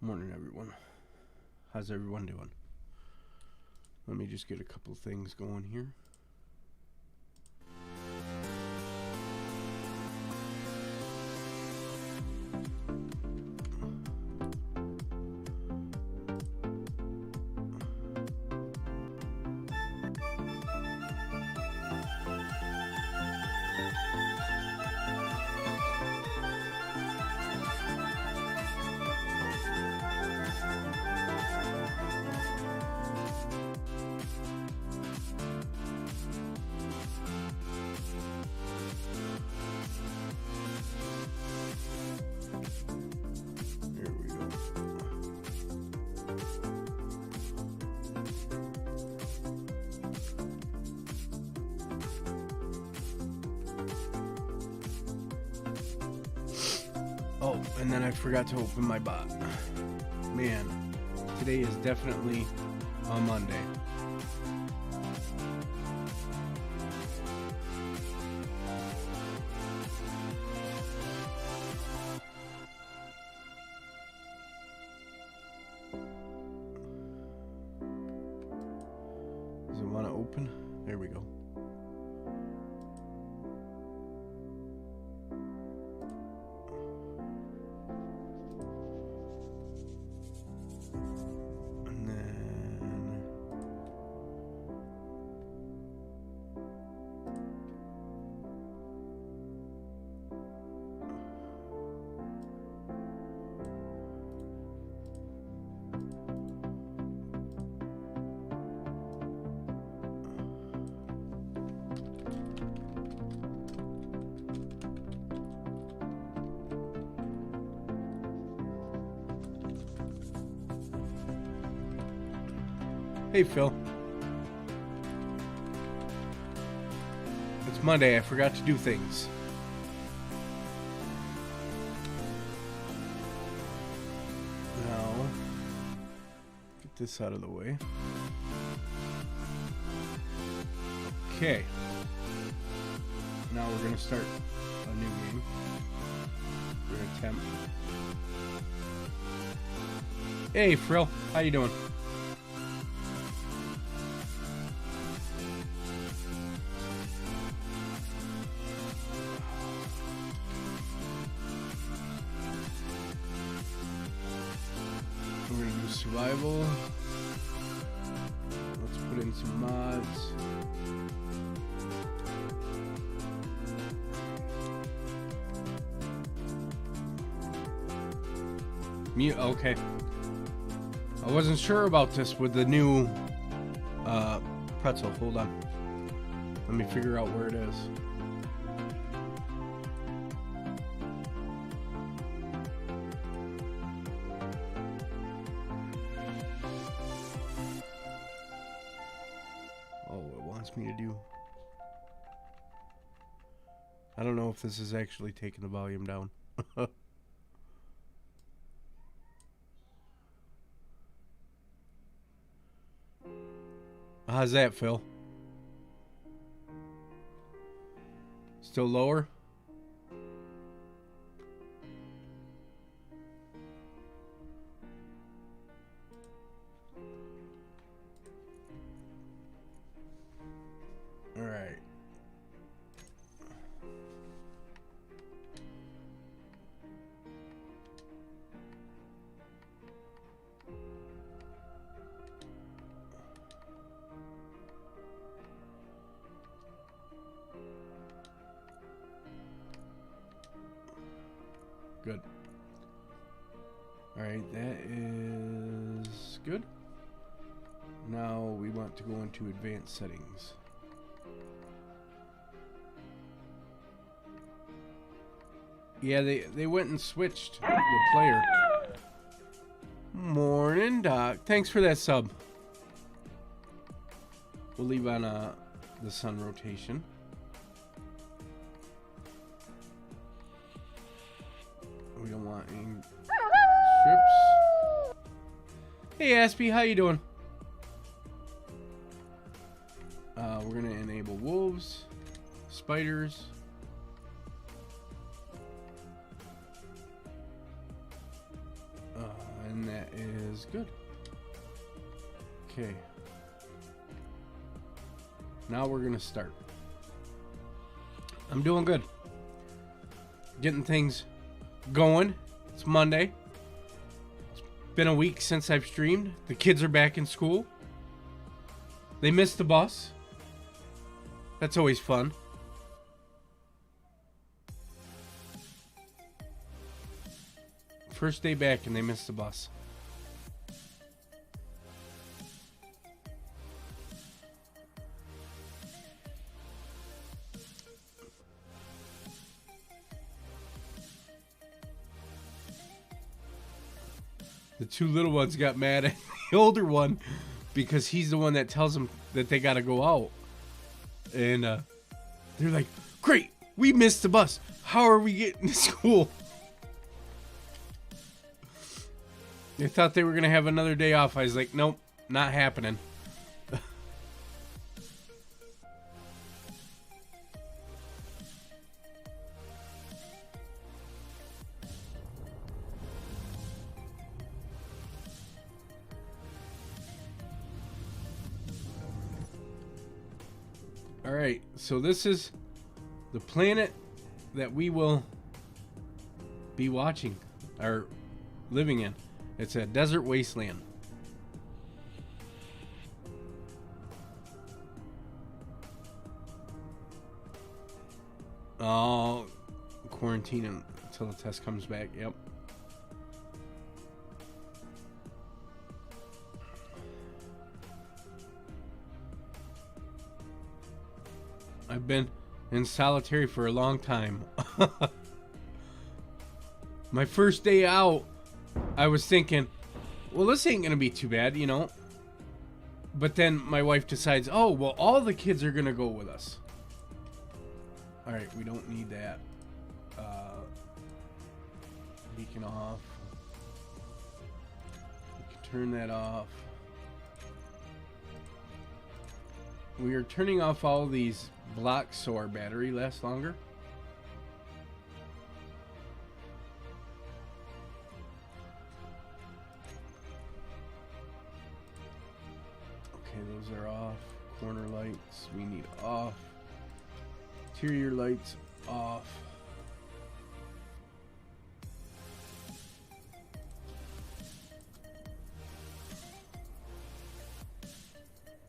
Morning, everyone. How's everyone doing? Let me just get a couple things going here. Oh, and then I forgot to open my bot. Man, today is definitely a Monday. Does it want to open? There we go. Hey, Phil. It's Monday. I forgot to do things. Now, get this out of the way. Okay. Now we're going to start a new game. We're going to attempt. Hey, Frill. How you doing? Survival. Let's put in some mods. Okay. I wasn't sure about this with the new pretzel. Hold on. Let me figure out where it is. Me to do. I don't know if this is actually taking the volume down. How's that, Phil? Still lower? All right. Good. All right, that is good. Now we want to go into advanced settings. Yeah, they went and switched the player. Morning, Doc. Thanks for that sub. We'll leave on the sun rotation. We don't want any strips. Hey, Aspie, how you doing? We're gonna enable wolves, spiders. And that is good. Okay. Now we're gonna start. I'm doing good. Getting things going. It's Monday. It's been a week since I've streamed. The kids are back in school. They missed the bus. That's always fun. First day back and they missed the bus. The two little ones got mad at the older one because he's the one that tells them that they gotta go out. And they're like, great, we missed the bus. How are we getting to school? They thought they were going to have another day off. I was like, nope, not happening. All right, so this is the planet that we will be watching or living in. It's a desert wasteland. Oh, quarantine until the test comes back. Yep. I've been in solitary for a long time. My first day out, I was thinking, well, this ain't gonna be too bad, you know. But then my wife decides, oh, well, all the kids are gonna go with us. All right, we don't need that. Beacon off. We can turn that off. We are turning off all these blocks so our battery lasts longer. Those are off. Corner lights we need off. Interior lights off.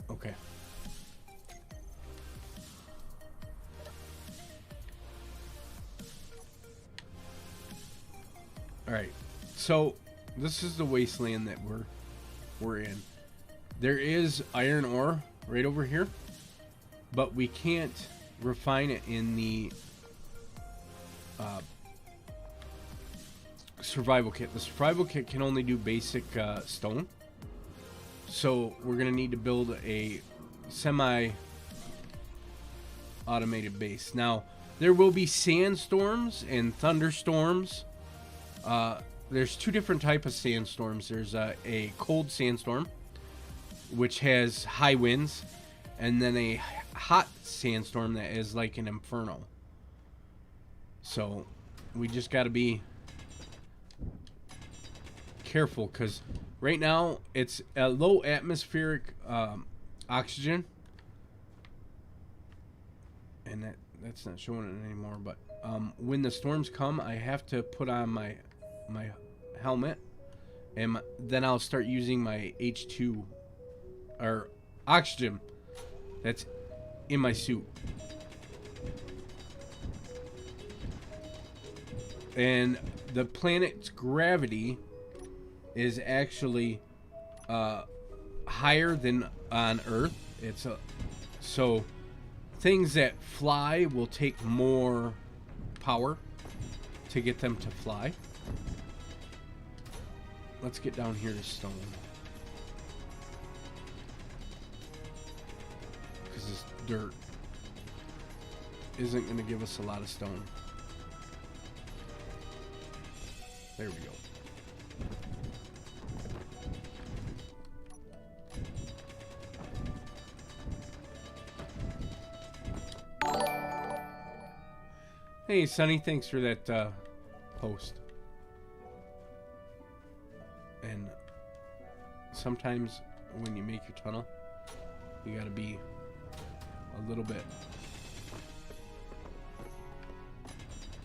Okay. All right. So this is the wasteland that we're in. There is iron ore right over here, but we can't refine it in the survival kit. The survival kit can only do basic stone. So we're going to need to build a semi-automated base. Now, there will be sandstorms and thunderstorms. There's two different types of sandstorms. There's a cold sandstorm, which has high winds, and then a hot sandstorm that is like an inferno. So we just got to be careful because right now it's a low atmospheric oxygen, and that's not showing it anymore. But when the storms come, I have to put on my helmet, and then I'll start using my H2 or oxygen that's in my suit. And the planet's gravity is actually higher than on Earth. So things that fly will take more power to get them to fly. Let's get down here to stone. Because this dirt isn't going to give us a lot of stone. There we go. Hey, Sonny, thanks for that post. And sometimes when you make your tunnel, you gotta be a little bit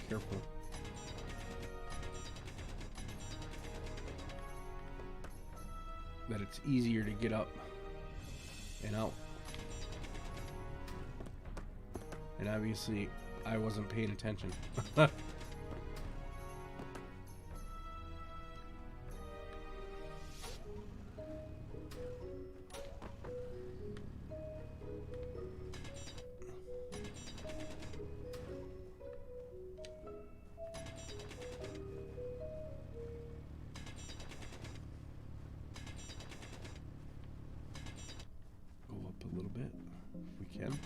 careful. That it's easier to get up and out. And obviously, I wasn't paying attention. A little bit if we can.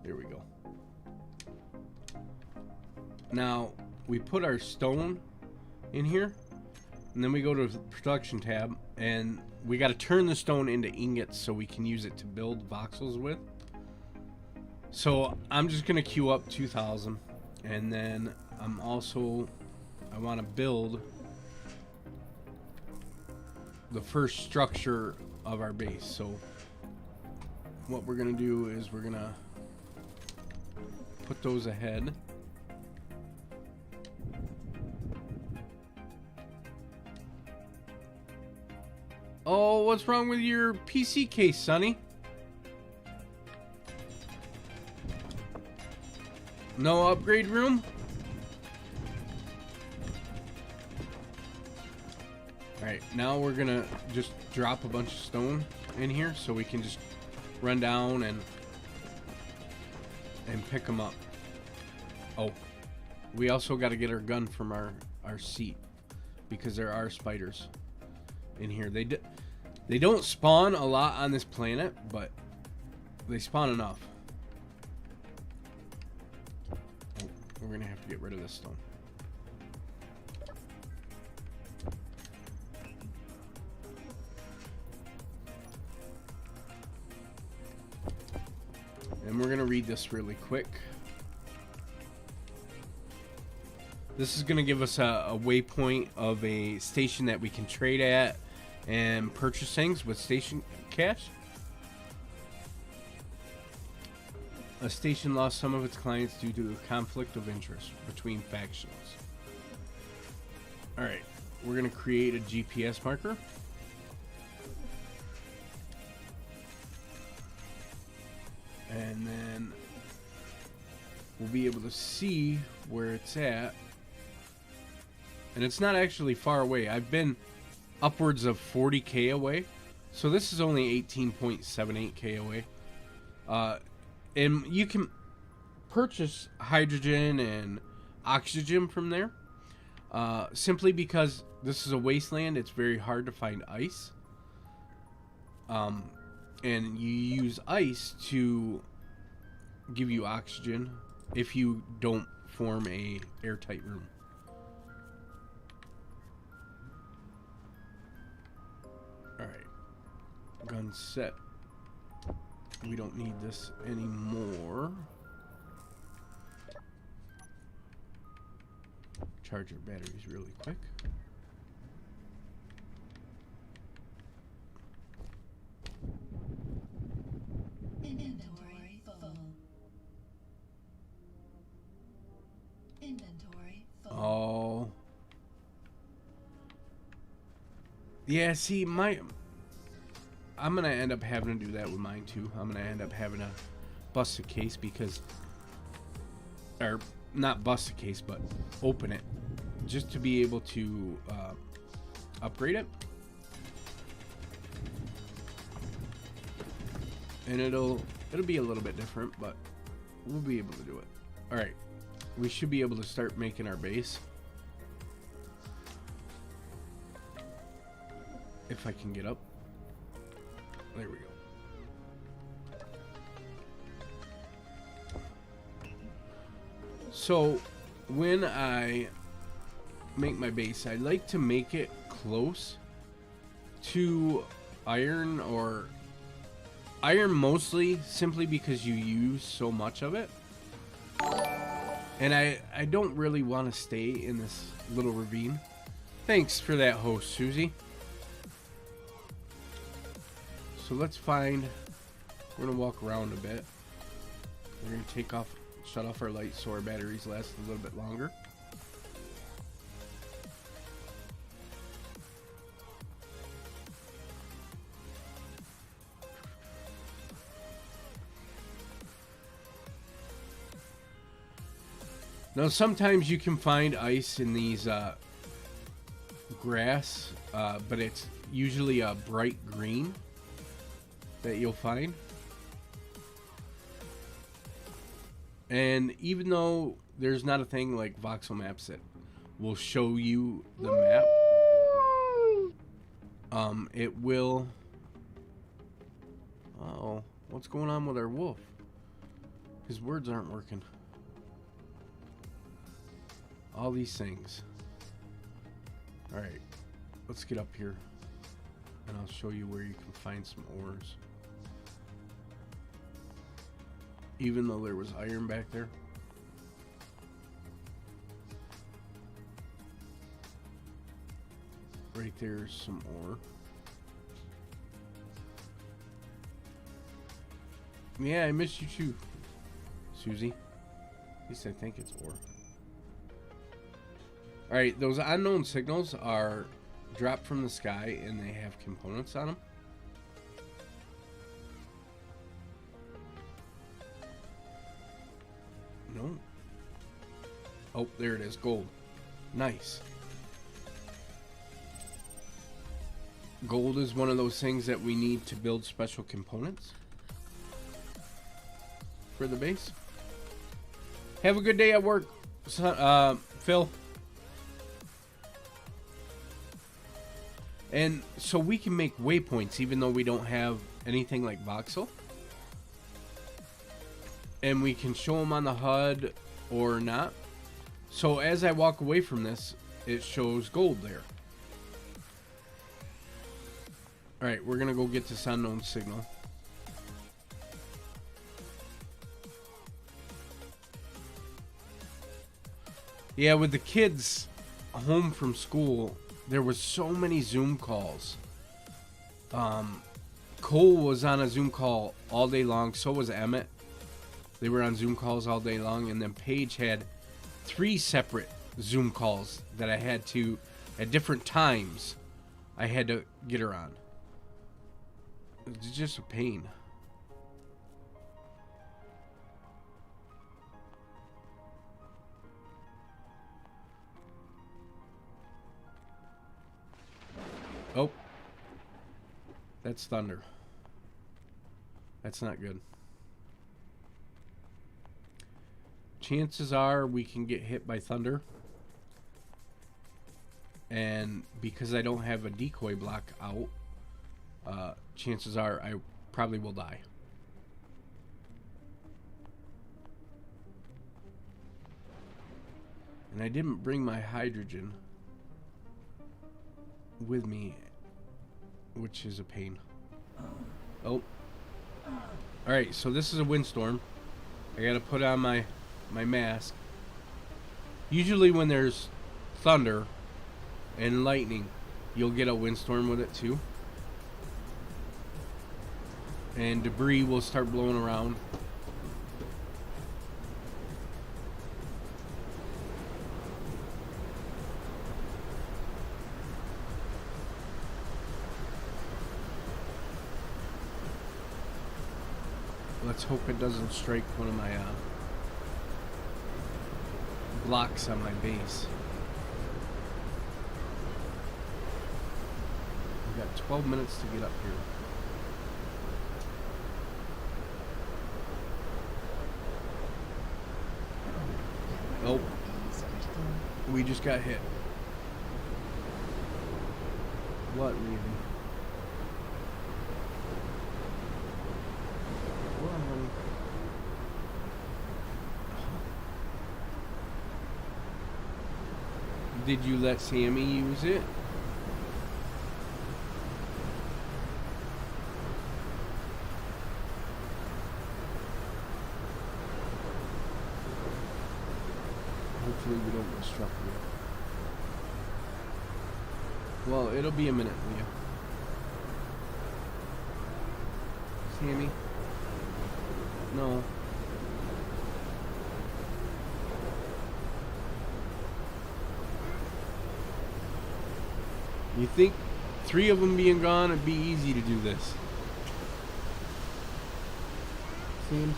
There we go. Now we put our stone in here, and then we go to the production tab, and we got to turn the stone into ingots so we can use it to build voxels with. So I'm just gonna queue up 2000, and then I want to build the first structure of our base. So what we're gonna do is we're gonna put those ahead. Oh, what's wrong with your PC case, Sonny? No upgrade room? Alright, now we're gonna just drop a bunch of stone in here so we can just run down and pick them up. Oh, we also got to get our gun from our seat because there are spiders in here. They don't spawn a lot on this planet, but they spawn enough. Oh, we're gonna have to get rid of this stone. And we're gonna read this really quick. This is gonna give us a waypoint of a station that we can trade at and purchase things with station cash. A station lost some of its clients due to a conflict of interest between factions. Alright, we're gonna create a GPS marker. And then we'll be able to see where it's at. And it's not actually far away. I've been upwards of 40k away. So this is only 18.78k away. And you can purchase hydrogen and oxygen from there. Simply because this is a wasteland, it's very hard to find ice. And you use ice to give you oxygen if you don't form a airtight room. Alright. Gun set. We don't need this anymore. Charge our batteries really quick. Inventory full. Inventory full. Oh. Yeah, see, I'm gonna end up having to do that with mine too. I'm gonna end up having to bust a case because, or not bust a case, but open it just to be able to upgrade it. And it'll be a little bit different, but we'll be able to do it. All right, we should be able to start making our base. If I can get up. There we go. So when I make my base, I like to make it close to iron, or iron mostly, simply because you use so much of it. And I don't really want to stay in this little ravine. Thanks for that host, Susie. So let's find... We're going to walk around a bit. We're going to shut off our lights so our batteries last a little bit longer. Now, sometimes you can find ice in these grass, but it's usually a bright green that you'll find. And even though there's not a thing like voxel maps that will show you the map, it will... Uh-oh, what's going on with our wolf? His words aren't working. All these things. Alright, let's get up here and I'll show you where you can find some ores. Even though there was iron back there. Right there's some ore. Yeah, I missed you too, Susie. At least I think it's ore. Alright, those unknown signals are dropped from the sky and they have components on them. No. Oh, there it is. Gold. Nice. Gold is one of those things that we need to build special components for the base. Have a good day at work, Phil. And so we can make waypoints even though we don't have anything like voxel. And we can show them on the HUD or not. So as I walk away from this, it shows gold there. Alright, we're going to go get this unknown signal. Yeah, with the kids home from school, there was so many Zoom calls. Cole was on a Zoom call all day long. So was Emmett. They were on Zoom calls all day long. And then Paige had 3 separate Zoom calls that I had to, at different times, I had to get her on. It's just a pain. Oh. That's thunder. That's not good. Chances are we can get hit by thunder. And because I don't have a decoy block out, chances are I probably will die. And I didn't bring my hydrogen with me, which is a pain. Oh. Alright, so this is a windstorm. I gotta put on my mask. Usually when there's thunder and lightning, you'll get a windstorm with it too. And debris will start blowing around. Let's hope it doesn't strike one of my blocks on my base. We've got 12 minutes to get up here. Nope. We just got hit. What, Leavy? Did you let Sammy use it? Hopefully we don't get struck Leah. Well, it'll be a minute, Leah. Sammy? No. You think 3 of them being gone, it'd be easy to do this. Sam?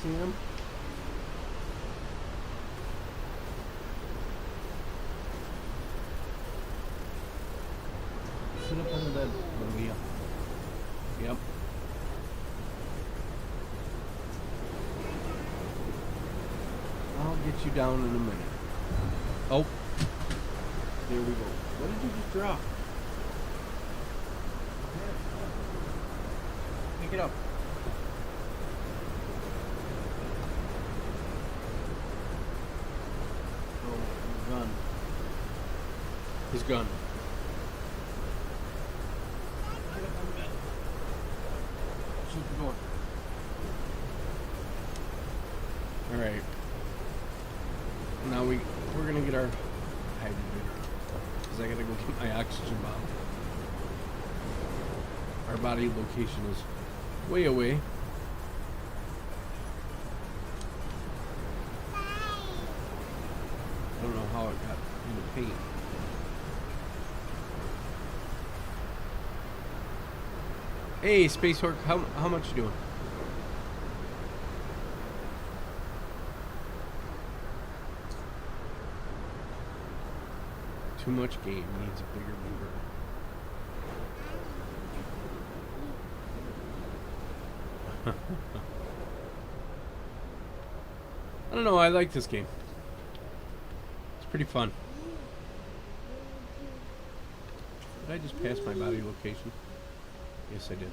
Sit up on the bed, Leah. Yep. I'll get you down in a minute. Oh. There we go. What did you just drop? Pick it up. Oh, his gun. His gun. Get up on the bed. Shoot the door. Alright. Now we're gonna get our hydrogen. Because I gotta go get my oxygen bottle. Our body location is way away. I don't know how it got in the paint. Hey, Space Hork, how much you doing? Too much game needs a bigger mover. I don't know, I like this game. It's pretty fun. Did I just pass my body location? Yes, I did.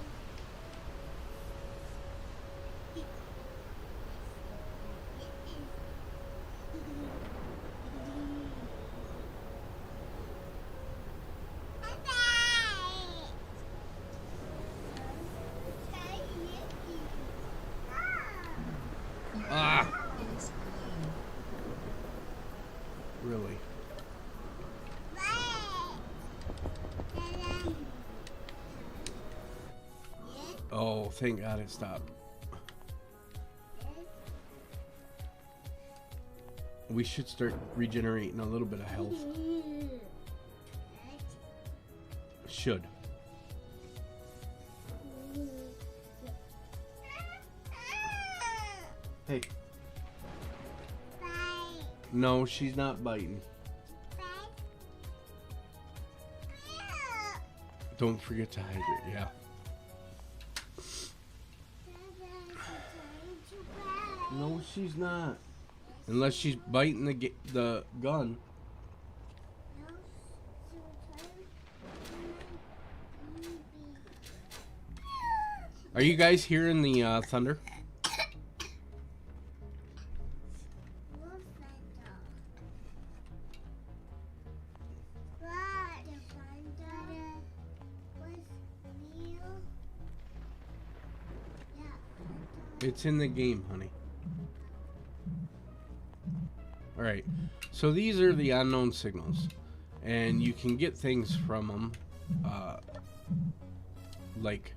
Really? Oh, thank God it stopped. We should start regenerating a little bit of health. Should. Hey. No, she's not biting. Don't forget to hydrate, yeah. No, she's not. Unless she's biting the gun. Are you guys hearing the thunder? It's in the game, honey. Alright, so these are the unknown signals, and you can get things from them, like,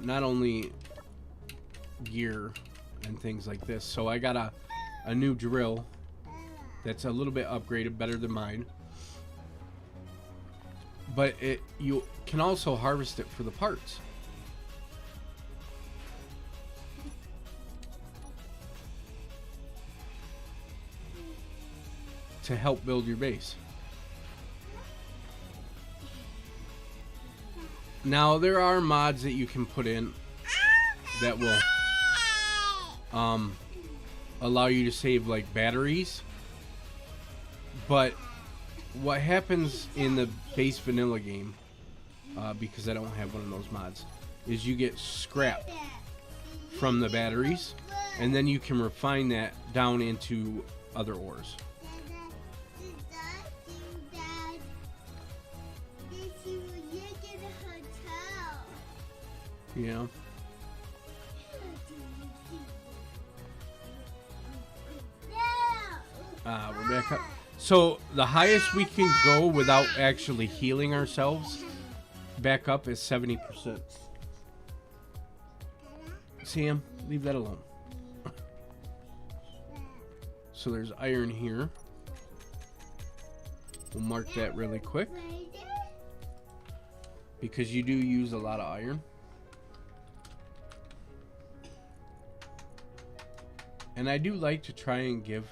not only gear and things like this. So I got a new drill that's a little bit upgraded, better than mine, but you can also harvest it for the parts. To help build your base. Now there are mods that you can put in that will allow you to save like batteries, but what happens in the base vanilla game, because I don't have one of those mods, is you get scrap from the batteries, and then you can refine that down into other ores. You know? We're back up. So the highest we can go without actually healing ourselves back up is 70%. Sam, leave that alone. So there's iron here. We'll mark that really quick because you do use a lot of iron. And I do like to try and give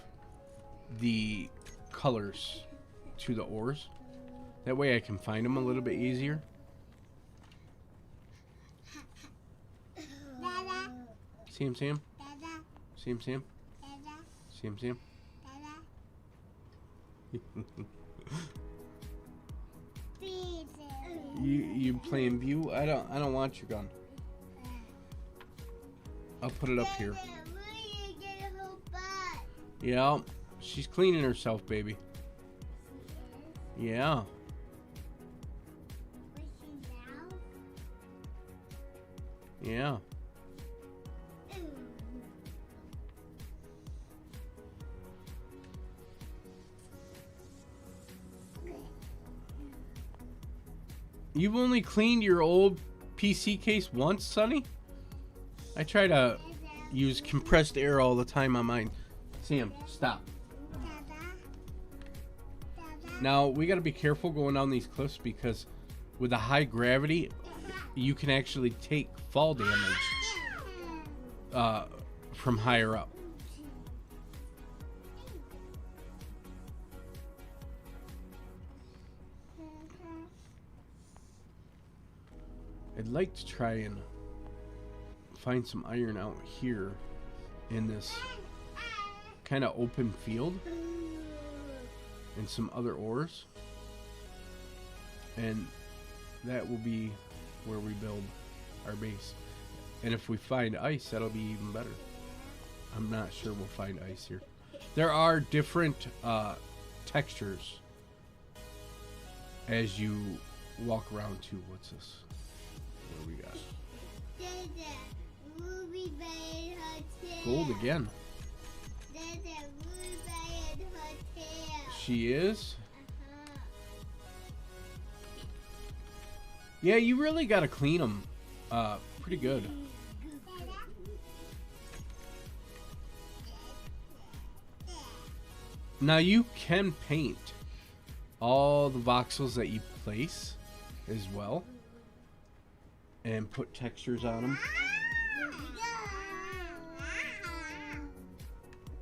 the colors to the ores. That way I can find them a little bit easier. Sam, Sam. Sam, Sam. Sam, Sam. You playing view? I don't want your gun. I'll put it up here. Yeah, she's cleaning herself, baby. Yeah. Yeah. You've only cleaned your old PC case once, Sonny? I try to use compressed air all the time on mine. Sam, stop. Now, we got to be careful going down these cliffs because with the high gravity, you can actually take fall damage from higher up. I'd like to try and find some iron out here in this kind of open field and some other ores, and that will be where we build our base. And if we find ice, that'll be even better. I'm not sure we'll find ice here. There are different textures as you walk around too. What's this? What do we got? Gold again. She is? Yeah, you really got to clean them pretty good. Now you can paint all the voxels that you place as well and put textures on them.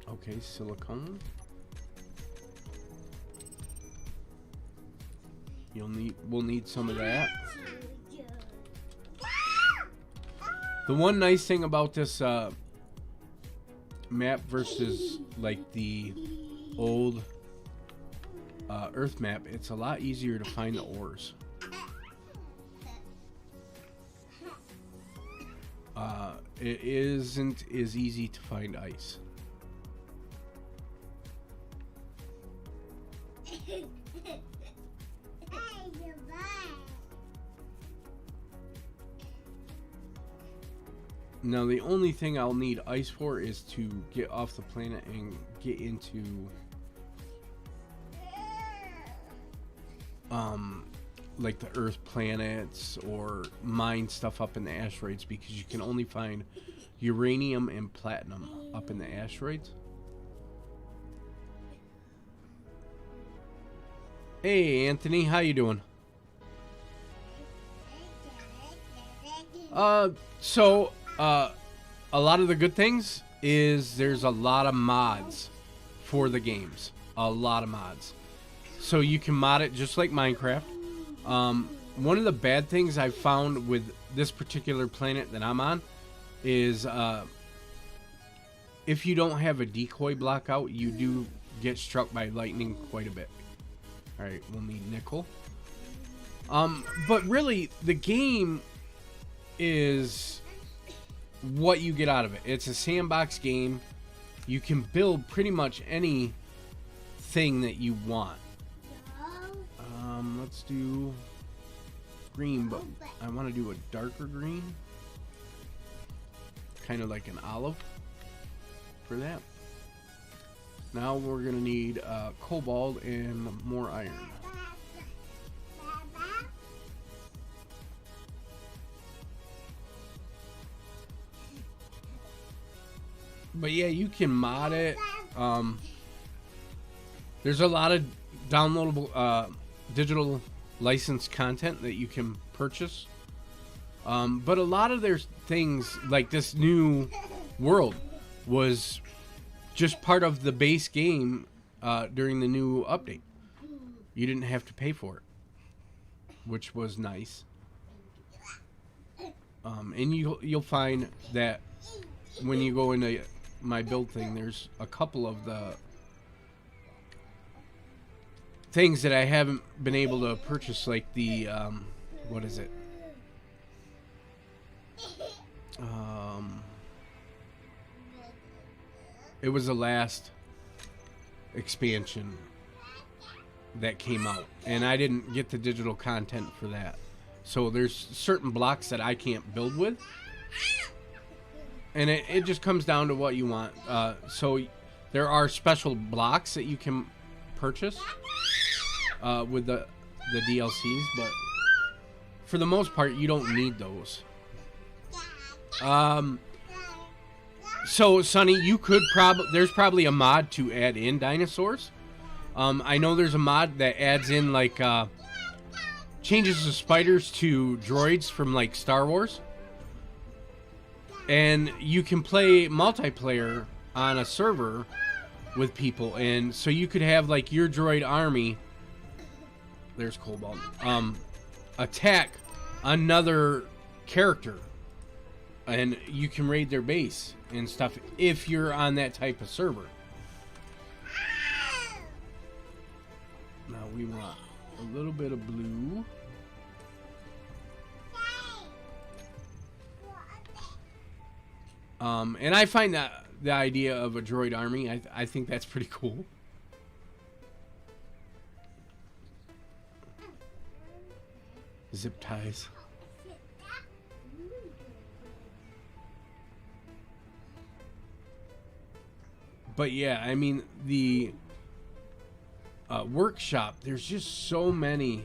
Okay, silicone. We'll need some of that. The one nice thing about this map versus like the old Earth map, it's a lot easier to find the ores. It isn't as easy to find ice. Now the only thing I'll need ice for is to get off the planet and get into like the Earth planets or mine stuff up in the asteroids, because you can only find uranium and platinum up in the asteroids. Hey Anthony, how you doing? So a lot of the good things is there's a lot of mods for the games. A lot of mods. So you can mod it just like Minecraft. One of the bad things I've found with this particular planet that I'm on is if you don't have a decoy block out, you do get struck by lightning quite a bit. Alright, we'll need nickel. But really, the game is what you get out of it. It's a sandbox game. You can build pretty much any thing that you want. Let's do green, but I want to do a darker green, kind of like an olive for that. Now we're gonna need cobalt and more iron. But yeah, you can mod it. There's a lot of downloadable digital licensed content that you can purchase. But a lot of their things, like this new world, was just part of the base game during the new update. You didn't have to pay for it, which was nice. And you'll find that when you go into my build thing, there's a couple of the things that I haven't been able to purchase, like the what is it? It was the last expansion that came out, and I didn't get the digital content for that. So there's certain blocks that I can't build with, and it just comes down to what you want. So there are special blocks that you can purchase with the DLCs, but for the most part, you don't need those. So Sonny, you could there's probably a mod to add in dinosaurs. I know there's a mod that adds in like changes the spiders to droids from like Star Wars, and you can play multiplayer on a server with people, and so you could have like your droid army. There's Cobalt. Attack another character, and you can raid their base and stuff if you're on that type of server. Now we want a little bit of blue. And I find that the idea of a droid army, I think that's pretty cool. Zip ties. But yeah, I mean, the workshop, there's just so many.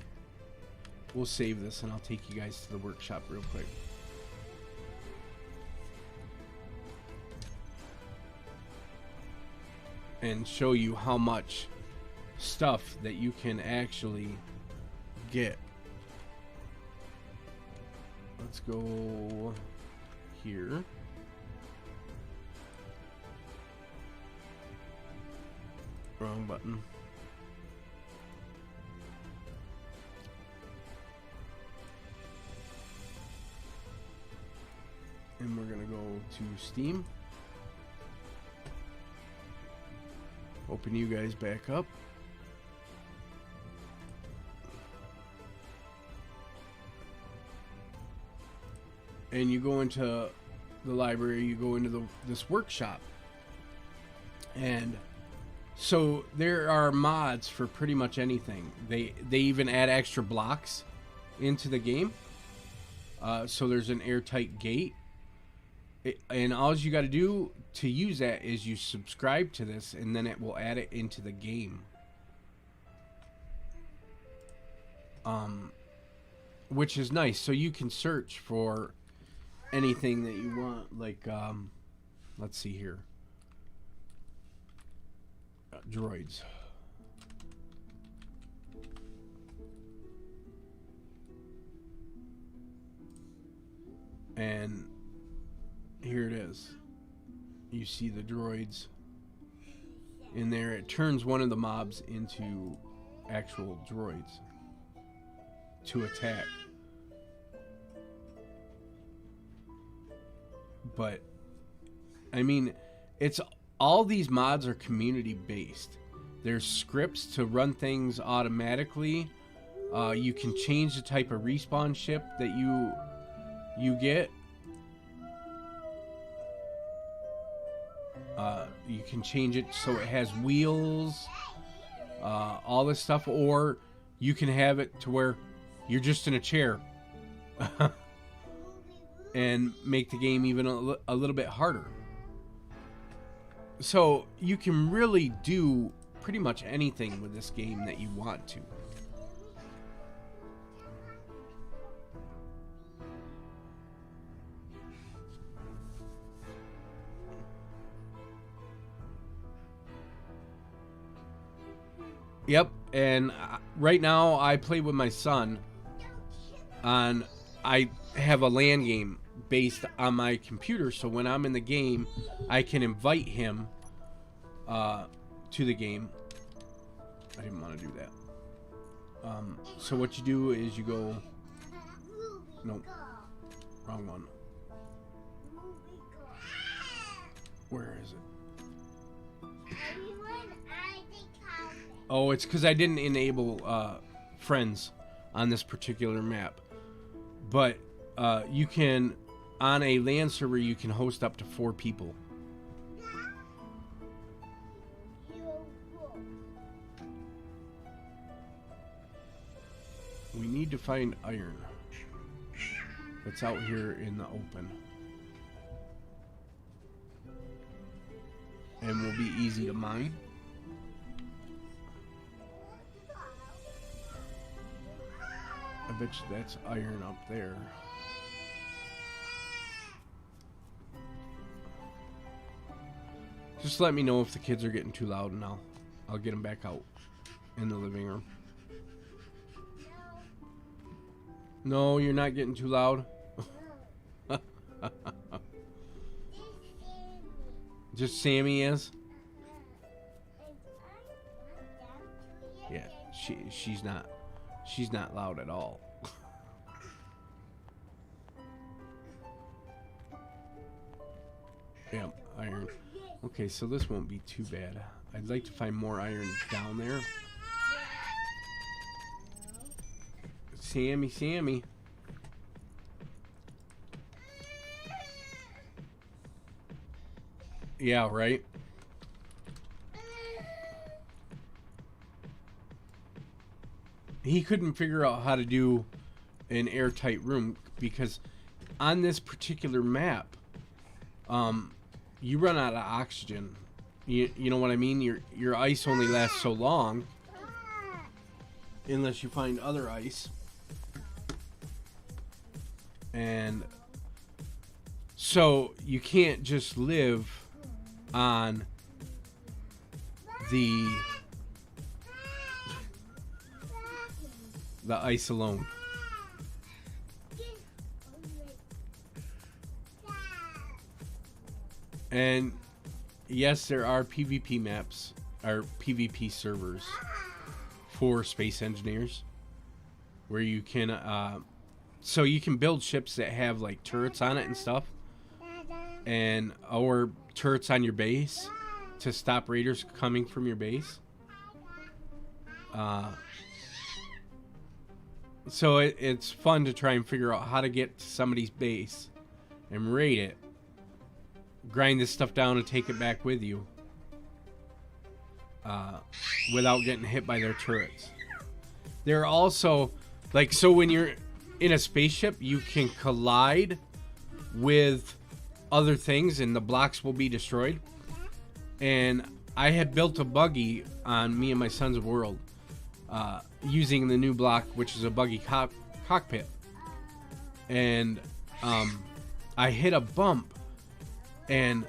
We'll save this and I'll take you guys to the workshop real quick. And show you how much stuff that you can actually get. Let's go here. Wrong button. And we're gonna go to Steam. Open you guys back up. And you go into the library, you go into this workshop. And so there are mods for pretty much anything. They even add extra blocks into the game. So there's an airtight gate. And all you got to do to use that is you subscribe to this, and then it will add it into the game. Which is nice. So you can search for anything that you want. Like, let's see here. Droids. And here it is. You see the droids in there. It turns one of the mobs into actual droids to attack. But I mean, it's all these mods are community based. There's scripts to run things automatically. You can change the type of respawn ship that you get. You can change it so it has wheels, all this stuff, or you can have it to where you're just in a chair and make the game even a little bit harder. So you can really do pretty much anything with this game that you want to. Yep, and right now I play with my son on, I have a LAN game based on my computer, so when I'm in the game, I can invite him to the game. I didn't want to do that. So what you do is you go, nope, wrong one. Where is it? Oh, it's because I didn't enable friends on this particular map. But you can, on a LAN server, you can host up to 4 people. We need to find iron that's out here in the open. And will be easy to mine. I bet you that's iron up there. Just let me know if the kids are getting too loud and I'll get them back out in the living room. No, you're not getting too loud. Just Sammy is? Yeah, she's not loud at all. Yeah, iron. Okay, so this won't be too bad. I'd like to find more iron down there. Sammy. Yeah, right? He couldn't figure out how to do an airtight room because on this particular map, you run out of oxygen. You know what I mean? Your ice only lasts so long unless you find other ice. And so you can't just live on the ice alone. And yes, there are PvP maps or PvP servers for space engineers where you can so you can build ships that have like turrets on it and stuff, and or turrets on your base to stop raiders coming from your base. So it's fun to try and figure out how to get to somebody's base and raid it, grind this stuff down and take it back with you without getting hit by their turrets. There are also, like, so when you're in a spaceship, you can collide with other things and the blocks will be destroyed. And I had built a buggy on me and my son's world using the new block, which is a buggy cockpit. And I hit a bump and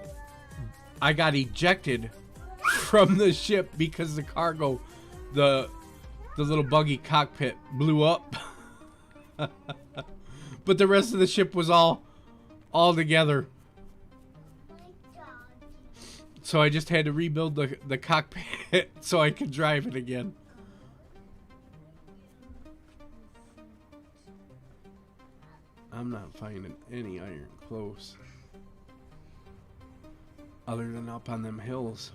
I got ejected from the ship because the cargo, the little buggy cockpit blew up. But the rest of the ship was all together. So I just had to rebuild the cockpit so I could drive it again. I'm not finding any iron close. Other than up on them hills.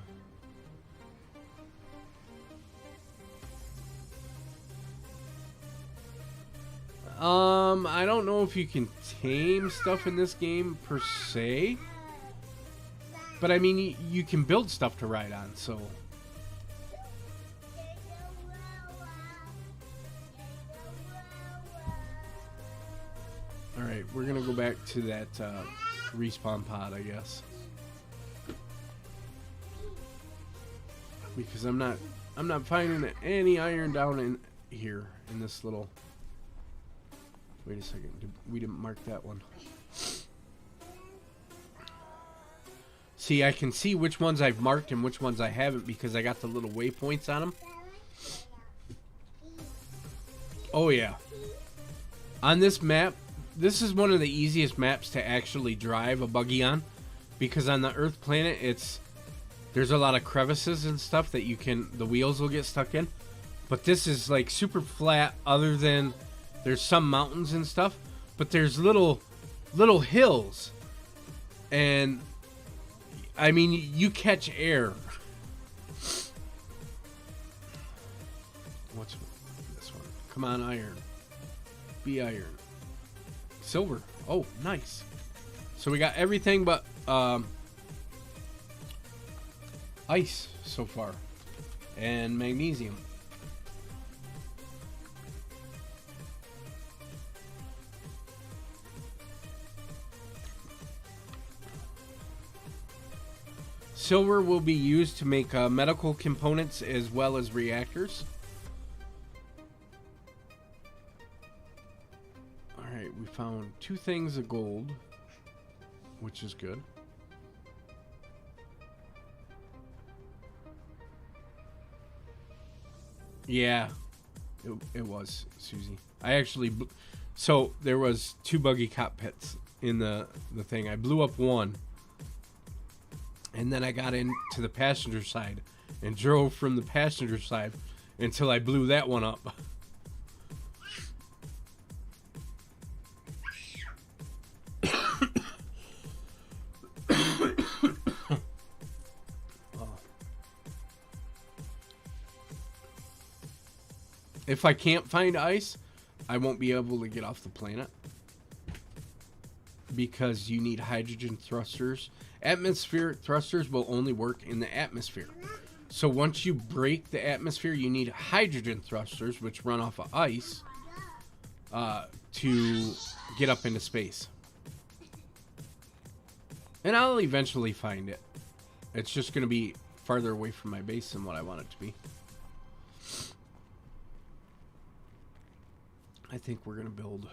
I don't know if you can tame stuff in this game per se. But I mean, you can build stuff to ride on, so. Alright, we're gonna go back to that respawn pod, I guess. Because I'm not finding any iron down in here in this little. Wait a second. We didn't mark that one. See, I can see which ones I've marked and which ones I haven't because I got the little waypoints on them. Oh yeah. On this map, this is one of the easiest maps to actually drive a buggy on, because on the Earth planet there's a lot of crevices and stuff that the wheels will get stuck in. But this is like super flat, other than there's some mountains and stuff, but there's little hills. And I mean, you catch air. What's this one? Come on, iron. Be iron. Silver. Oh, nice. So we got everything but ice so far. And magnesium. Silver will be used to make medical components as well as reactors. Alright, we found 2 things of gold, which is good. Yeah, it was, Susie. I actually... So, there was 2 buggy cockpits in the thing. I blew up one. And then I got into the passenger side and drove from the passenger side until I blew that one up. If I can't find ice, I won't be able to get off the planet. Because you need hydrogen thrusters. Atmospheric thrusters will only work in the atmosphere. So once you break the atmosphere, you need hydrogen thrusters, which run off of ice, to get up into space. And I'll eventually find it. It's just going to be farther away from my base than what I want it to be. I think we're going to build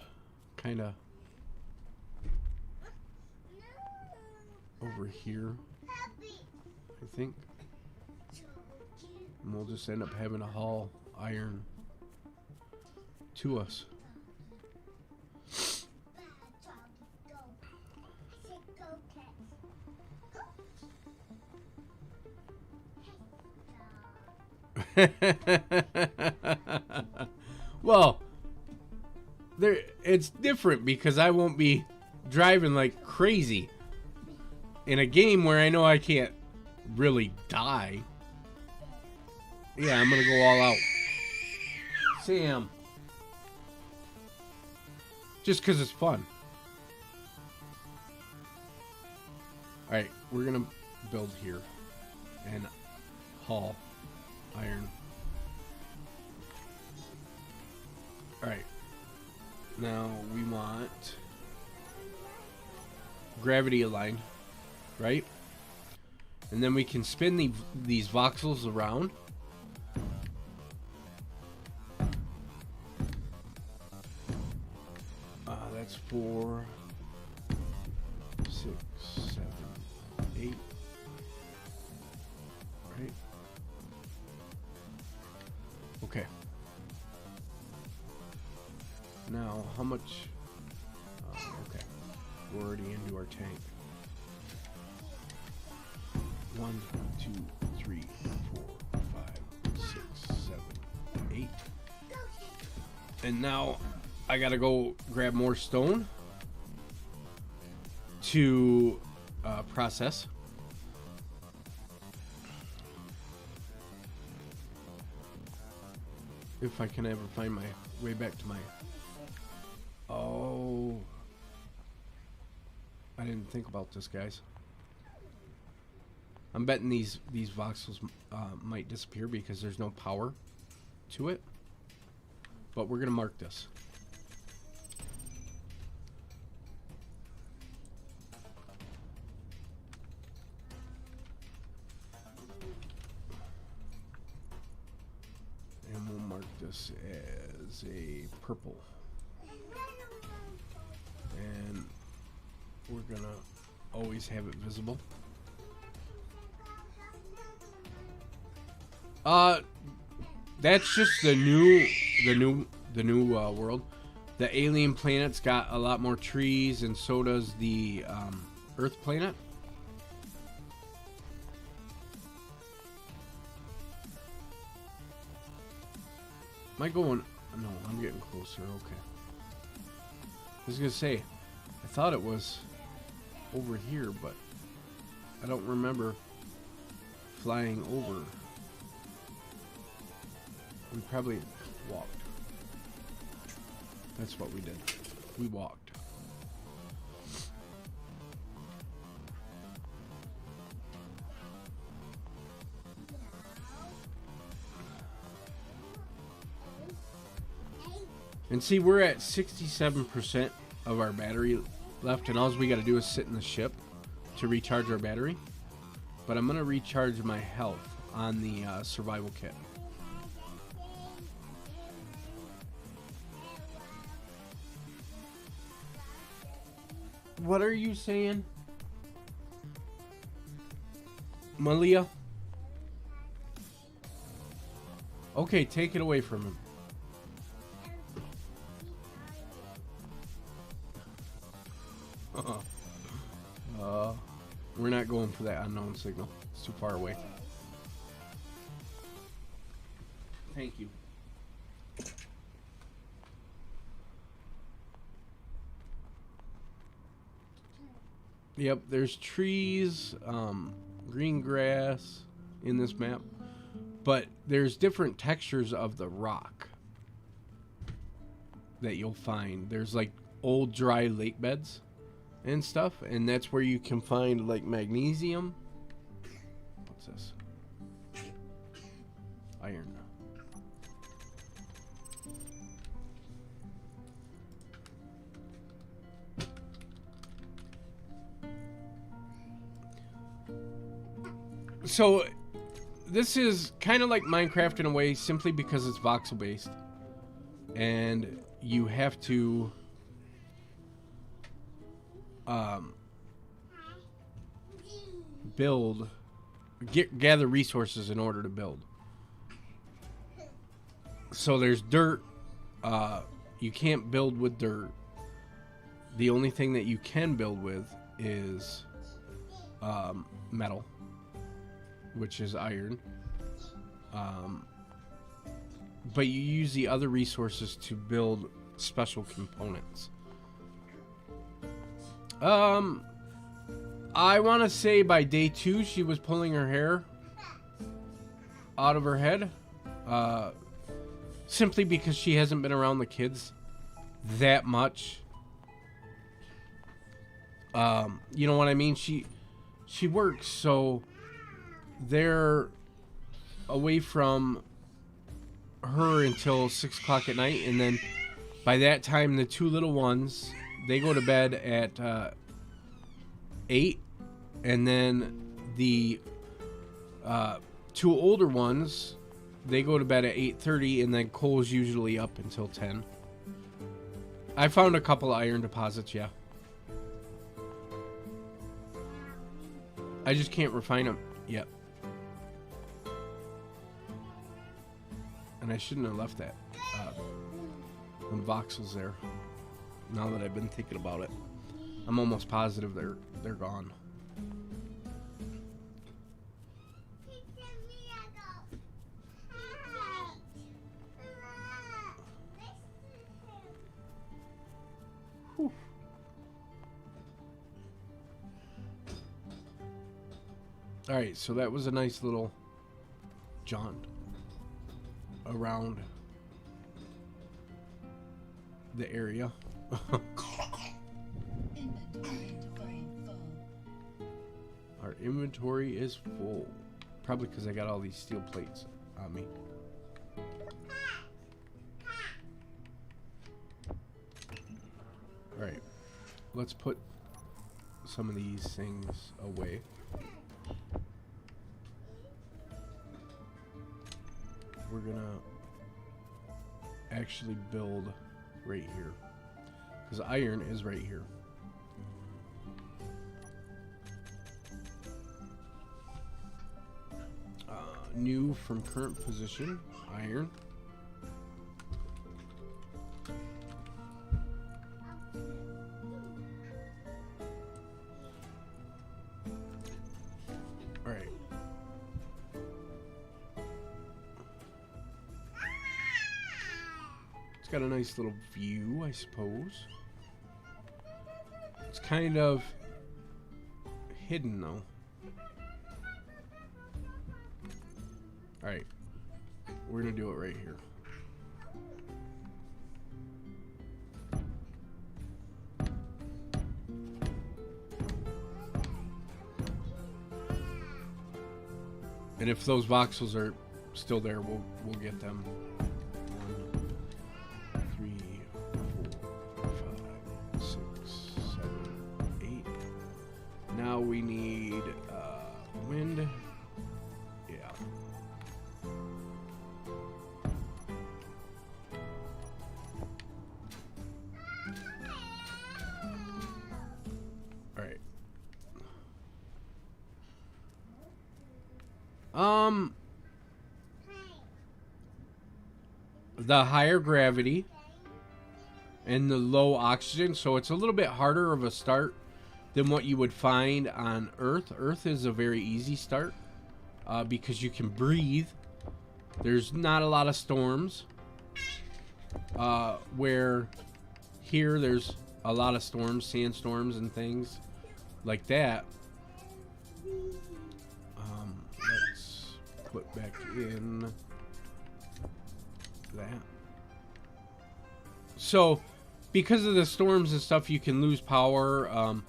kind of over here, I think. And we'll just end up having to haul iron to us. Well, it's different because I won't be driving like crazy in a game where I know I can't really die. Yeah, I'm gonna go all out. Sam. Just because it's fun. Alright, we're gonna build here and haul iron. Alright. Now we want gravity aligned, right? And then we can spin these voxels around. That's 4, 6, 7, 8. Right? Okay. Now, how much? Okay. We're already into our tank. 1, 2, 3, 4, 5, 6, 7, 8. And now I gotta go grab more stone to process. If I can ever find my way back to my... Oh, I didn't think about this, guys. I'm betting these voxels might disappear because there's no power to it. But we're gonna mark this. this as a purple. And we're gonna always have it visible. That's just the new world. The alien planet's got a lot more trees, and so does the Earth planet. Am I going? No, I'm getting closer. Okay. I was gonna say, I thought it was over here, but I don't remember flying over. We probably walked. That's what we did. We walked. And see, we're at 67% of our battery left, and all we got to do is sit in the ship to recharge our battery. But I'm going to recharge my health on the survival kit. What are you saying, Malia? Okay, take it away from him. We're not going for that unknown signal. It's too far away. Thank you. Yep, there's trees, green grass in this map, but there's different textures of the rock that you'll find. There's like old dry lake beds and stuff, and that's where you can find like magnesium. What's this? Iron. So this is kind of like Minecraft in a way, simply because it's voxel based, and you have to gather resources in order to build. So there's dirt. You can't build with dirt. The only thing that you can build with is metal, which is iron. But you use the other resources to build special components. I want to say by day 2 she was pulling her hair out of her head, simply because she hasn't been around the kids that much. You know what I mean? She works, so they're away from her until 6 o'clock at night, and then by that time the 2 little ones, they go to bed at 8, and then the 2 older ones, they go to bed at 8:30, and then Cole's usually up until 10. I found a couple of iron deposits, yeah. I just can't refine them yet. And I shouldn't have left that them voxels there. Now that I've been thinking about it, I'm almost positive they're gone. Whew. All right, so that was a nice little jaunt around the area. Our inventory is full. Probably because I got all these steel plates on me. Alright. Let's put some of these things away. We're gonna actually build right here. Because iron is right here. New from current position, iron. All right. It's got a nice little view, I suppose. It's kind of hidden though. Alright, we're gonna do it right here. And if those voxels are still there, we'll get them. 1, 3, 4, 5, 6, 7, 8. Now we need wind. Yeah. The higher gravity and the low oxygen, so it's a little bit harder of a start than what you would find on Earth. Earth is a very easy start because you can breathe. There's not a lot of storms. Where here there's a lot of storms, sandstorms and things like that. Let's put back in that. So because of the storms and stuff, you can lose power.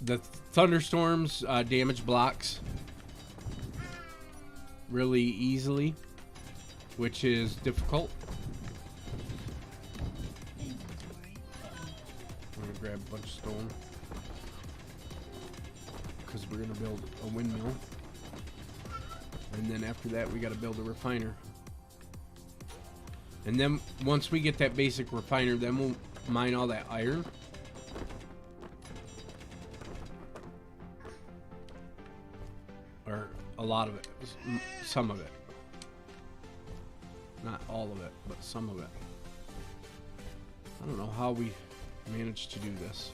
The thunderstorms damage blocks really easily, which is difficult. I'm gonna grab a bunch of stone because we're gonna build a windmill, and then after that we got to build a refiner. And then once we get that basic refiner, then we'll mine all that iron. Or a lot of it. Some of it. Not all of it, but some of it. I don't know how we managed to do this.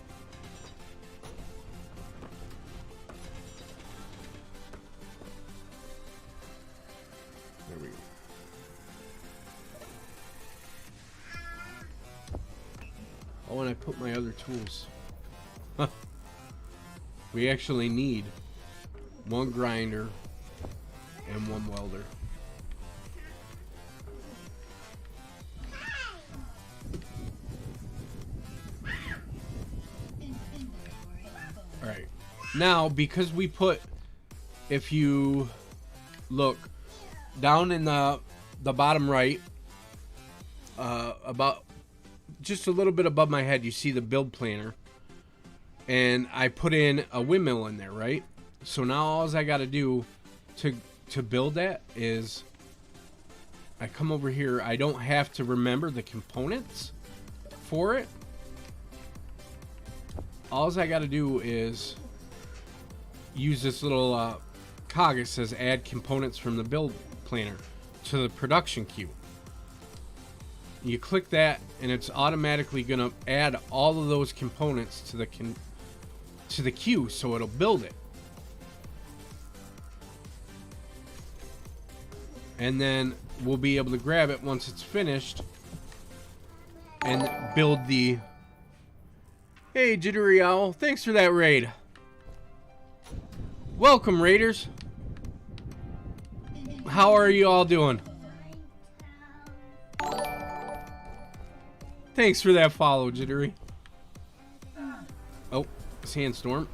There we go. Oh, and I put my other tools. We actually need one grinder and one welder. Alright. Now, because we put, if you look down in the bottom right, about just a little bit above my head, you see the build planner, and I put in a windmill in there, right? So now all I got to do to build that is I come over here. I don't have to remember the components for it. All I got to do is use this little cog. It says add components from the build planner to the production queue. You click that, and it's automatically gonna add all of those components to the queue, so it'll build it. And then we'll be able to grab it once it's finished and build the... Hey, Jittery Owl, thanks for that raid. Welcome, raiders. How are you all doing? Thanks for that follow, Jittery. Oh, sandstorm.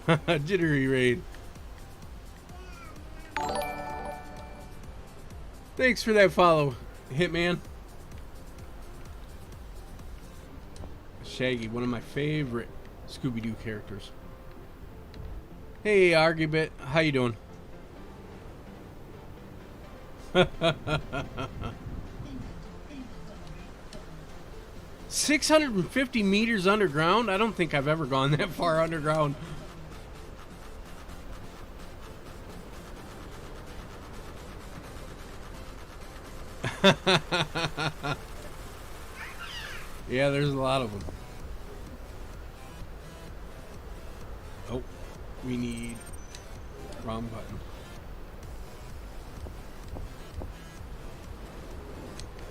Jittery raid. Thanks for that follow, Hitman. Shaggy, one of my favorite Scooby-Doo characters. Hey, Argubit, how you doing? $650 meters underground? I don't think I've ever gone that far underground. Yeah, there's a lot of them. Oh, we need wrong button.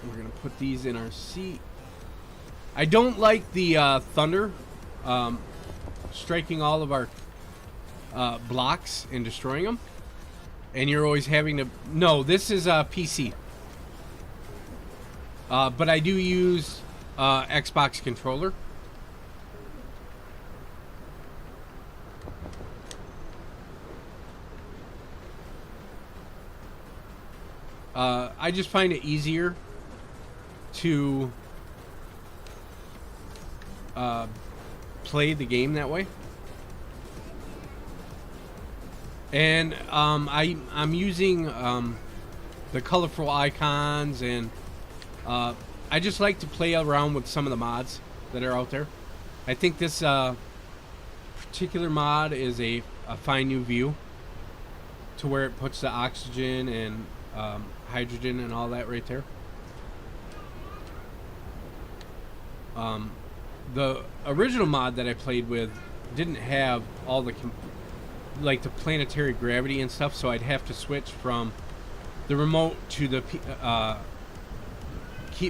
We're gonna put these in our seat. I don't like the thunder striking all of our blocks and destroying them. And you're always having to... No, this is a PC. But I do use Xbox controller. I just find it easier to play the game that way. And I'm using the colorful icons, and I just like to play around with some of the mods that are out there. I think this particular mod is a fine new view to where it puts the oxygen and hydrogen and all that right there. The original mod that I played with didn't have all the like the planetary gravity and stuff, so I'd have to switch from the remote to the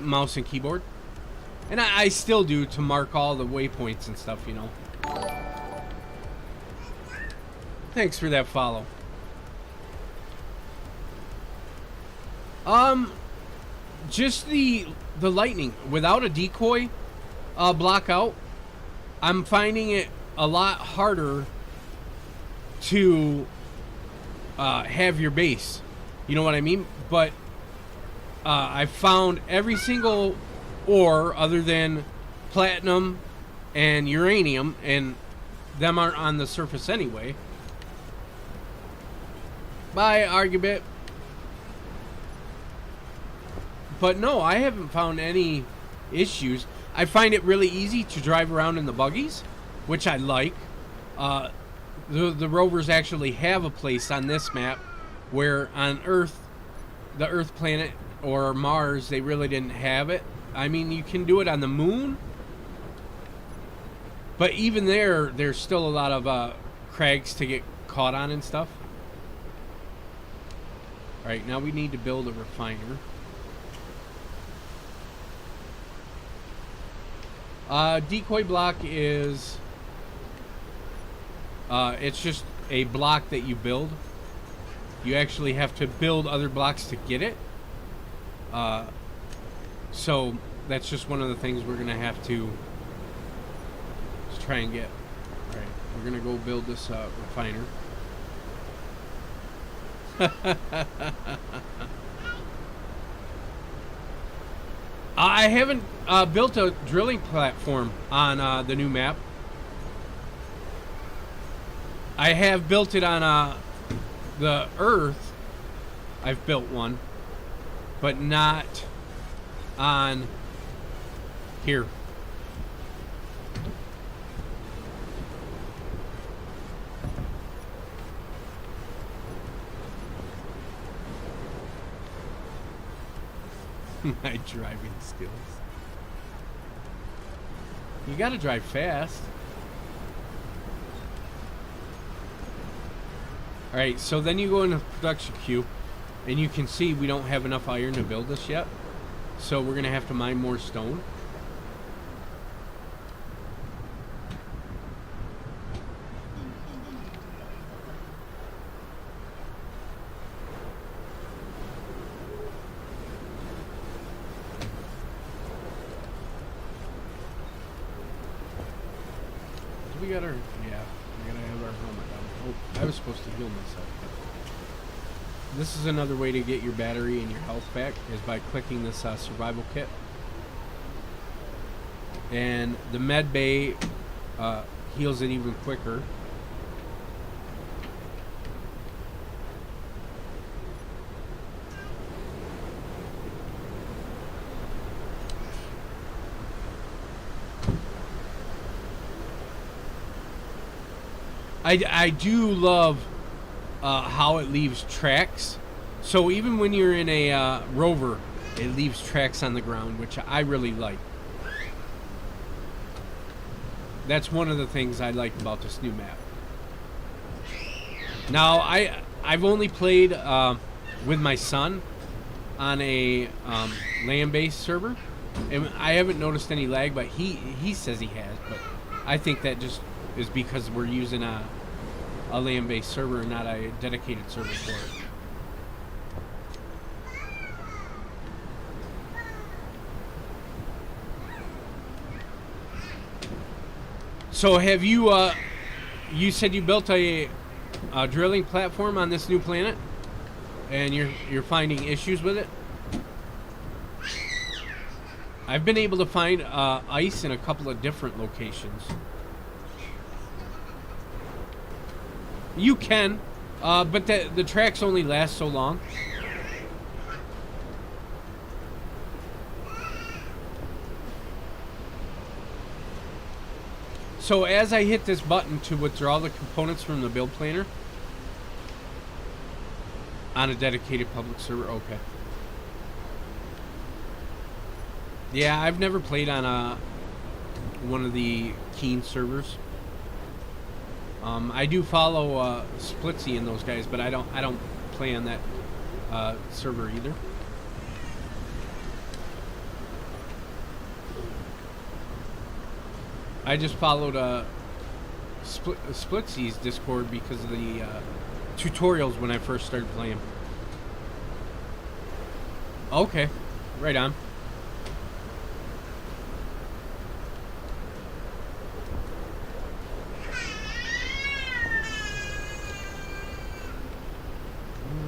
mouse and keyboard, and I still do, to mark all the waypoints and stuff, you know. Thanks for that follow. Just the lightning without a decoy block out. I'm finding it a lot harder to have your base. You know what I mean? But I found every single ore other than platinum and uranium, and them aren't on the surface anyway. Bye, Argubit. But no, I haven't found any issues. I find it really easy to drive around in the buggies, which I like. The rovers actually have a place on this map where on Earth, the Earth planet, or Mars, they really didn't have it. I mean, you can do it on the moon, but even there's still a lot of crags to get caught on and stuff. Alright, now we need to build a refiner. Decoy block is... it's just a block that you build. You actually have to build other blocks to get it. So that's just one of the things we're gonna have to try and get. Alright, we're gonna go build this refiner. I haven't built a drilling platform on the new map. I have built it on the Earth. I've built one, but not on here. My driving skills. You gotta drive fast. Alright, so then you go into production queue, and you can see we don't have enough iron to build this yet. So we're gonna have to mine more stone. We got our, yeah, we gotta have our helmet on. Oh, I was supposed to heal myself. This is another way to get your battery and your health back, is by clicking this survival kit. And the med bay heals it even quicker. I do love how it leaves tracks. So even when you're in a rover, it leaves tracks on the ground, which I really like. That's one of the things I like about this new map. Now, I've only played with my son on a land-based server, and I haven't noticed any lag, but he says he has. But I think that just is because we're using a land-based server and not a dedicated server for it. So have you, you said you built a drilling platform on this new planet, and you're finding issues with it? I've been able to find ice in a couple of different locations. You can, but the tracks only last so long. So as I hit this button to withdraw the components from the build planner on a dedicated public server, okay. Yeah, I've never played on one of the Keen servers. I do follow Splitsy and those guys, but I don't play on that server either. I just followed Splitsy's Discord because of the tutorials when I first started playing. Okay, right on.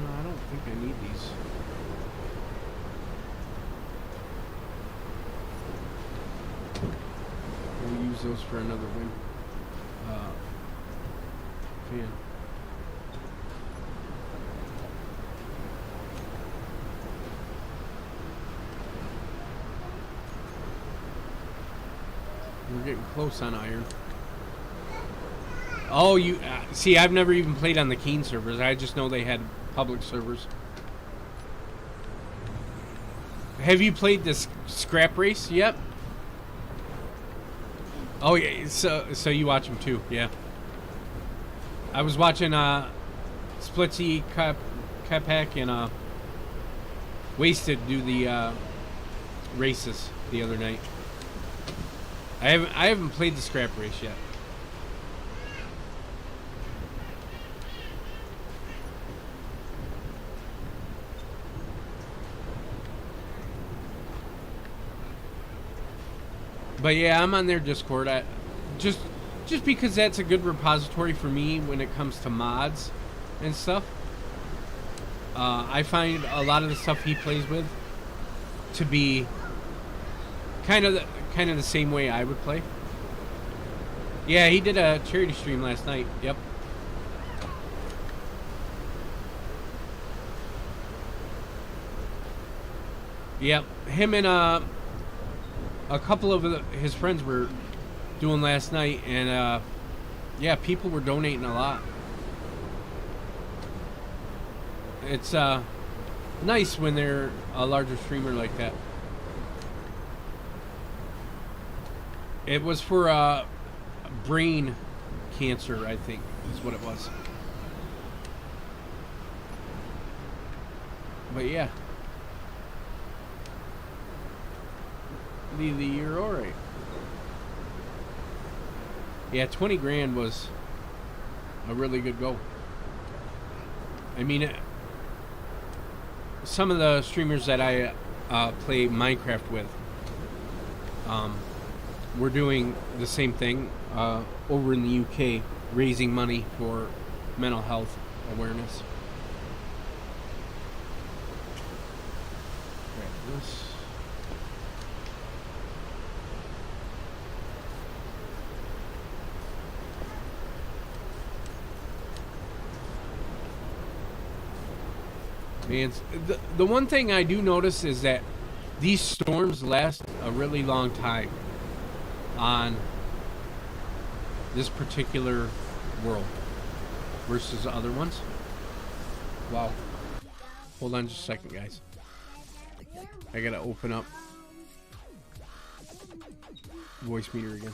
I don't think I need these. We'll use those for another wind fan. We're getting close on iron. Oh, you see, I've never even played on the Keen servers. I just know they had public servers. Have you played this scrap race yet? Oh yeah, so you watch them too, yeah. I was watching Splitsy, Capac, and Wasted do the races the other night. I haven't played the scrap race yet. But yeah, I'm on their Discord. Just because that's a good repository for me when it comes to mods and stuff. I find a lot of the stuff he plays with to be kind of the same way I would play. Yeah, he did a charity stream last night. Yep. Yep. Him and a couple of his friends were doing last night, and yeah, people were donating a lot. It's nice when they're a larger streamer like that. It was for brain cancer, I think, is what it was. But yeah. Lily, you're alright. Yeah, 20 grand was a really good goal. I mean, some of the streamers that I play Minecraft with we're doing the same thing over in the UK, raising money for mental health awareness. Grab this. Man, the one thing I do notice is that these storms last a really long time on this particular world. versus the other ones. Wow. Hold on just a second, guys. I gotta open up voice meter again.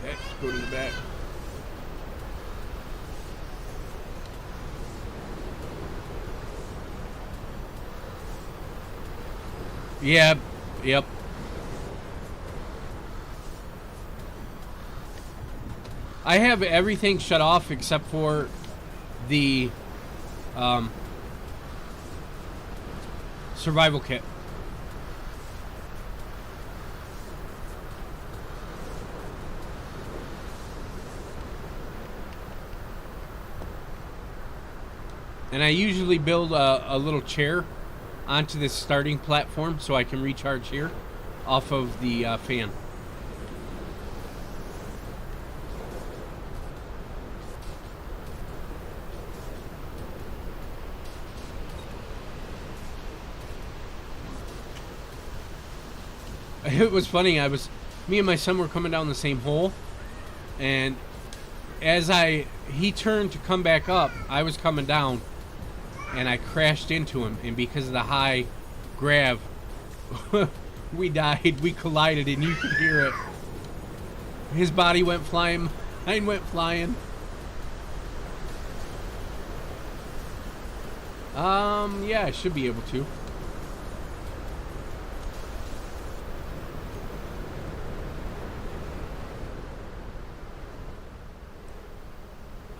Let's go to the back. Yeah, yep. I have everything shut off except for the survival kit. And I usually build a little chair onto this starting platform so I can recharge here off of the fan. It was funny, me and my son were coming down the same hole, and as he turned to come back up, I was coming down, and I crashed into him, and because of the high grav, we died, we collided, and you could hear it. His body went flying, mine went flying. Yeah, I should be able to.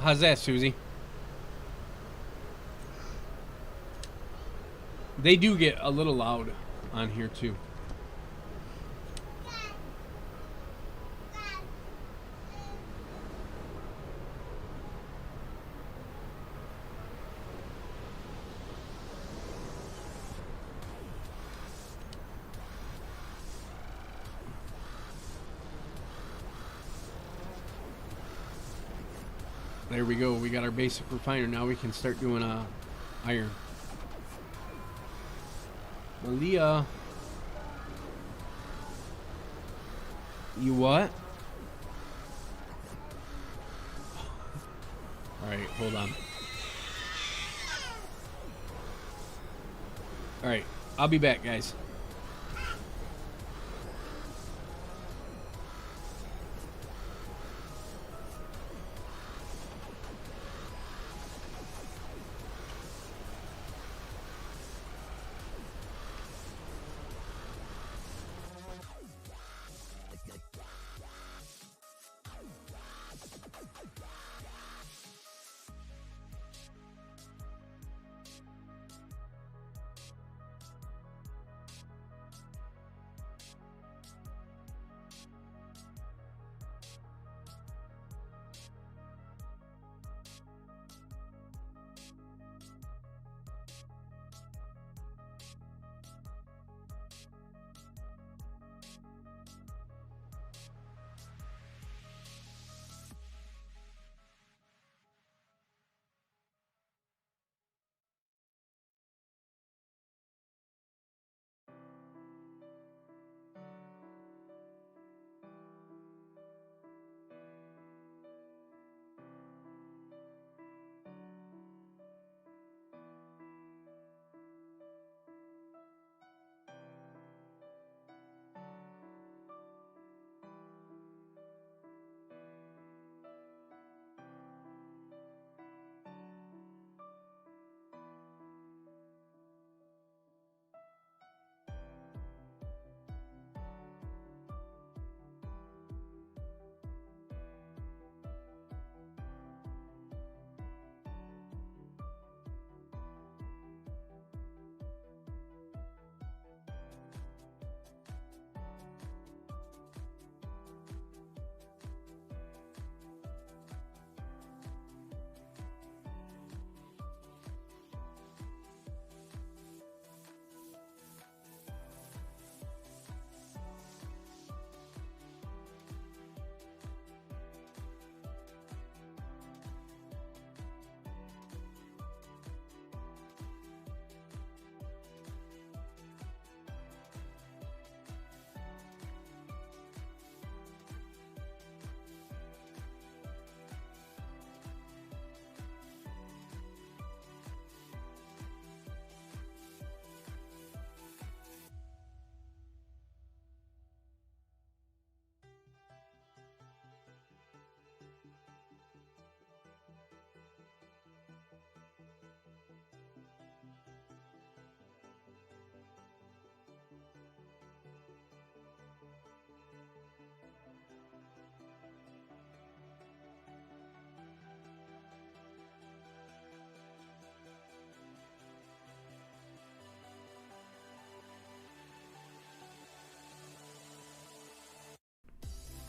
How's that, Susie? They do get a little loud on here, too. There we go. We got our basic refiner. Now we can start doing iron. Malia. You what? Alright, hold on. Alright, I'll be back, guys.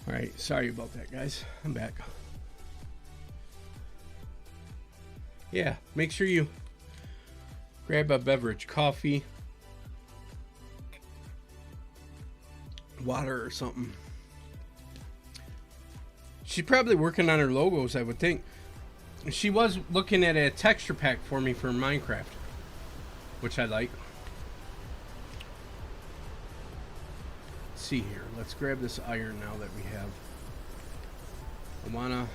All right, sorry about that, guys. I'm back. Yeah, make sure you grab a beverage, coffee, water, or something. She's probably working on her logos, I would think. She was looking at a texture pack for me for Minecraft, which I like. Let's see here. Let's grab this iron now that we have. I want to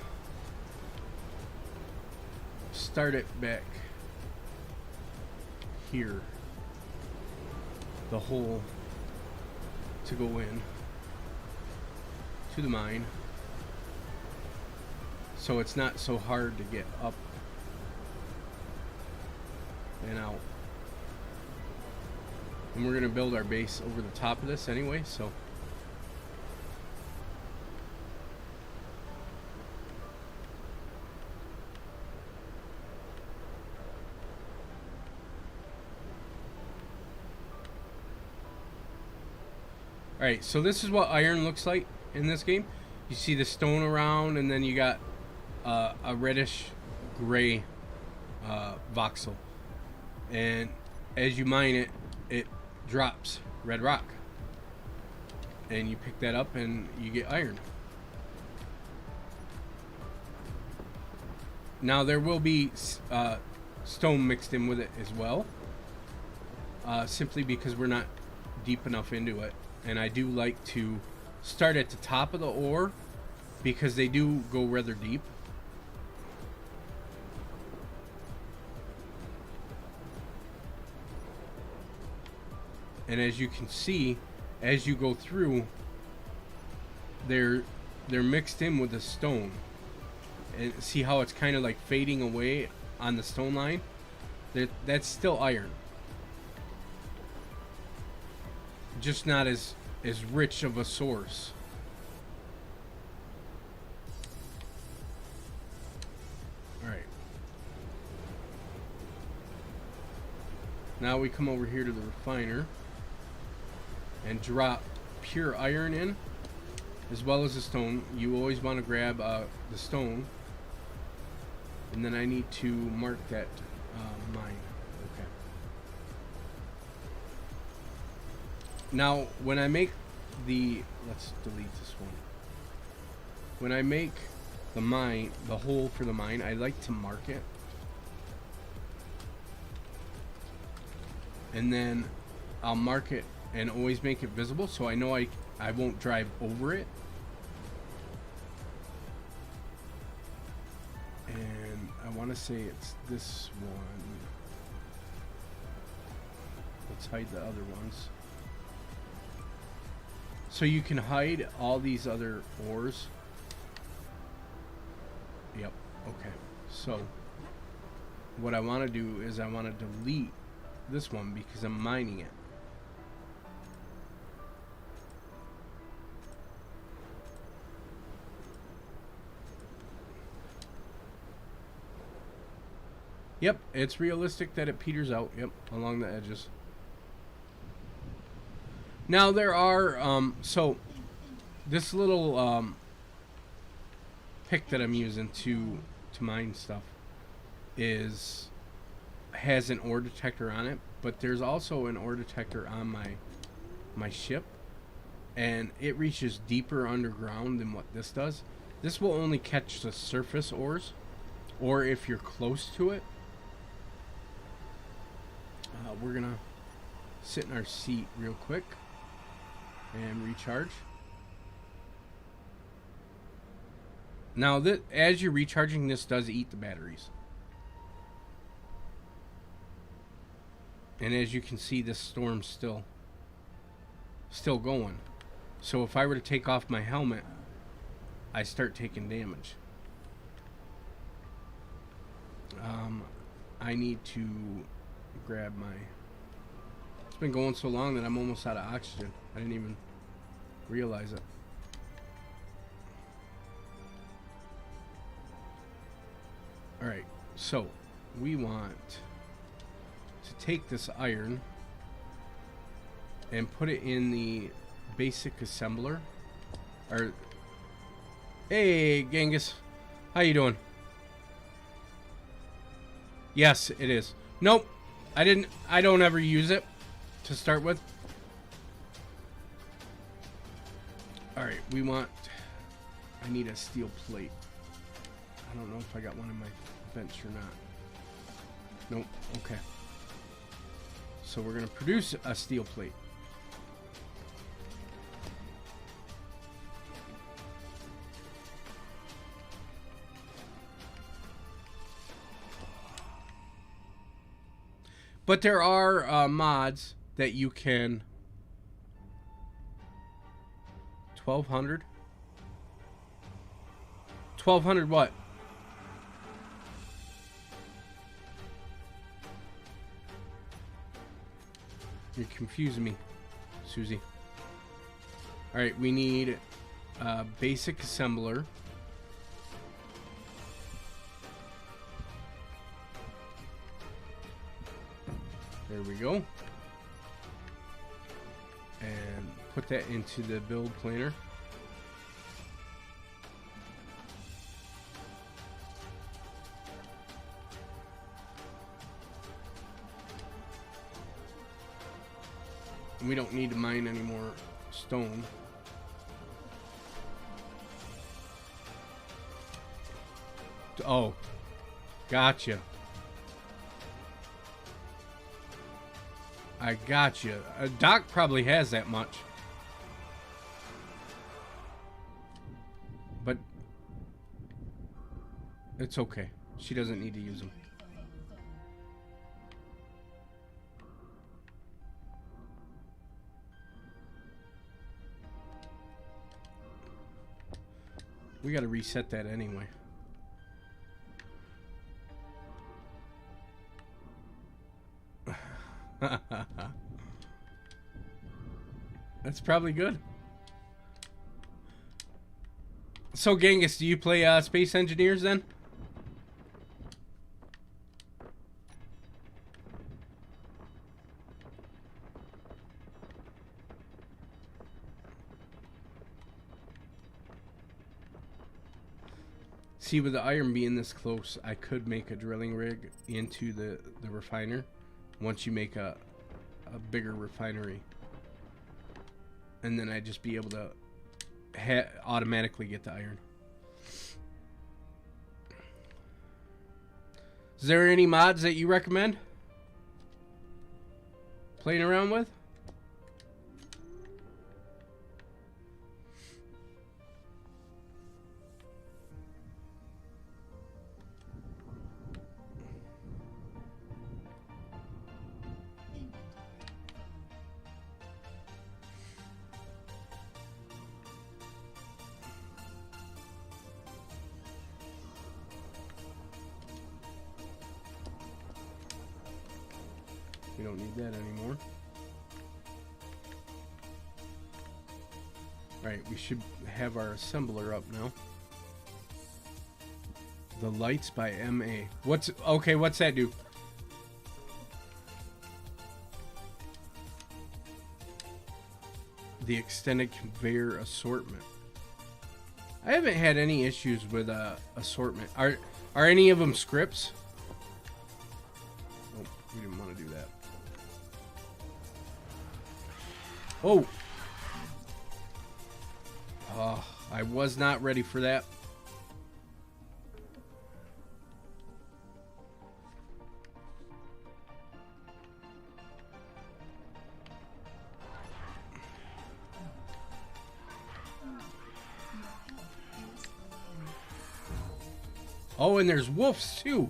start it back here. The hole to go in to the mine. So it's not so hard to get up and out. And we're going to build our base over the top of this anyway, so. Alright, so this is what iron looks like in this game. You see the stone around, and then you got a reddish gray voxel, and as you mine it, it drops red rock, and you pick that up and you get iron. Now there will be stone mixed in with it as well, simply because we're not deep enough into it, and I do like to start at the top of the ore because they do go rather deep. And as you can see, as you go through, they're mixed in with the stone. And see how it's kind of like fading away on the stone line? That's still iron. Just not as rich of a source. Alright. Now we come over here to the refiner and drop pure iron in, as well as the stone. You always want to grab the stone, and then I need to mark that mine. Okay. Now, when I make let's delete this one. When I make the mine, the hole for the mine, I like to mark it, and then I'll mark it and always make it visible, so I know I won't drive over it. And I want to say it's this one. Let's hide the other ones. So you can hide all these other ores. Yep, okay. So what I want to do is I want to delete this one because I'm mining it. Yep, it's realistic that it peters out, yep, along the edges. Now there are, so this little pick that I'm using to mine stuff has an ore detector on it, but there's also an ore detector on my ship, and it reaches deeper underground than what this does. This will only catch the surface ores, or if you're close to it. We're gonna sit in our seat real quick and recharge. Now, as you're recharging, this does eat the batteries. And as you can see, this storm's still going. So if I were to take off my helmet, I start taking damage. I need to grab my... It's been going so long that I'm almost out of oxygen. I didn't even realize it. Alright, so we want to take this iron and put it in the basic assembler, or Hey, Genghis. How you doing? Yes, it is. Nope. I don't ever use it to start with. Alright, we want... I need a steel plate. I don't know if I got one in my bench or not. Nope. Okay. So we're going to produce a steel plate. But there are mods that you can... 1,200? 1,200 what? You're confusing me, Susie. Alright, we need a basic assembler. There we go. And put that into the build planner. We don't need to mine any more stone. Oh, gotcha. I gotcha. Doc probably has that much. But it's okay. She doesn't need to use them. We got to reset that anyway. That's probably good. So, Genghis, do you play Space Engineers then? See, with the iron being this close, I could make a drilling rig into the refiner once you make a bigger refinery. And then I'd just be able to automatically get the iron. Is there any mods that you recommend playing around with? We don't need that anymore. Right, we should have our assembler up now. The lights by MA. What's that do? The extended conveyor assortment. I haven't had any issues with assortment. Are any of them scripts? Oh, we didn't want to do that. Oh. Oh, I was not ready for that. Oh, and there's wolves too.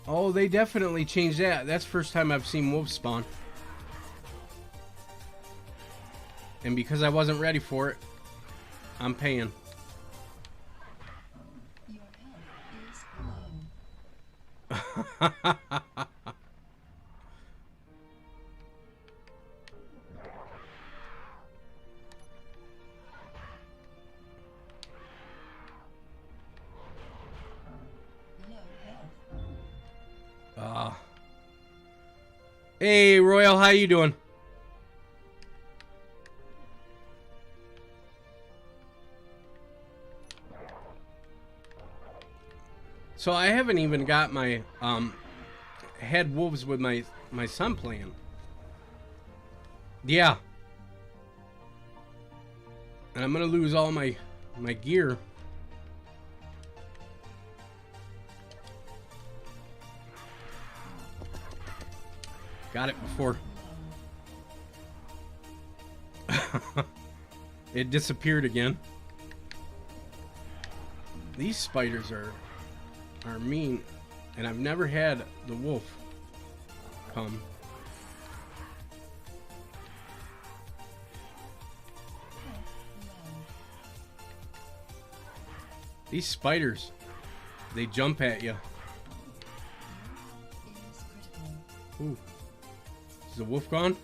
Oh, they definitely changed that. That's the first time I've seen wolves spawn. And because I wasn't ready for it, I'm paying. Your health is low. Hey, Royal, how you doing? So I haven't even got my head wolves with my son playing. Yeah. And I'm gonna lose all my gear. Got it before it disappeared again. These spiders are mean, and I've never had the wolf come. These spiders, they jump at you. Ooh. Is the wolf gone?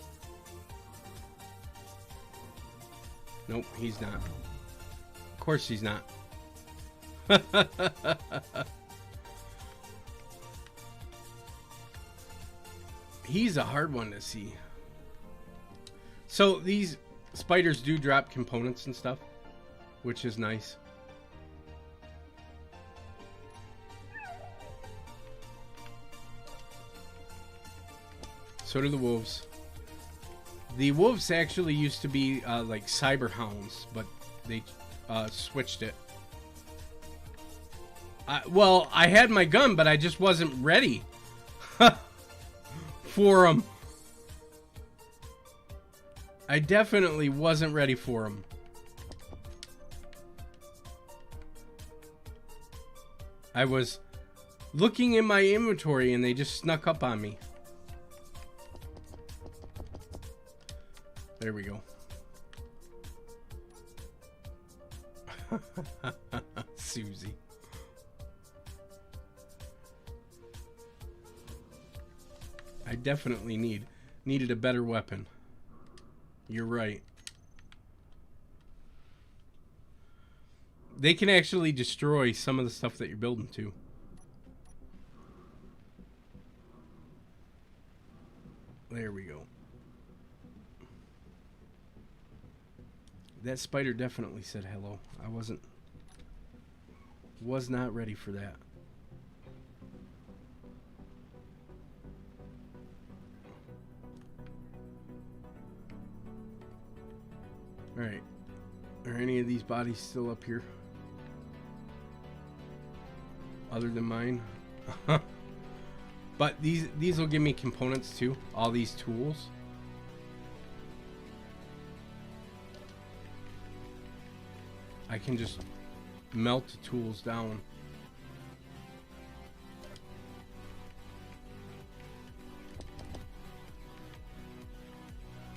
Nope, he's not. Of course he's not. He's a hard one to see. So these spiders do drop components and stuff, which is nice. So do the wolves. The wolves actually used to be like cyber hounds, but they switched it. Well, I had my gun, but I just wasn't ready for them. I definitely wasn't ready for them. I was looking in my inventory and they just snuck up on me. There we go. Susie. I definitely needed a better weapon. You're right. They can actually destroy some of the stuff that you're building too. There we go. That spider definitely said hello. I was not ready for that. Alright. Are any of these bodies still up here? Other than mine? But these will give me components too. All these tools. I can just melt the tools down.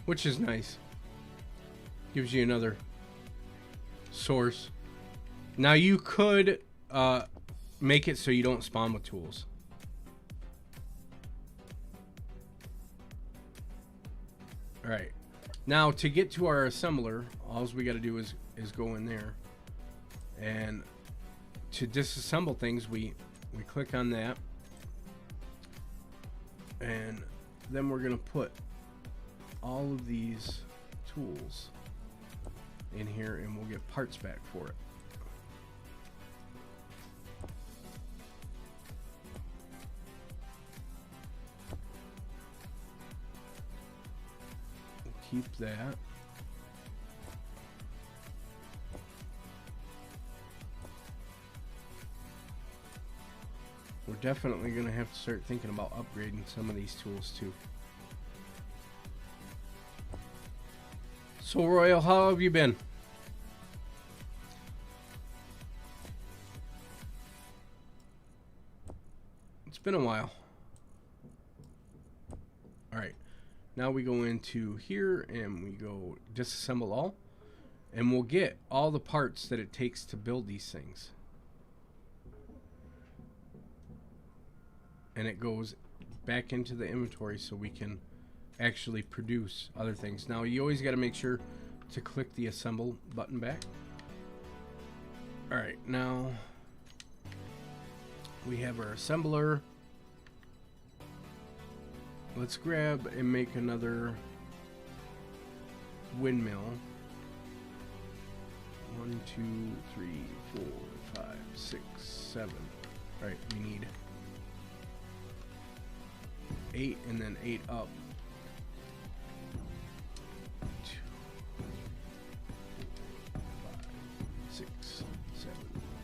Which is nice. Gives you another source. Now you could make it so you don't spawn with tools. Alright. Now to get to our assembler, all we got to do is go in there. And to disassemble things, we click on that. And then we're going to put all of these tools in here and we'll get parts back for it. We'll keep that. We're definitely going to have to start thinking about upgrading some of these tools too. So Royal, how have you been? It's been a while. Alright, now we go into here and we go disassemble all. And we'll get all the parts that it takes to build these things. And it goes back into the inventory so we can actually produce other things. Now you always got to make sure to click the assemble button back. Alright, now we have our assembler. Let's grab and make another windmill. 1, 2, 3, 4, 5, 6, 7. Alright, we need 8 and then 8 up. 2, 5, 6, 7,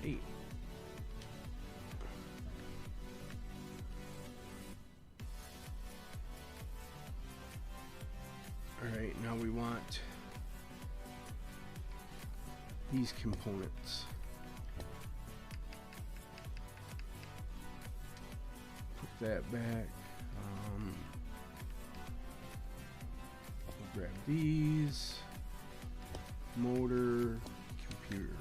8. Alright, now we want these components. Put that back. We'll grab these. Motor, computer.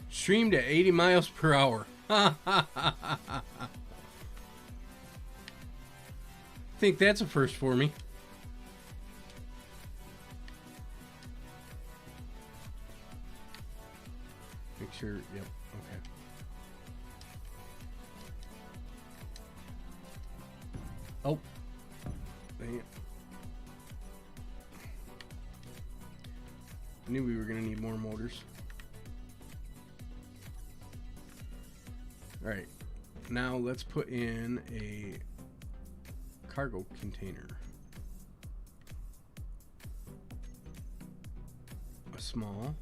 Streamed at 80 miles per hour. I think that's a first for me. Make sure, yep, okay. Oh, dang it. I knew we were going to need more motors. Alright, now let's put in a cargo container. A small.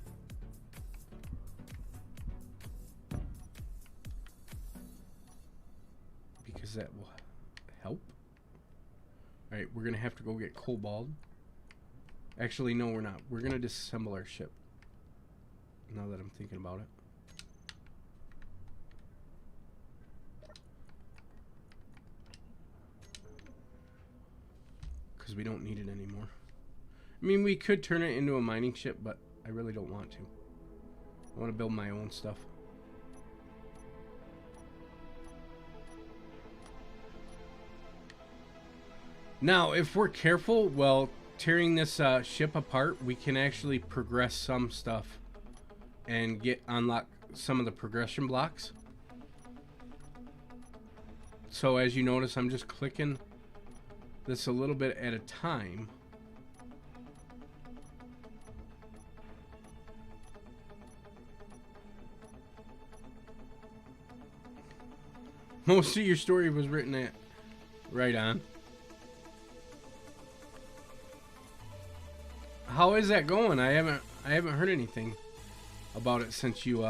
Because that will help. Alright, we're going to have to go get cobalt. Actually, no, we're not. We're going to disassemble our ship. Now that I'm thinking about it. Because we don't need it anymore. I mean, we could turn it into a mining ship, but I really don't want to. I want to build my own stuff. Now, if we're careful, well, tearing this ship apart, we can actually progress some stuff and unlock some of the progression blocks. So as you notice, I'm just clicking this a little bit at a time. Most of your story was written at right on. How is that going? I haven't heard anything about it since you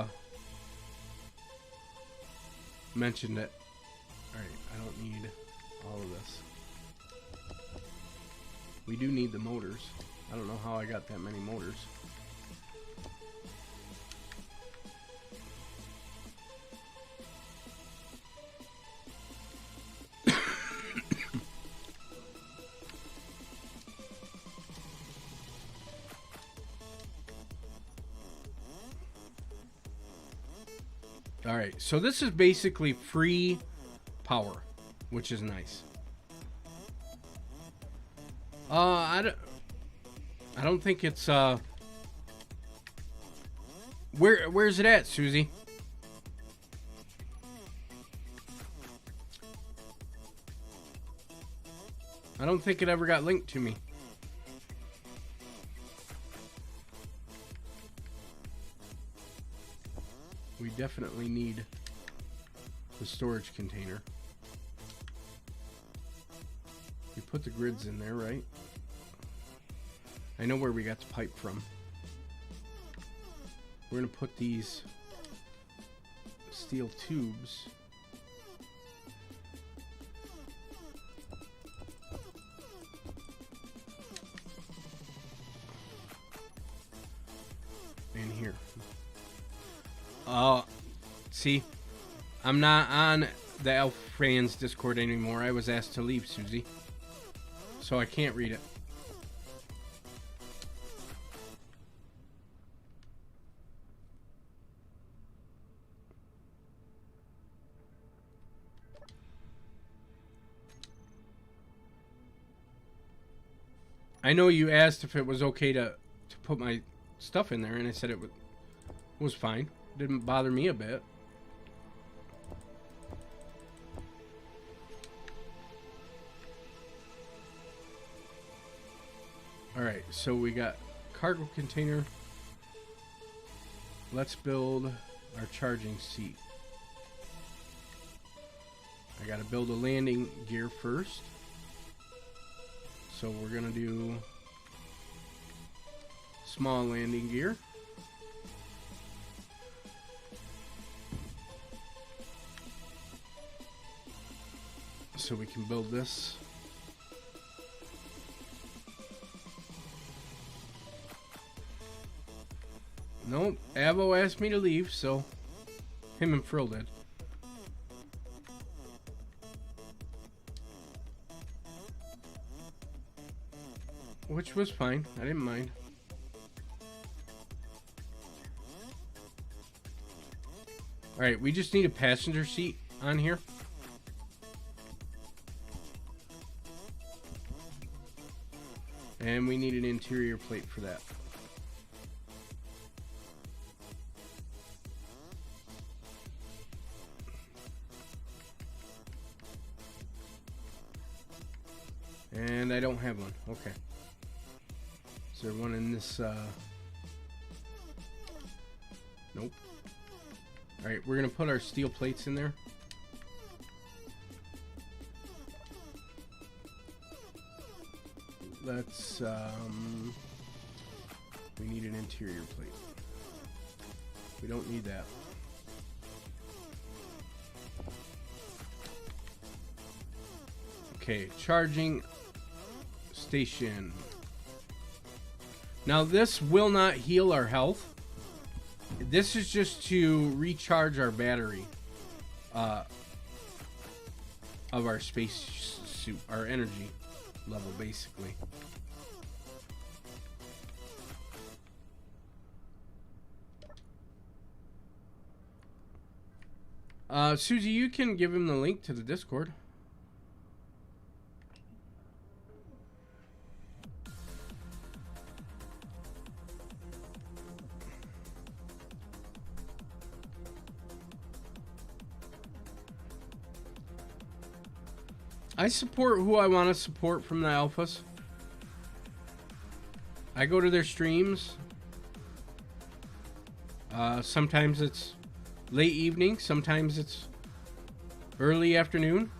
mentioned it. All right, I don't need all of this. We do need the motors. I don't know how I got that many motors. All right, so this is basically free power, which is nice. I don't think it's where's it at, Susie? I don't think it ever got linked to me. We definitely need the storage container. We put the grids in there, right? I know where we got the pipe from. We're gonna put these steel tubes in here. See, I'm not on the Elf Fans Discord anymore. I was asked to leave, Susie. So I can't read it. I know you asked if it was okay to put my stuff in there, and I said it was fine. Didn't bother me a bit. Alright, so we got cargo container. let's build our charging seat. I gotta build a landing gear first. So we're gonna do small landing gear. So we can build this. Nope, Avo asked me to leave, so him and Frill did. Which was fine, I didn't mind. Alright, we just need a passenger seat on here. And we need an interior plate for that. And I don't have one. Okay. Is there one in this? Nope. Alright, we're going to put our steel plates in there. Let's, we need an interior plate. We don't need that. Okay, charging station. Now this will not heal our health. This is just to recharge our battery of our space suit, our energy level, basically. Susie, you can give him the link to the Discord. I support who I want to support from the alphas. I go to their streams. Sometimes it's late evening, sometimes it's early afternoon.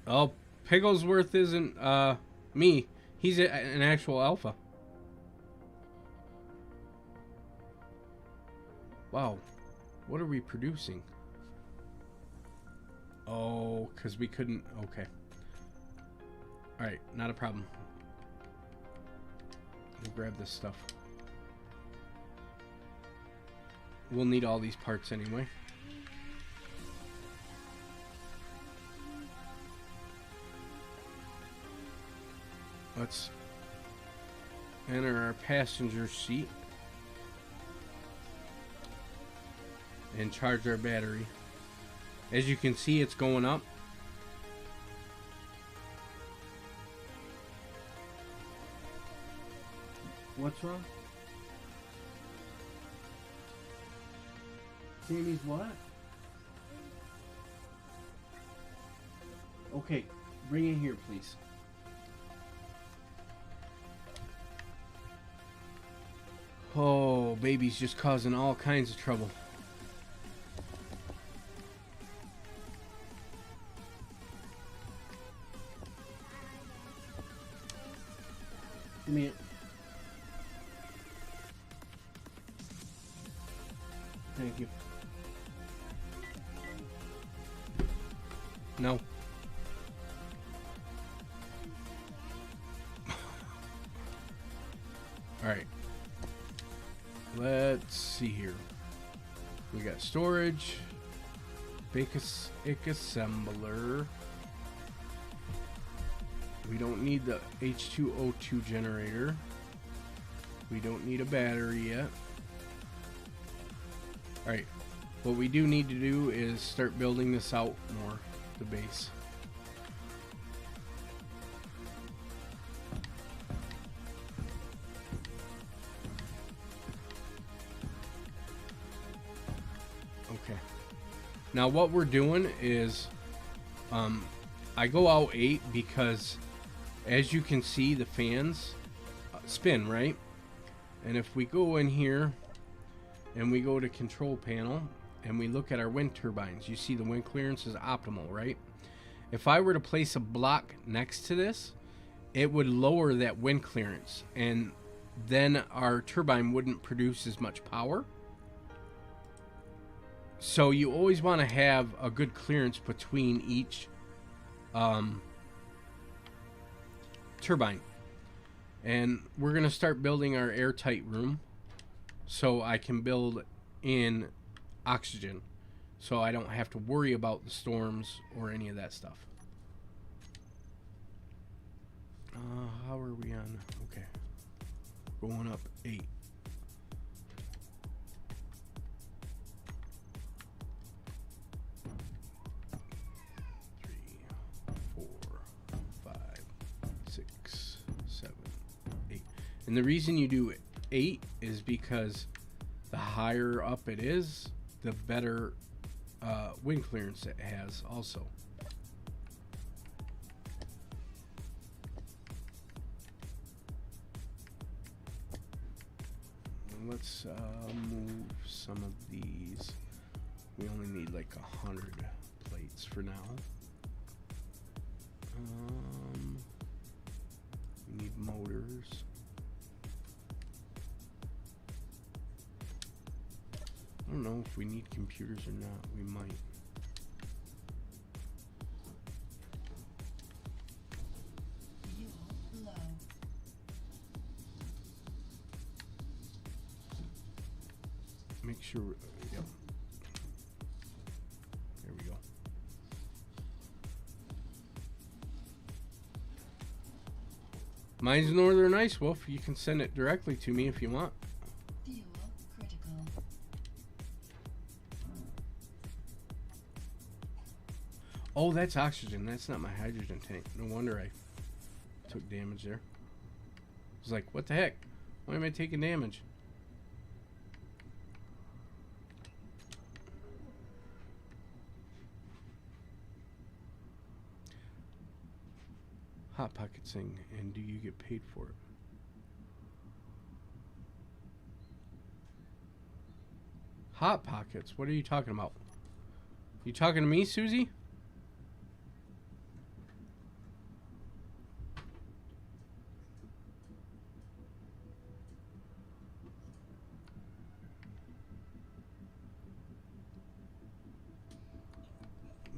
Oh, Pigglesworth isn't me. He's an actual alpha. Wow. What are we producing? Oh, because we couldn't... Okay. Alright, not a problem. We'll grab this stuff. We'll need all these parts anyway. Let's enter our passenger seat and charge our battery. As you can see, it's going up. What's wrong? Sammy's what? Okay, bring it here, please. Oh, baby's just causing all kinds of trouble. Give me it. Thank you. No. Alright. Let's see here. We got storage. Bake assembler. We don't need the H2O2 generator. We don't need a battery yet. Alright. What we do need to do is start building this out more, the base. Now what we're doing is, I go out 8 because, as you can see, the fans spin, right? And if we go in here and we go to control panel and we look at our wind turbines, you see the wind clearance is optimal, right? If I were to place a block next to this, it would lower that wind clearance, and then our turbine wouldn't produce as much power. So you always want to have a good clearance between each turbine. And we're going to start building our airtight room so I can build in oxygen, so I don't have to worry about the storms or any of that stuff. How are we on? Okay. Going up 8. 3, 4, 5, 6, 7, 8. And the reason you do 8 is because the higher up it is, the better wind clearance it has also. Let's move some of these. We only need like 100 plates for now. We need motors. I don't know if we need computers or not. We might. Make sure. Yep. There we go. Mine's Northern Ice Wolf. You can send it directly to me if you want. Fuel critical. Oh, that's oxygen. That's not my hydrogen tank. No wonder I took damage there. I was like, what the heck? Why am I taking damage? Hot Pockets thing, and do you get paid for it? Hot Pockets? What are you talking about? You talking to me, Susie?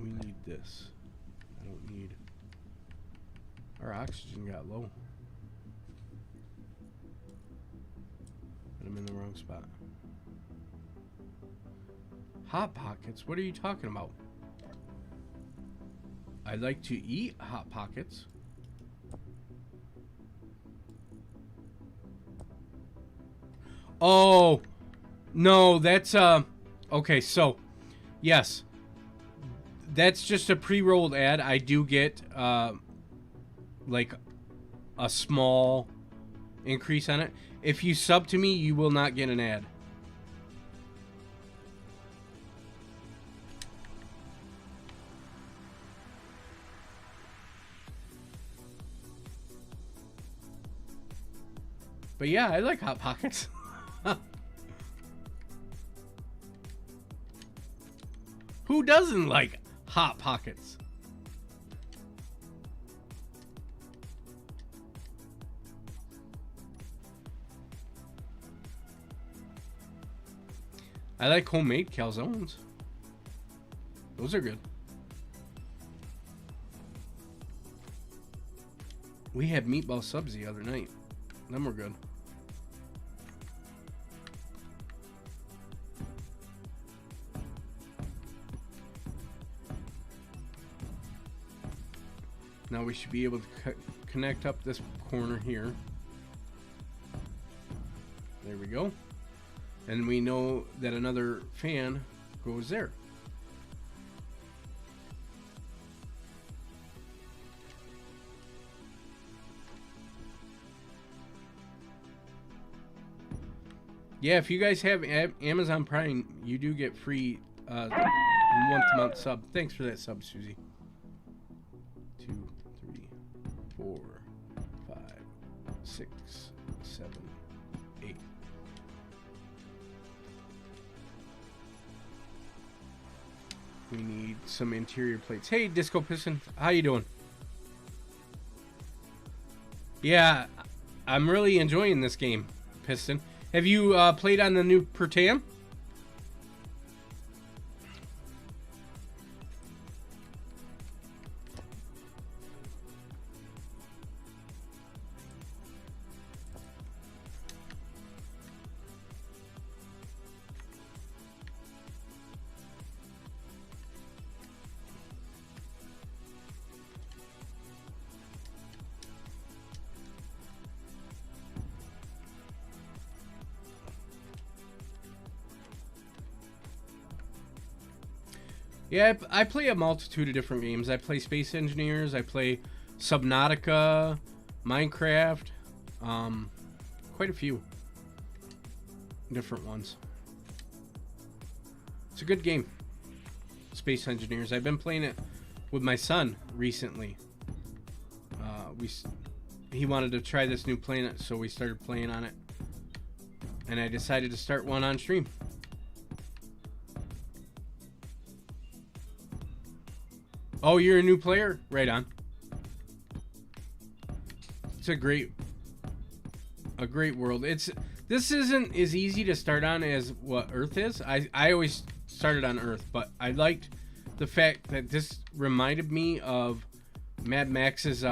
We need this. I don't need... Our oxygen got low. But I'm in the wrong spot. Hot Pockets? What are you talking about? I like to eat Hot Pockets. Oh, no, that's, okay, so, yes. That's just a pre-rolled ad. I do get, like a small increase on it. If you sub to me, you will not get an ad. But yeah, I like Hot Pockets. Who doesn't like Hot Pockets? I like homemade calzones. Those are good. We had meatball subs the other night. Them were good. Now we should be able to connect up this corner here. There we go. And we know that another fan goes there. Yeah, if you guys have Amazon Prime, you do get free Once-a-month sub. Thanks for that sub, Susie. 2, 3, 4, 5, 6, 7, 8. We need some interior plates. Hey, Disco Piston, how you doing? Yeah, I'm really enjoying this game, Piston. Have you played on the new Pertam? Yeah, I play a multitude of different games. I play Space Engineers, I play Subnautica, Minecraft, quite a few different ones. It's a good game, Space Engineers. I've been playing it with my son recently. He wanted to try this new planet, so we started playing on it. And I decided to start one on stream. Oh, you're a new player? Right on. It's a great world. This isn't as easy to start on as what Earth is. I always started on Earth, but I liked the fact that this reminded me of Mad Max's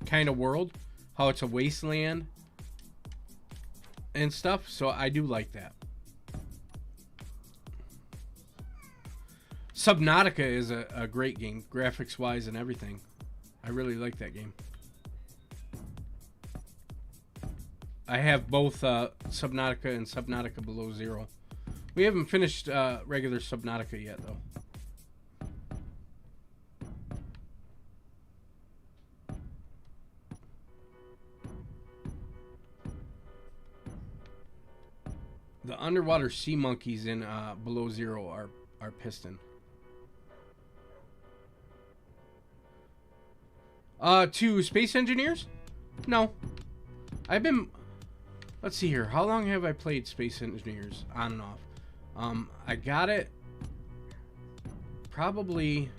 kind of world, how it's a wasteland and stuff. So I do like that. Subnautica is a great game, graphics-wise and everything. I really like that game. I have both Subnautica and Subnautica Below Zero. We haven't finished regular Subnautica yet, though. The underwater sea monkeys in Below Zero are piston. To Space Engineers? No. I've been... Let's see here. How long have I played Space Engineers? On and off. I got it probably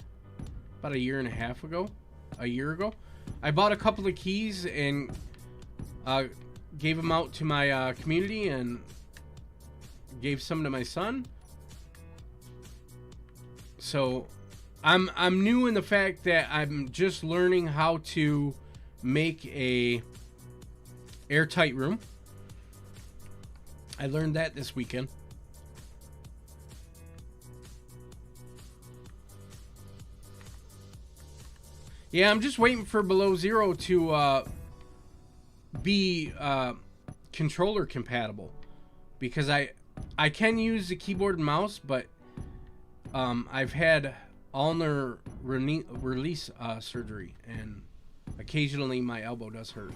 about a year and a half ago. A year ago. I bought a couple of keys and gave them out to my community and gave some to my son. So... I'm new in the fact that I'm just learning how to make a airtight room. I learned that this weekend. Yeah, I'm just waiting for Below Zero to be controller compatible, because I can use the keyboard and mouse, but I've had ulnar release surgery, and occasionally my elbow does hurt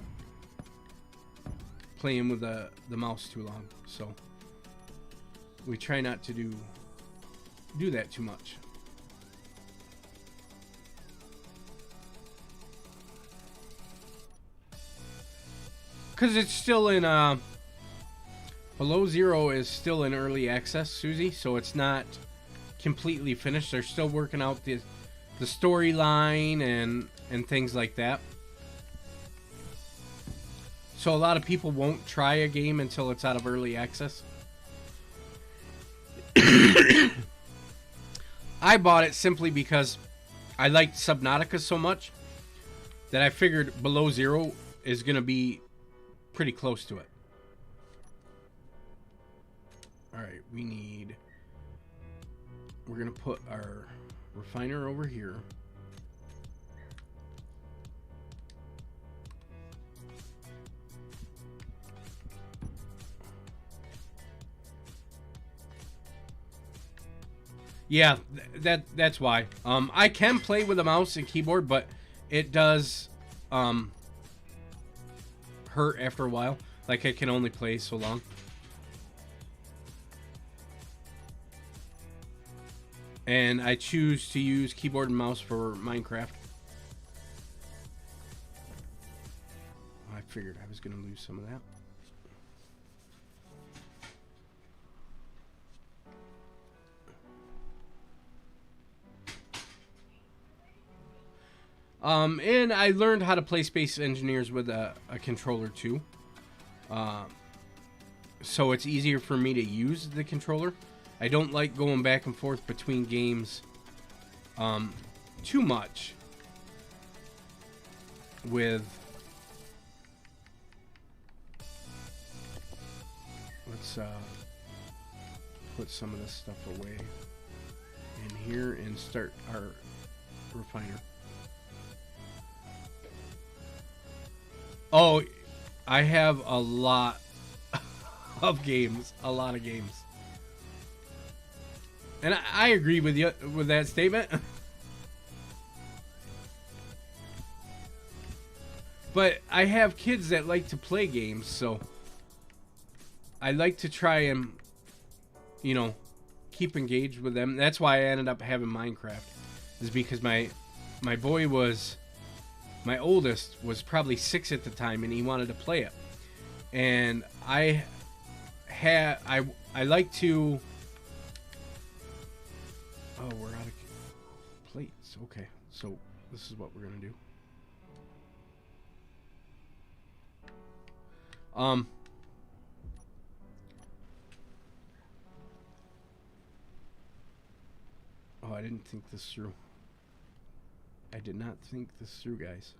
playing with the mouse too long, so we try not to do that too much. Because it's still in Below Zero is still in early access, Susie, so it's not completely finished. They're still working out the storyline and things like that. So a lot of people won't try a game until it's out of early access. I bought it simply because I liked Subnautica so much that I figured Below Zero is going to be pretty close to it. Alright, we're going to put our refiner over here. Yeah, that's why. I can play with a mouse and keyboard, but it does hurt after a while. Like, I can only play so long. And I choose to use keyboard and mouse for Minecraft. I figured I was going to lose some of that. And I learned how to play Space Engineers with a controller too. So it's easier for me to use the controller. I don't like going back and forth between games too much with... Let's put some of this stuff away in here and start our refiner. Oh, I have a lot of games. A lot of games. And I agree with you with that statement. But I have kids that like to play games, so I like to try and, you know, keep engaged with them. That's why I ended up having Minecraft. Is because my boy was... My oldest was probably 6 at the time, and he wanted to play it. And I like to... Oh, we're out of plates. Okay, so this is what we're gonna do. Oh, I didn't think this through. I did not think this through, guys.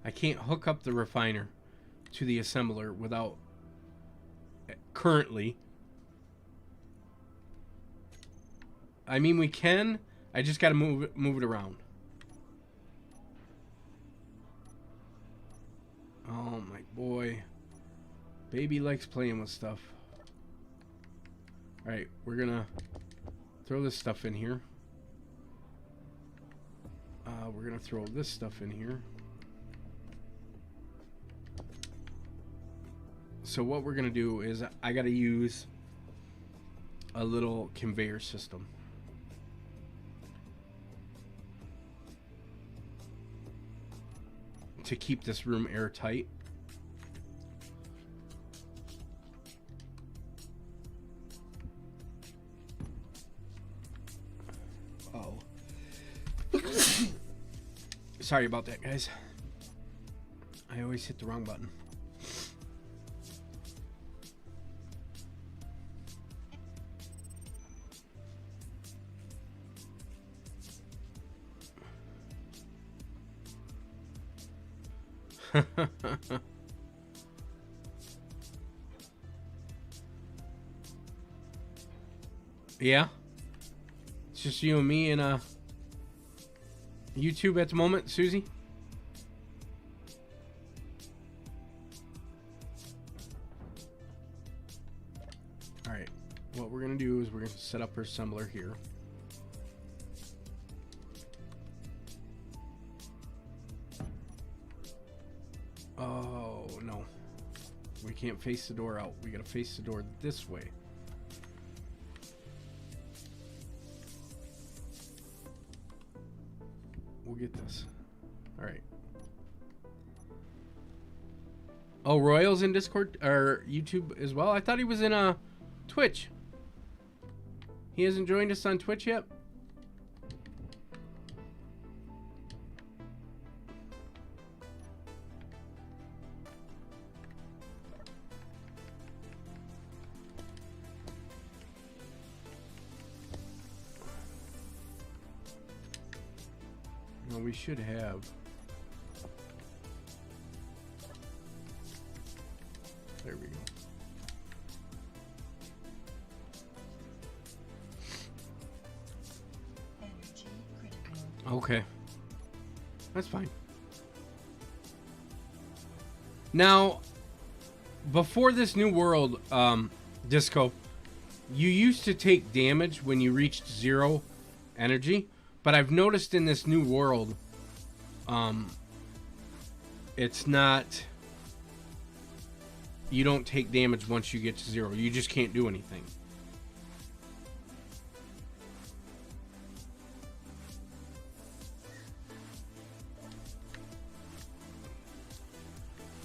I can't hook up the refiner to the assembler without currently. I mean, we can. I just got to move it around. Oh my boy, baby likes playing with stuff. All right, we're gonna throw this stuff in here. We're gonna throw this stuff in here. So what we're gonna do is I gotta use a little conveyor system. To keep this room airtight. Oh. Sorry about that, guys. I always hit the wrong button. Yeah, it's just you and me and YouTube at the moment, Susie. All right, what we're gonna do is we're gonna set up our assembler here. Oh no, we can't face the door out. We gotta face the door this way. We'll get this. All right. Oh, Royal's in Discord or YouTube as well. I thought he was in Twitch. He hasn't joined us on Twitch yet. We should have. There we go. Energy critical. Okay. That's fine. Now, before this new world, Disco, you used to take damage when you reached 0 energy. But I've noticed in this new world, it's not, you don't take damage once you get to 0. You just can't do anything.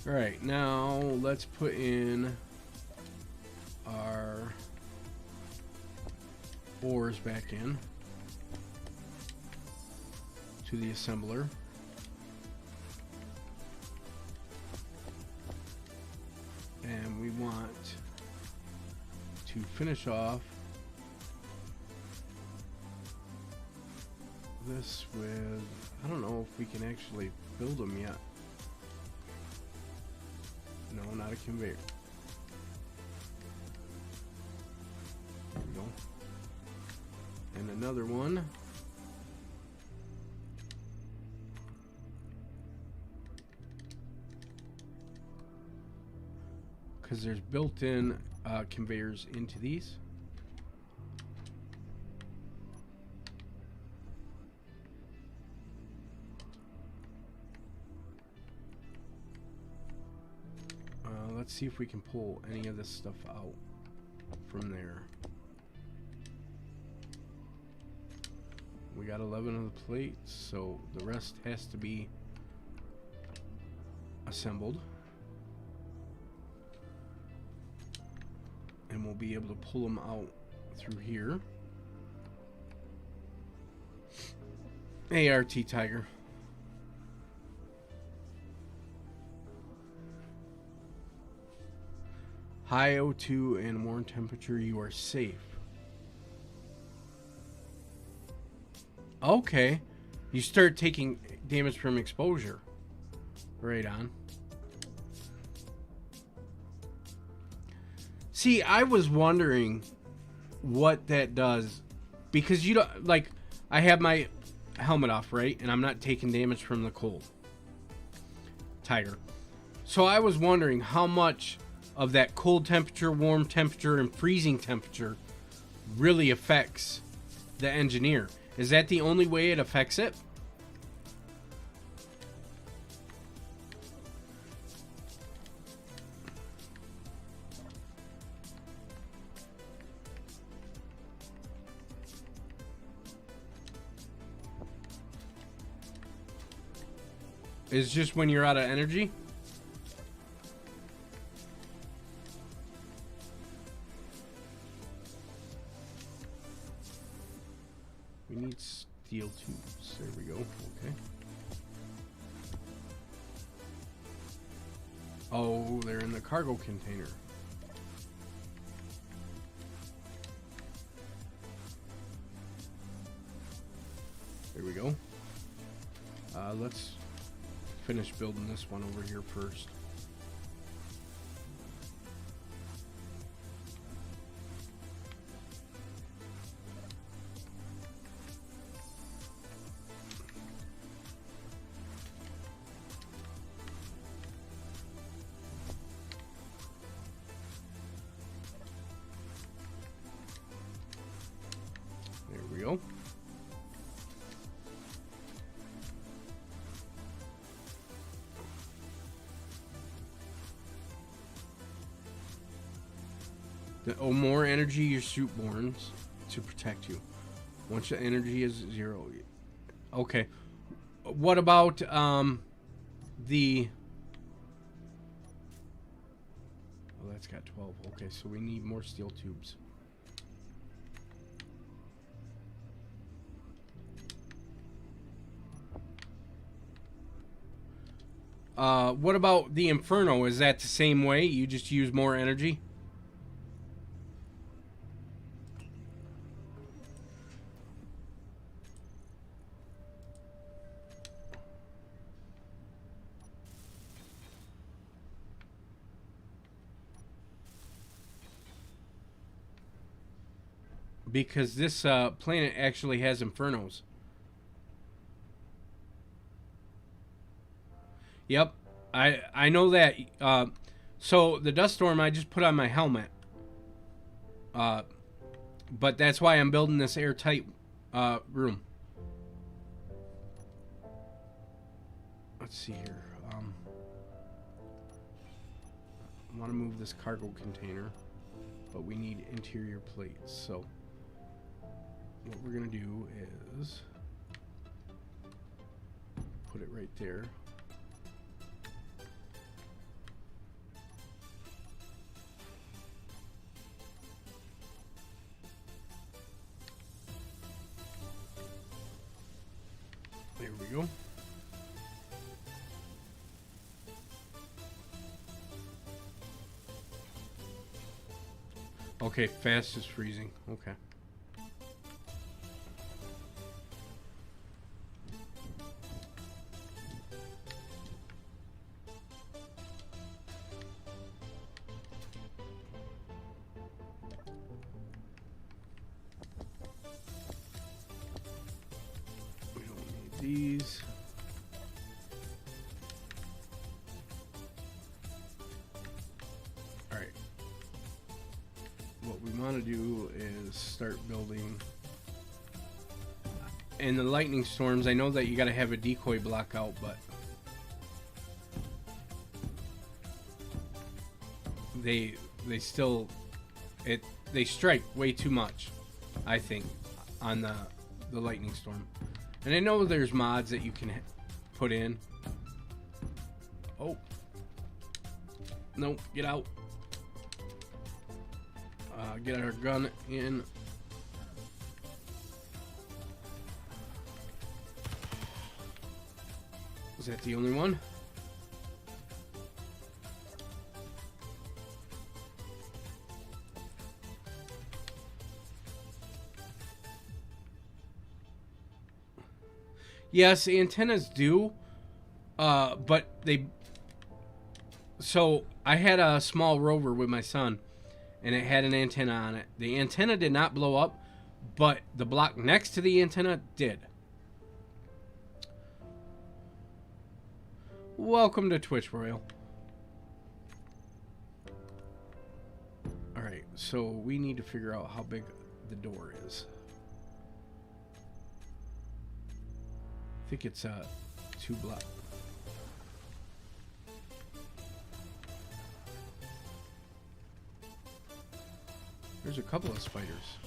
All right, now let's put in our ores back in to the assembler. And we want to finish off this with, I don't know if we can actually build them yet. No, not a conveyor. There we go. And another one. Because there's built-in conveyors into these. Let's see if we can pull any of this stuff out from there. We got 11 of the plates, so the rest has to be assembled. And we'll be able to pull them out through here. ART Tiger. High O2 and warm temperature, you are safe. Okay. You start taking damage from exposure. Right on. See, I was wondering what that does. Because you don't, like, I have my helmet off, right? And I'm not taking damage from the cold. Tiger. So I was wondering how much of that cold temperature, warm temperature, and freezing temperature really affects the engineer. Is that the only way it affects it? It's just when you're out of energy? We need steel tubes. There we go. Okay. Oh, they're in the cargo container. There we go. Let's finish building this one over here first. There we go. The more energy your suit burns to protect you. Once the energy is 0. Okay. What about the... Oh, that's got 12. Okay, so we need more steel tubes. What about the Inferno? Is that the same way? You just use more energy? Because this planet actually has infernos. Yep, I know that. So the dust storm I just put on my helmet. But that's why I'm building this airtight room. Let's see here. I want to move this cargo container, but we need interior plates. So what we're going to do is put it right there. There we go. Okay, fast is freezing. Okay. We don't need these. All right. What we want to do is start building. And the lightning storms, I know that you got to have a decoy block out, but they still they strike way too much, I think, on the lightning storm. And I know there's mods that you can put in. Oh. No, get out. Get our gun in. Is that the only one? Yes, antennas do. But they... So, I had a small rover with my son, and it had an antenna on it. The antenna did not blow up, but the block next to the antenna did. Welcome to Twitch, Royal. Alright, so we need to figure out how big the door is. I think it's 2 block. There's a couple of spiders.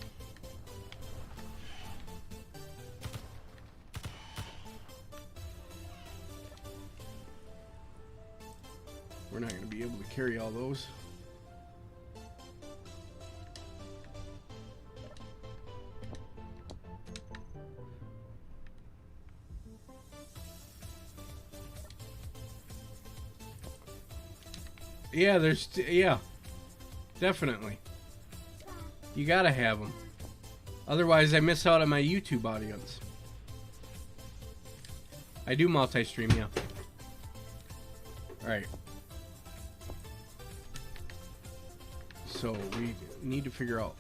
We're not going to be able to carry all those. Yeah, yeah, definitely. You gotta have them. Otherwise, I miss out on my YouTube audience. I do multi-stream, yeah. Alright. So, we need to figure out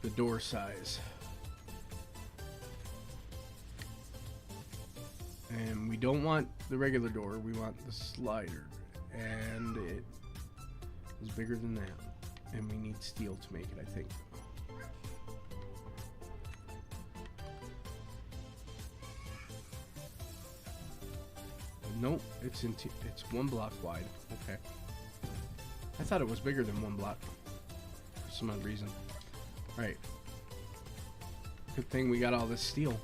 the door size. And we don't want the regular door, we want the slider. And it is bigger than that. And we need steel to make it, I think. Nope, it's 1 block wide. Okay. I thought it was bigger than 1 block for some odd reason. Alright. Good thing we got all this steel.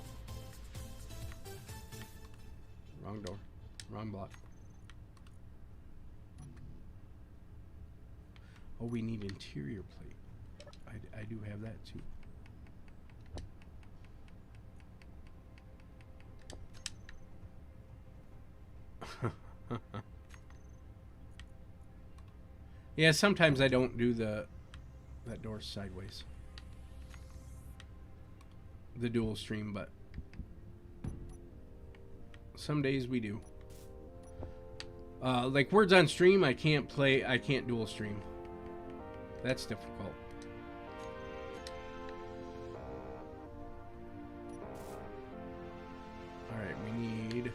Wrong door. Wrong block. Oh, we need interior plate. I do have that too. Yeah, sometimes I don't do that door sideways. The dual stream, but some days we do. Like Words on Stream, I can't dual stream. That's difficult. Alright, we need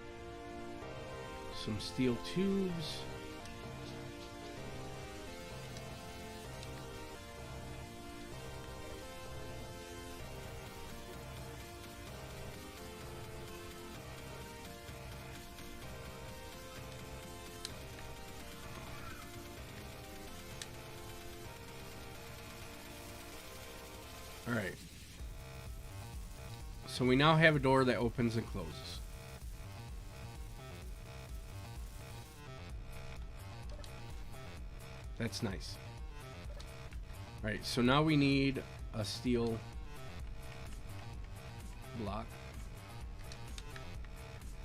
some steel tubes. Alright. So we now have a door that opens and closes. That's nice. Alright, so now we need a steel block.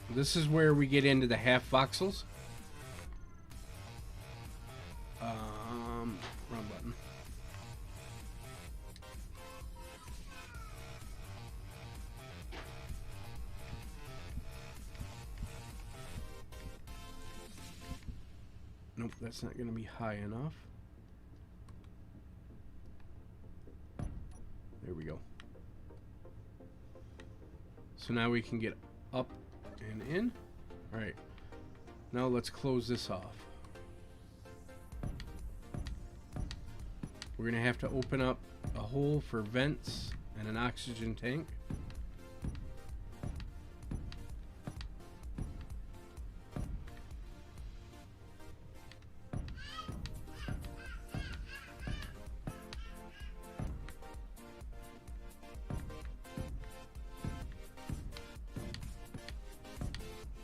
This is where we get into the half voxels. Wrong button. Nope, that's not going to be high enough. There we go. So now we can get up and in. All right. Now let's close this off. We're going to have to open up a hole for vents and an oxygen tank.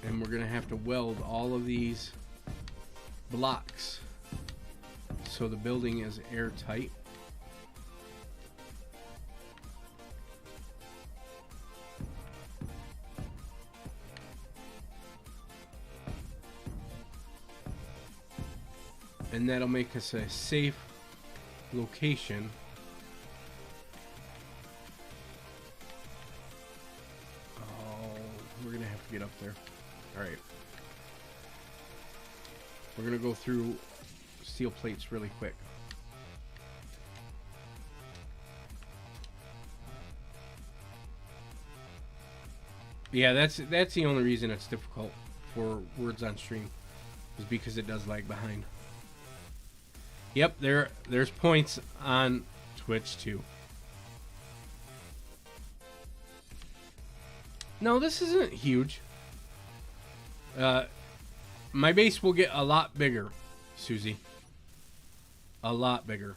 And we're going to have to weld all of these blocks so the building is airtight. And that'll make us a safe location we're going to have to get up there. Alright. We're going to go through steel plates really quick. Yeah, that's the only reason it's difficult for words on stream, is because it does lag behind. Yep, there's points on Twitch too. No, this isn't huge. My base will get a lot bigger, Susie. A lot bigger.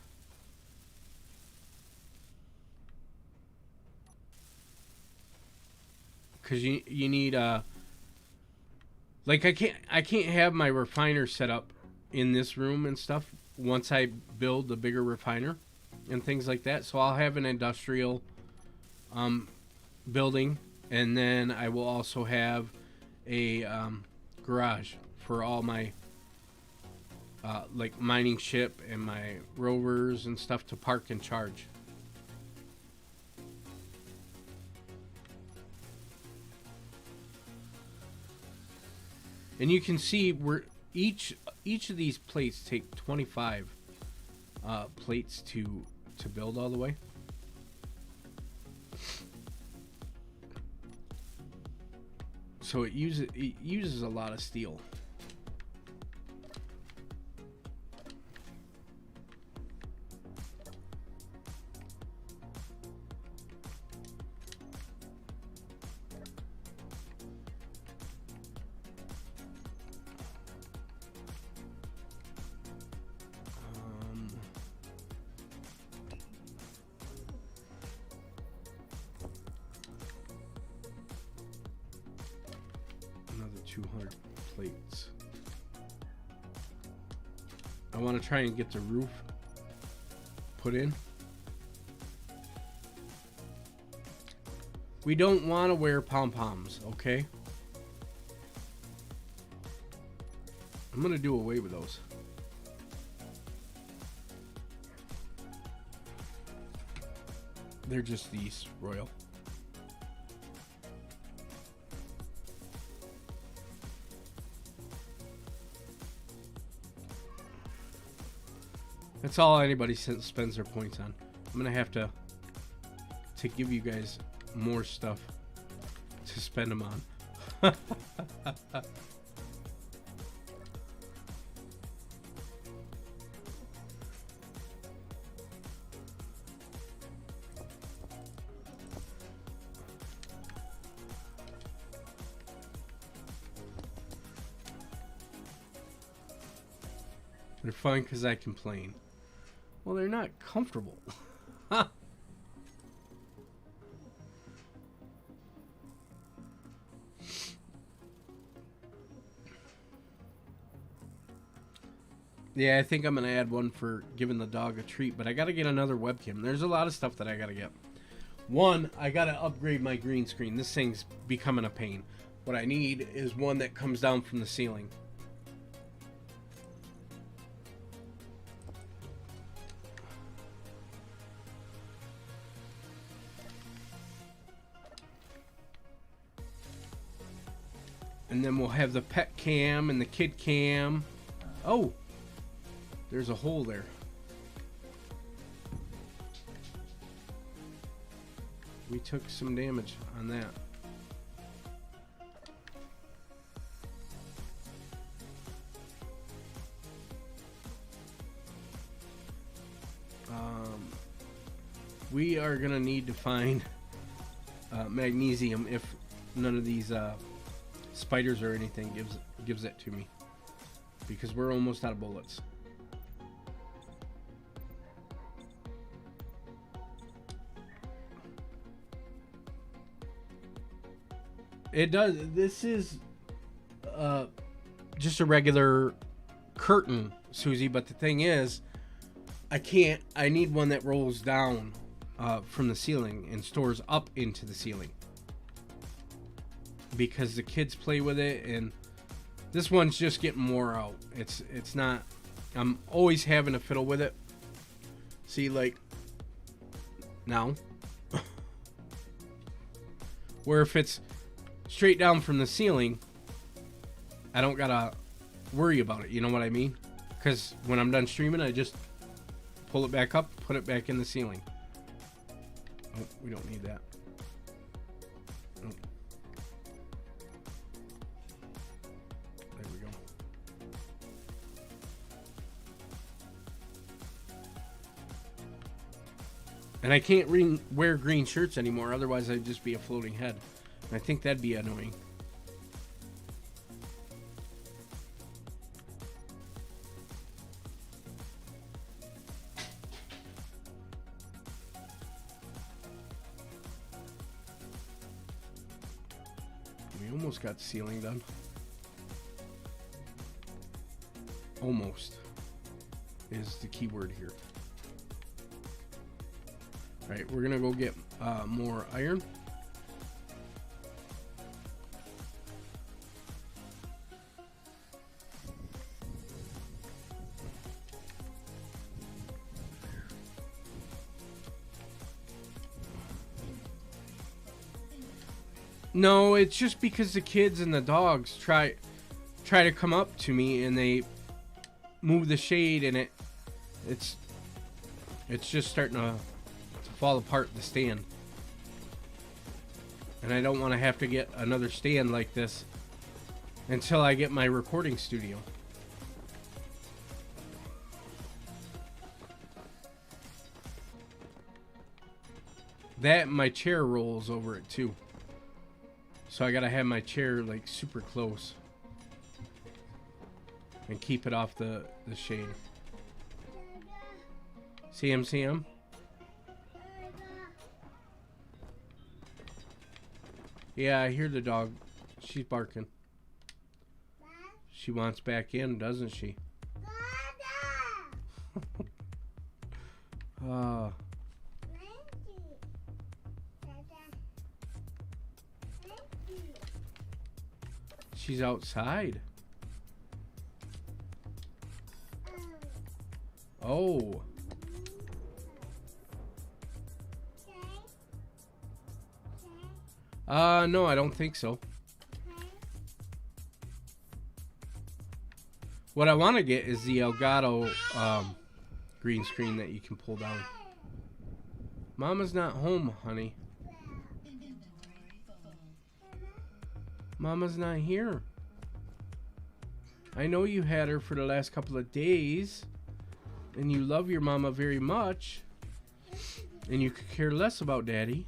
Cause you need like I can't have my refiner set up in this room and stuff once I build the bigger refiner and things like that. So I'll have an industrial building, and then I will also have a garage for all my like mining ship and my rovers and stuff to park and charge. And you can see where each of these plates take 25 plates to build all the way. So it uses a lot of steel. Another 200 plates. I want to try and get the roof put in. We don't want to wear pom-poms, okay? I'm going to do away with those. They're just these, Royal. That's all anybody spends their points on. I'm gonna have to give you guys more stuff to spend them on. They're fun because I complain. Well, they're not comfortable. Yeah, I think I'm going to add one for giving the dog a treat, but I got to get another webcam. There's a lot of stuff that I got to get. One, I got to upgrade my green screen. This thing's becoming a pain. What I need is one that comes down from the ceiling. And then we'll have the pet cam and the kid cam. Oh, there's a hole there. We took some damage on that. We are gonna need to find magnesium if none of these spiders or anything gives it to me, because we're almost out of bullets. It does. This is just a regular curtain, Susie, but the thing is, I need one that rolls down from the ceiling and stores up into the ceiling, because the kids play with it, and this one's just getting wore out. It's not. I'm always having to fiddle with it. See, like now, where if it's straight down from the ceiling, I don't gotta worry about it. You know what I mean? Because when I'm done streaming, I just pull it back up, put it back in the ceiling. Oh, we don't need that. Oh. There we go. And I can't wear green shirts anymore, otherwise I'd just be a floating head. And I think that'd be annoying. We almost got the ceiling done. Almost is the key word here. Alright, we're gonna go get more iron. No, it's just because the kids and the dogs try to come up to me and they move the shade, and it's just starting to fall apart, the stand. And I don't want to have to get another stand like this until I get my recording studio. That, my chair rolls over it too. So I gotta have my chair like super close and keep it off the shade. See him? Yeah, I hear the dog. She's barking. She wants back in, doesn't she? She's outside. Oh. No, I don't think so. What I want to get is the Elgato green screen that you can pull down. Mama's not home, honey. Mama's not here. I know you had her for the last couple of days, and you love your mama very much, and you could care less about daddy.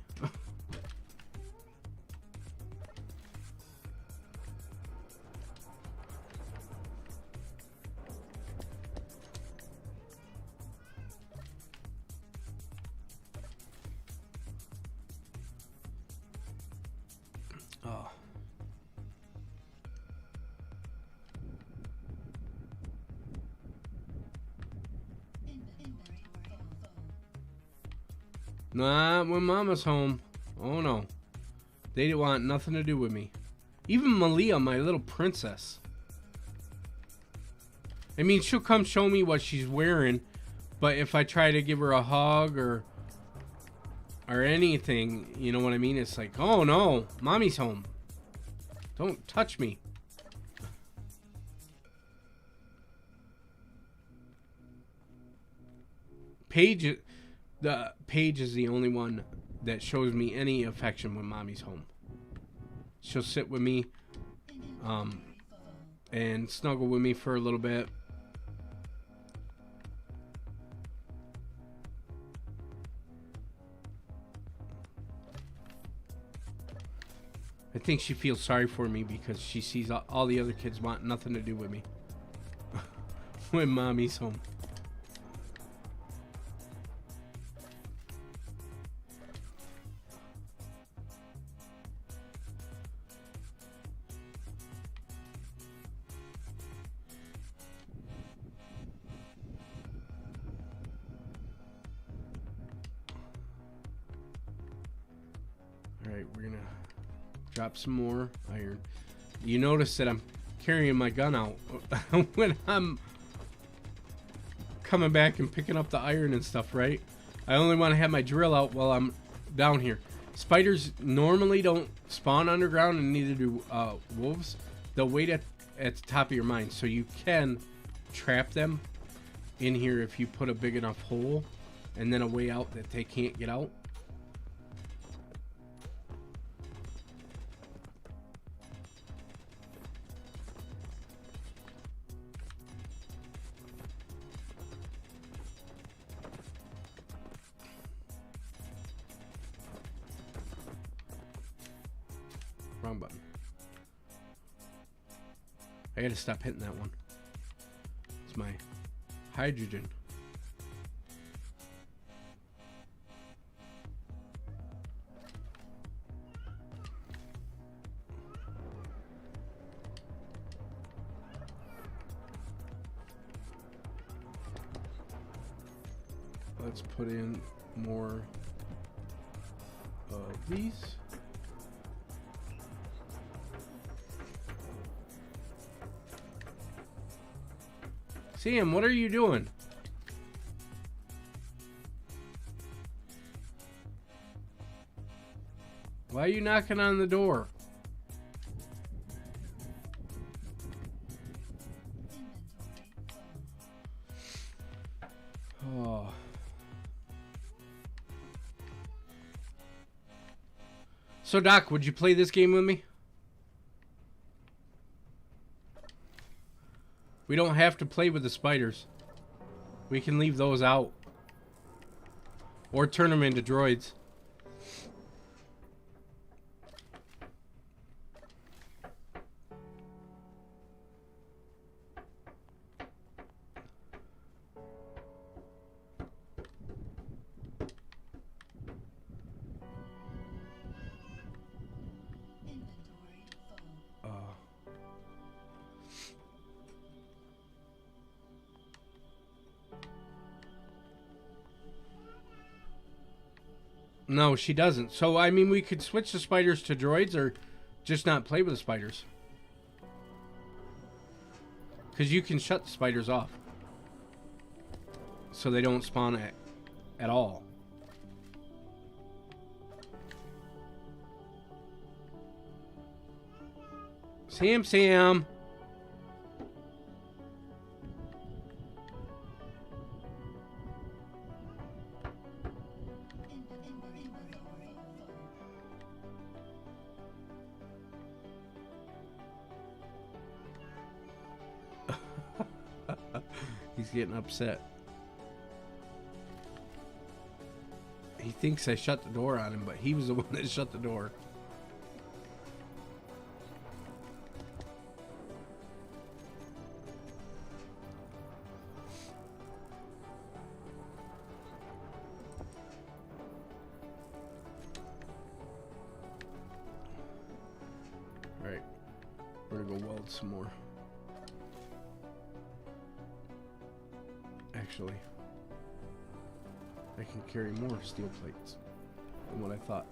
Oh. Nah, when Mama's home. Oh no. They didn't want nothing to do with me. Even Malia, my little princess. I mean, she'll come show me what she's wearing, but if I try to give her a hug or anything, you know what I mean? It's like, oh no, mommy's home. Don't touch me. Paige is the only one that shows me any affection when mommy's home. She'll sit with me, and snuggle with me for a little bit. I think she feels sorry for me because she sees all the other kids want nothing to do with me when mommy's home. Alright, we're gonna drop some more iron. You notice that I'm carrying my gun out when I'm coming back and picking up the iron and stuff, right? I only want to have my drill out while I'm down here. Spiders normally don't spawn underground, and neither do wolves. They'll wait at the top of your mine, so you can trap them in here if you put a big enough hole and then a way out that they can't get out. Wrong button. I gotta stop hitting that one. It's my hydrogen. Let's put in more of these. Sam, what are you doing? Why are you knocking on the door? Oh. So, Doc, would you play this game with me? We don't have to play with the spiders. We can leave those out. Or turn them into droids. No, she doesn't. So, I mean, we could switch the spiders to droids or just not play with the spiders. Because you can shut the spiders off. So they don't spawn at all. Sam. He's getting upset. He thinks I shut the door on him, but he was the one that shut the door. Alright. We're gonna go weld some more. Actually, I can carry more steel plates than what I thought.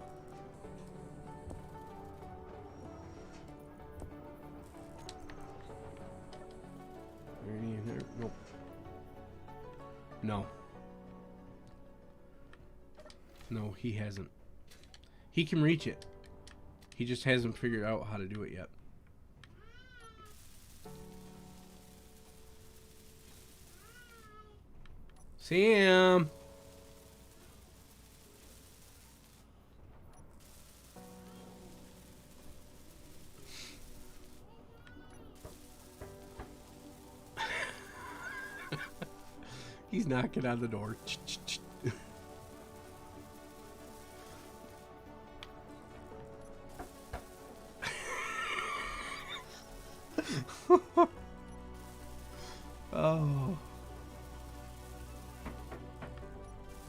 Nope. No. No, he hasn't. He can reach it. He just hasn't figured out how to do it yet. Sam! He's knocking on the door. Oh.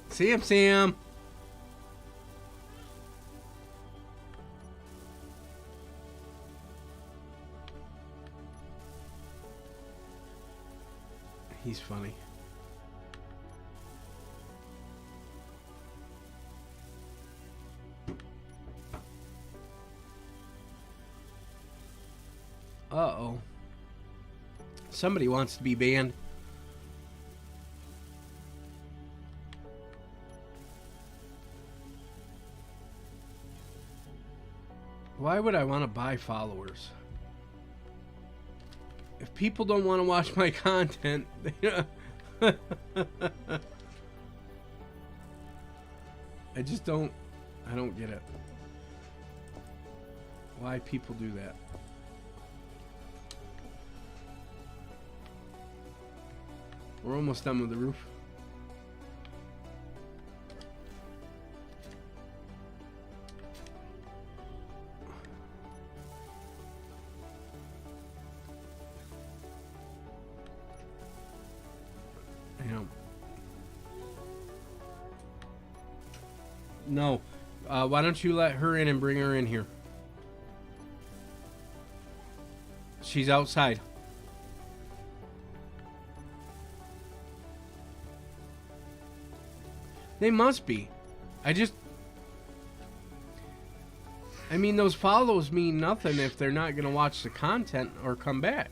Sam. He's funny. Uh-oh. Somebody wants to be banned. Why would I want to buy followers? If people don't want to watch my content, I just don't. I don't get it. Why people do that? We're almost done with the roof. No. Why don't you let her in and bring her in here? She's outside. They must be. I mean, those follows mean nothing if they're not going to watch the content or come back.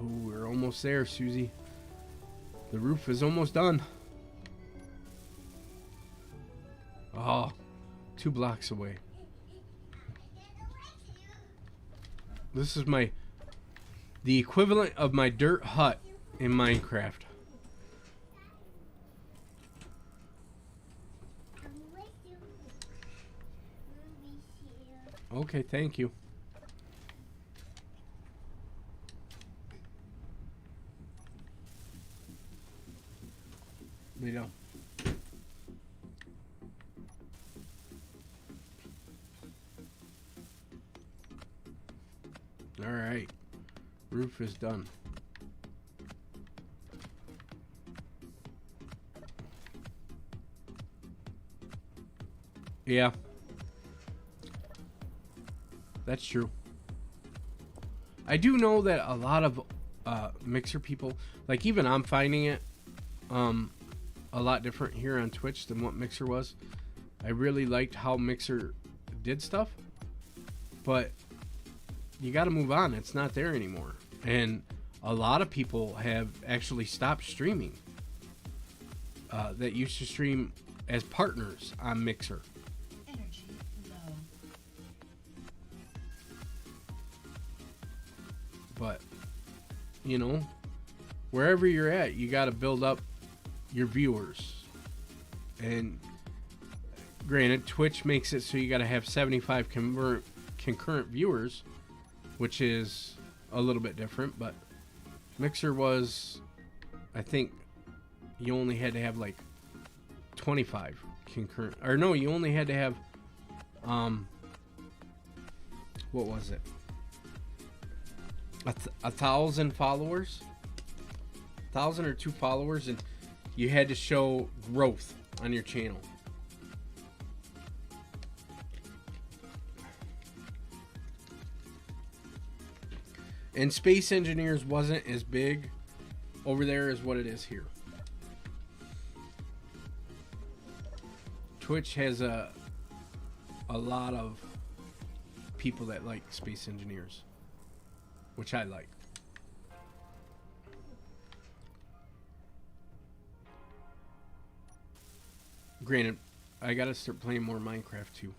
Oh, we're almost there, Susie. The roof is almost done. Oh, 2 blocks away. This is the equivalent of my dirt hut in Minecraft. Okay, thank you. Lay down. All right, roof is done. Yeah, that's true. I do know that a lot of Mixer people, like even I'm finding it a lot different here on Twitch than what Mixer was. I really liked how Mixer did stuff, but you got to move on. It's not there anymore. And a lot of people have actually stopped streaming that used to stream as partners on Mixer. Energy low. But, you know, wherever you're at, you got to build up your viewers. And granted, Twitch makes it so you got to have 75 concurrent viewers, which is a little bit different, but Mixer was, I think, you only had to have like 25 concurrent, or no, you only had to have, what was it? 1,000 followers, 1,000 or 2 followers, and you had to show growth on your channel. And Space Engineers wasn't as big over there as what it is here. Twitch has a lot of people that like space engineers, which I like. Granted, I gotta start playing more Minecraft too.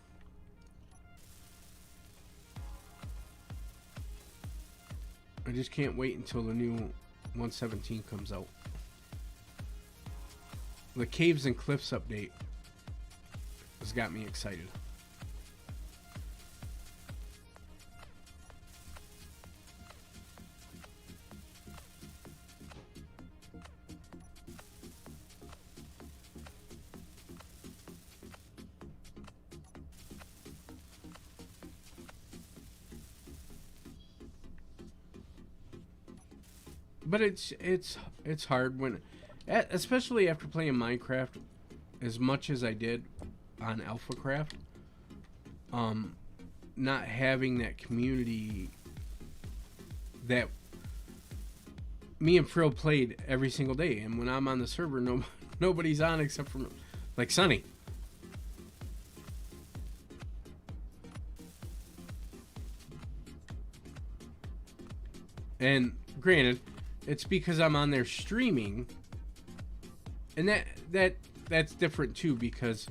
I just can't wait until the new 117 comes out. The Caves and Cliffs update has got me excited. But it's hard when, especially after playing Minecraft as much as I did on AlphaCraft, not having that community that me and Frill played every single day, and when I'm on the server, nobody's on except for like Sunny. And granted, it's because I'm on there streaming, and that's different too, because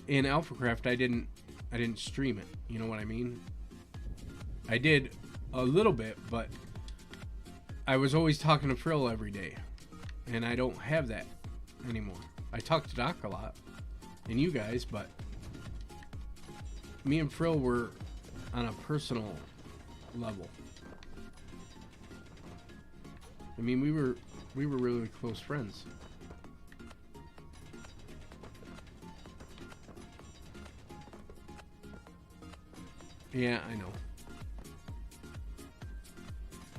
in AlphaCraft I didn't stream it. You know what I mean? I did a little bit, but I was always talking to Frill every day, and I don't have that anymore. I talk to Doc a lot, and you guys, but me and Frill were on a personal level. I mean, we were really close friends. Yeah, I know.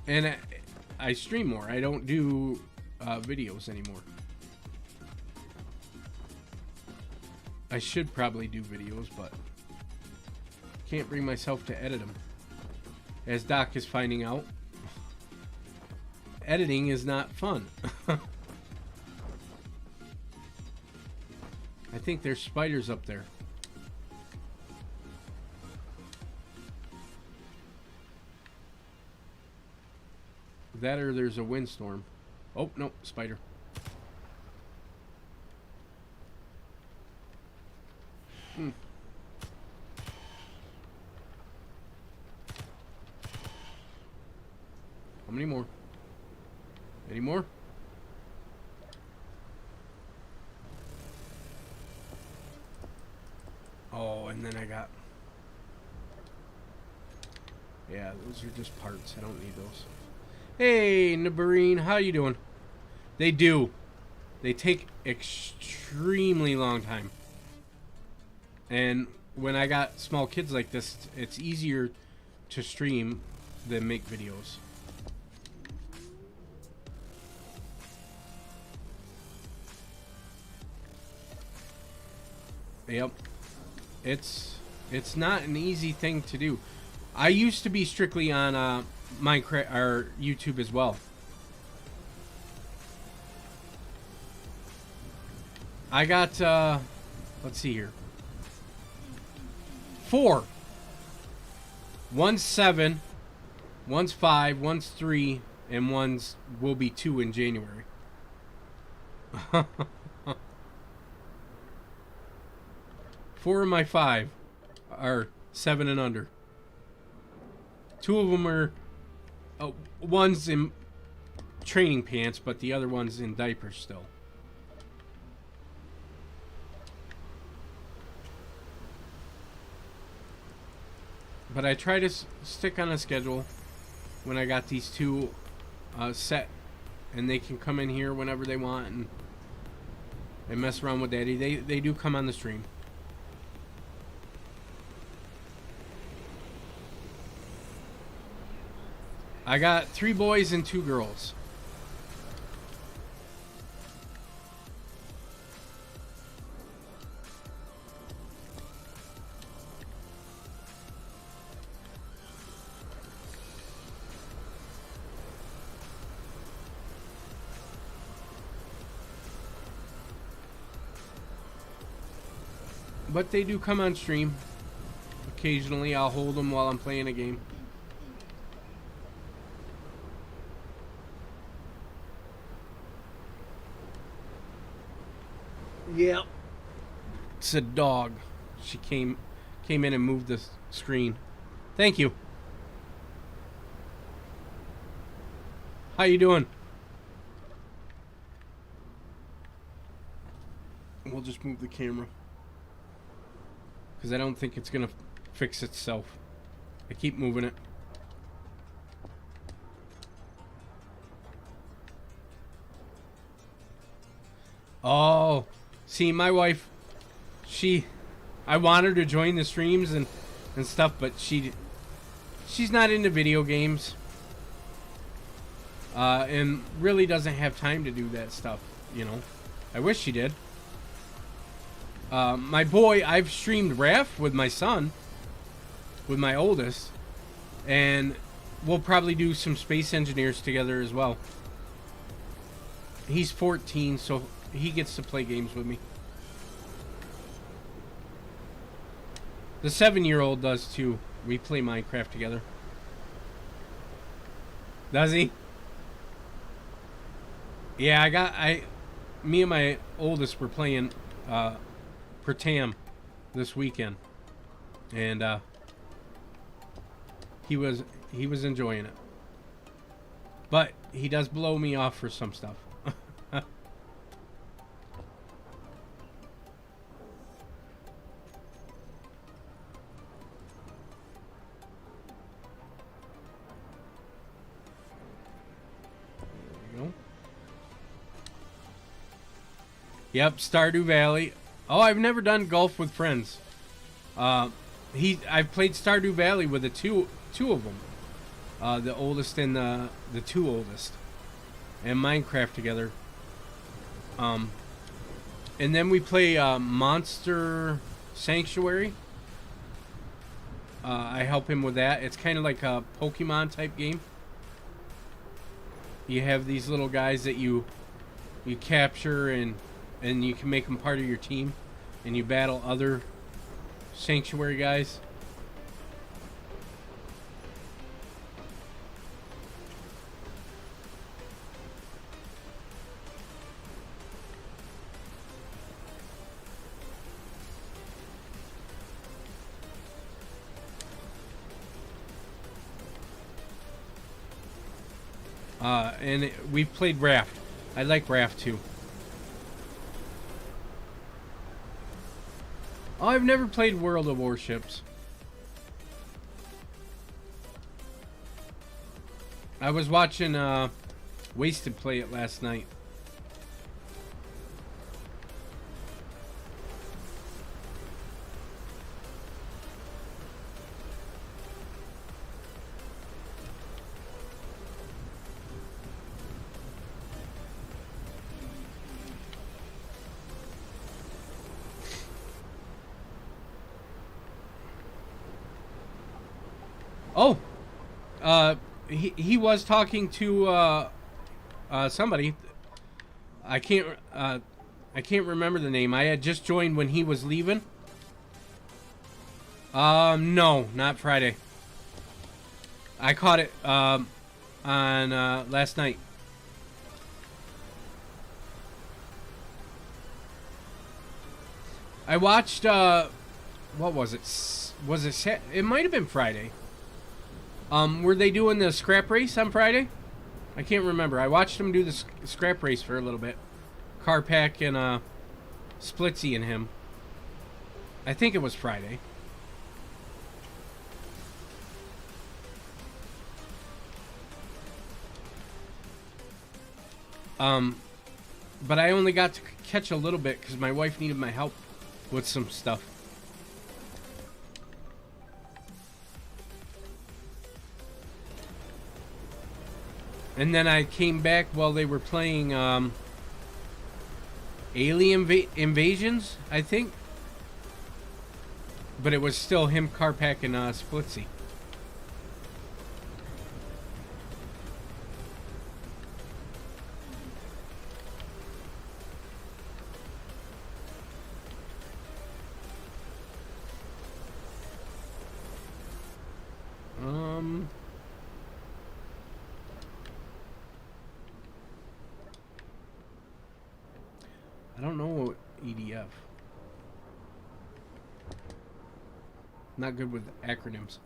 And I stream more. I don't do videos anymore. I should probably do videos, but can't bring myself to edit them. As Doc is finding out, editing is not fun. I think there's spiders up there. That or there's a windstorm. Oh, no, spider. How many more? Any more? Oh, and then I got... Yeah, those are just parts. I don't need those. Hey, Nabarine, how you doing? They do. They take extremely long time. And when I got small kids like this, it's easier to stream than make videos. Yep. It's not an easy thing to do. I used to be strictly on Minecraft or YouTube as well. I got let's see here. 4. One's 7, one's 5, one's 3, and one's will be 2 in January. 4 of my 5 are 7 and under. 2 of them are one's in training pants, but the other one's in diapers still. But I try to stick on a schedule when I got these 2 set, and they can come in here whenever they want and mess around with Daddy. They do come on the stream. I got 3 boys and 2 girls. But they do come on stream. occasionally I'll hold them while I'm playing a game. Yep. It's a dog. She came in and moved the screen. Thank you. How you doing? We'll just move the camera, because I don't think it's gonna fix itself. I keep moving it. Oh, see, my wife, I want her to join the streams and stuff, but she's not into video games. And really doesn't have time to do that stuff, you know. I wish she did. My boy, I've streamed RAF with my son, with my oldest, and we'll probably do some Space Engineers together as well. He's 14, so he gets to play games with me. The 7-year-old does too. We play Minecraft together. Does he? Yeah, me and my oldest were playing Pertam this weekend, and he was enjoying it. But he does blow me off for some stuff. Yep, Stardew Valley. Oh, I've never done golf with friends. I've played Stardew Valley with the two of them, the oldest and the two oldest, and Minecraft together. And then we play Monster Sanctuary. I help him with that. It's kind of like a Pokemon type game. You have these little guys that you capture, and you can make them part of your team, and you battle other sanctuary guys. And we've played Raft. I like Raft too. Oh, I've never played World of Warships. I was watching Wasted play it last night. Oh, he was talking to somebody. I can't remember the name. I had just joined when he was leaving. No, not Friday. I caught it on last night. I watched what was it? Was it it might have been Friday. Were they doing the scrap race on Friday? I can't remember. I watched them do the scrap race for a little bit. Carpack and Splitsy and him. I think it was Friday. But I only got to catch a little bit because my wife needed my help with some stuff. And then I came back while they were playing Alien Invasions, I think. But it was still him, Carpack, and Splitsy. Not good with acronyms.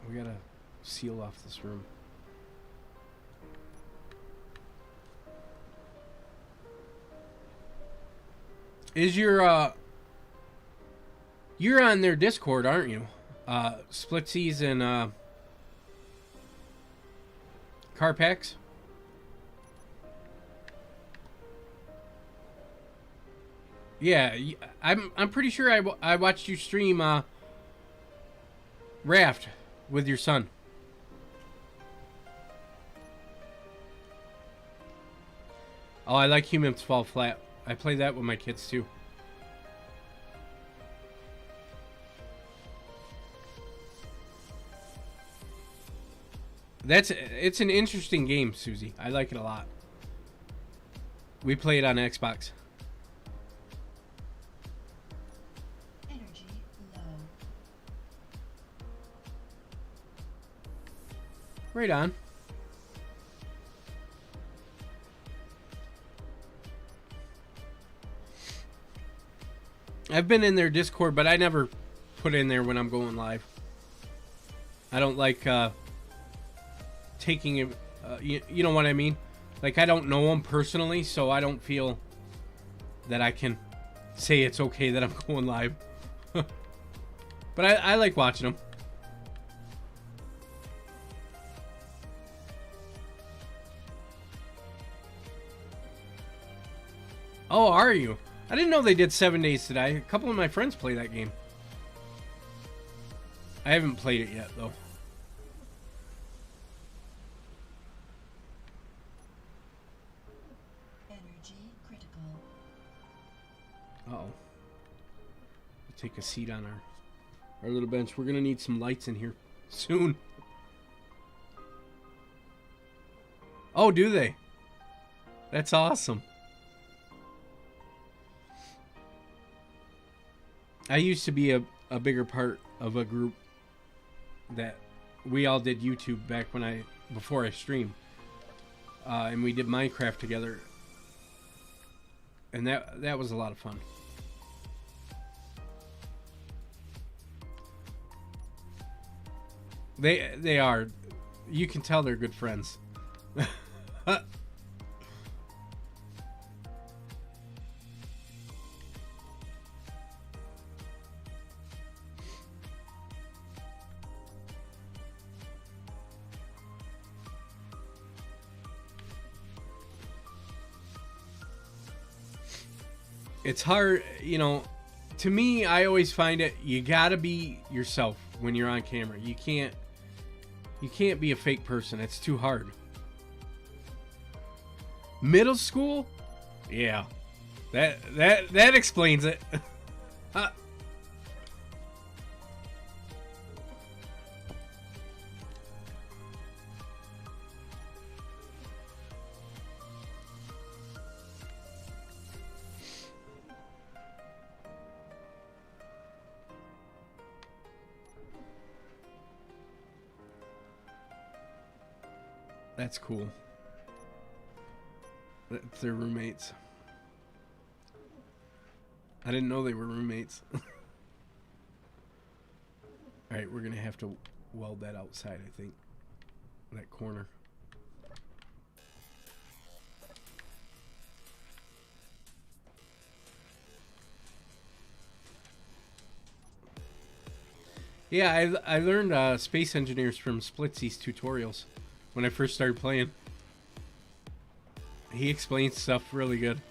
We gotta seal off this room. Is your you're on their Discord, aren't you? Splitsies and Carpax? Yeah, I'm pretty sure I watched you stream Raft with your son. Oh, I like Humans Fall Flat. I play that with my kids too. It's an interesting game, Susie. I like it a lot. We play it on Xbox. Energy low. Right on. I've been in their Discord, but I never put in there when I'm going live. I don't like taking it. You know what I mean? Like, I don't know them personally, so I don't feel that I can say it's okay that I'm going live. But I like watching them. Oh, are you? I didn't know they did 7 days today. A couple of my friends play that game. I haven't played it yet, though. Energy critical. Uh-oh. Take a seat on our little bench. We're going to need some lights in here soon. Oh, do they? That's awesome. I used to be a bigger part of a group that we all did YouTube back before I streamed. And we did Minecraft together. And that was a lot of fun. They are. You can tell they're good friends. It's hard, you know, to me, I always find it, you gotta be yourself when you're on camera. You can't be a fake person. It's too hard. Middle school? Yeah. That explains it. That's cool. That's their roommates. I didn't know they were roommates. Alright, we're gonna have to weld that outside, I think. That corner. Yeah, I learned Space Engineers from Splitsy's tutorials when I first started playing. He explains stuff really good.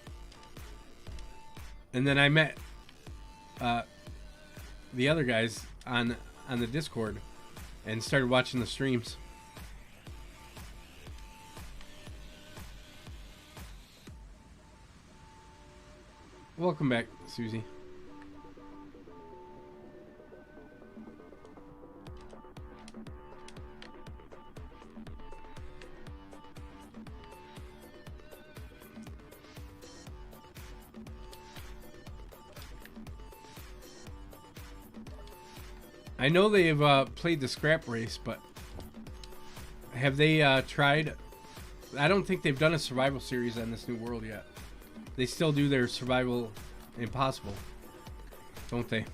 And then I met the other guys on the Discord and started watching the streams. Welcome back, Susie. I know they've played the scrap race, but have they tried I don't think they've done a survival series on this new world yet. They still do their survival impossible, don't they?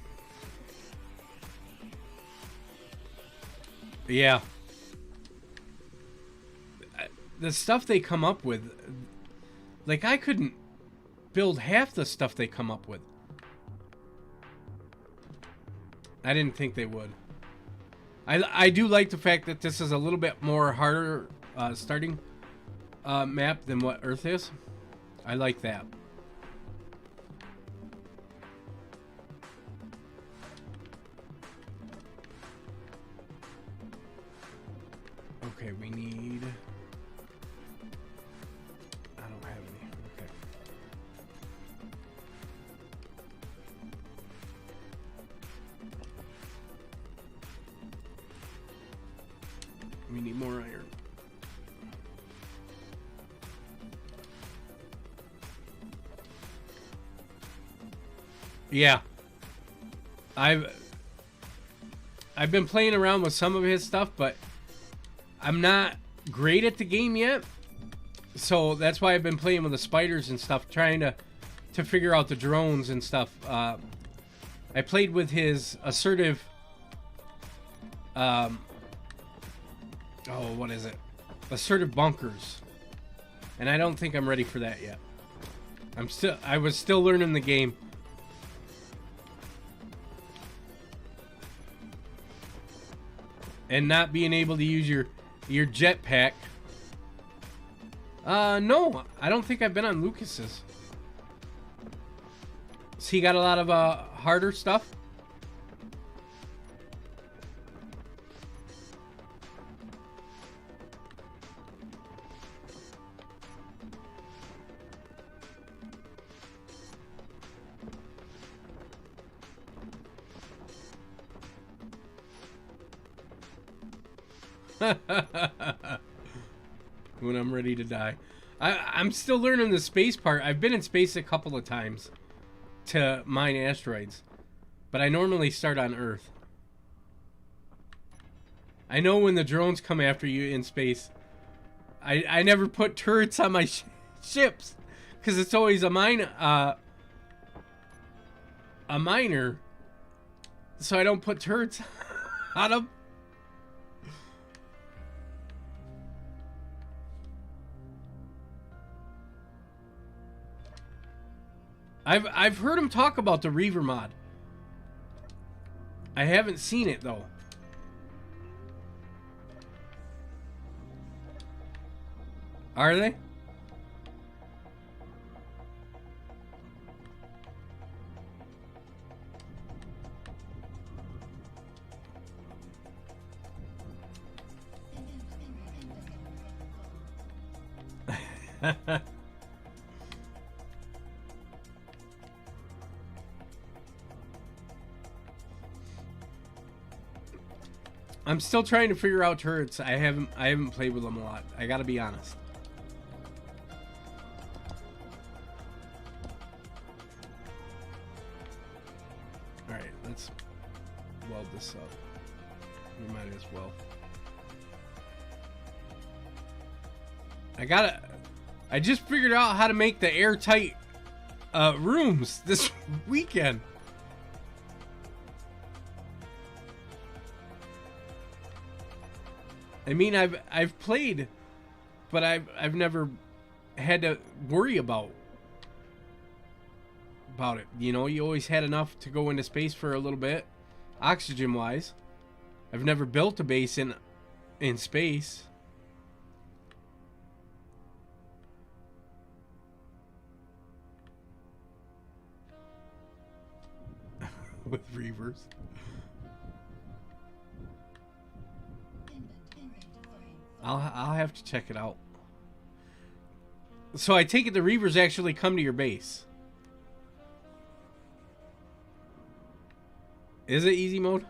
Yeah. The stuff they come up with, like, I couldn't build half the stuff they come up with. I didn't think they would. I do like the fact that this is a little bit more harder starting map than what Earth is. I like that. Okay, we need... I don't have any. Okay. We need more iron. Yeah. I've been playing around with some of his stuff, but I'm not great at the game yet. So that's why I've been playing with the spiders and stuff, trying to figure out the drones and stuff. I played with his assertive what is it? Assertive bunkers. And I don't think I'm ready for that yet. I was still learning the game. And not being able to use your jetpack. No, I don't think I've been on Lucas's. So he got a lot of harder stuff. When I'm ready to die. I'm still learning the space part. I've been in space a couple of times to mine asteroids, but I normally start on Earth. I know when the drones come after you in space. I never put turrets on my ships because it's always a miner, so I don't put turrets on them. I've heard him talk about the Reaver mod. I haven't seen it though. Are they? I'm still trying to figure out turrets. I haven't played with them a lot. I gotta be honest. Alright, let's weld this up. We might as well. I just figured out how to make the airtight rooms this weekend. I mean, I've played, but I've never had to worry about it. You know, you always had enough to go into space for a little bit, oxygen wise. I've never built a base in space. With reavers. I'll have to check it out. So I take it the reavers actually come to your base. Is it easy mode?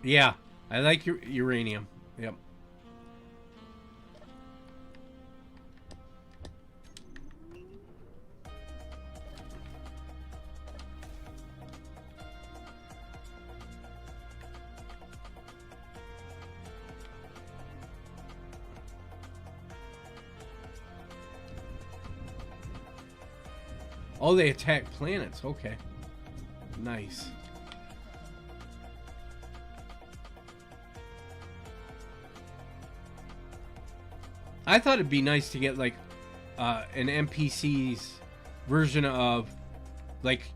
Yeah, I like your uranium. Yep. Oh, they attack planets. Okay. Nice. I thought it'd be nice to get like an NPC's version of like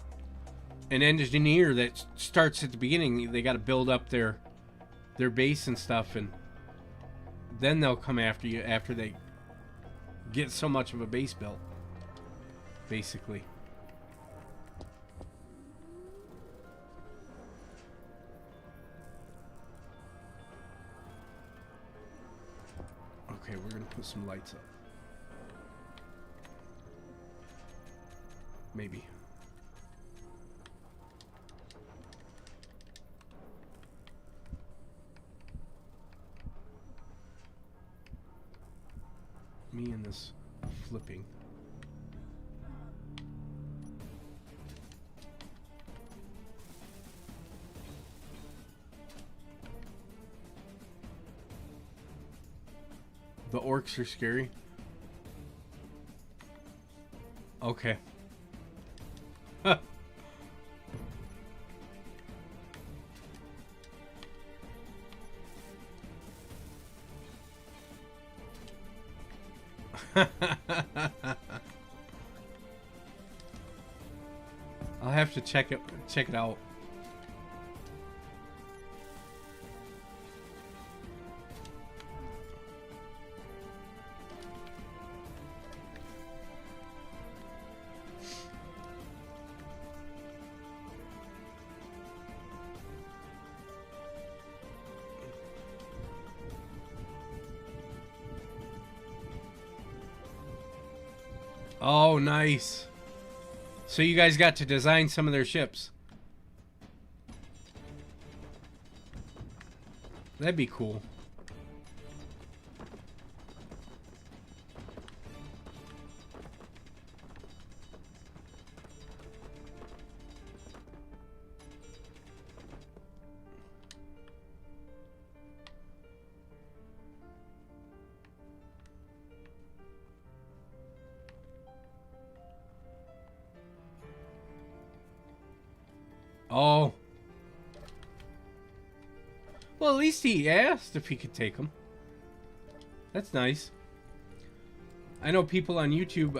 an engineer that starts at the beginning. They got to build up their base and stuff, and then they'll come after you after they get so much of a base built, basically. Okay, we're gonna put some lights up. Maybe. Me and this flipping. The orcs are scary. Okay. I'll have to check it out. Oh, nice. So you guys got to design some of their ships. That'd be cool. Oh. Well, at least he asked if he could take them. That's nice. I know people on YouTube,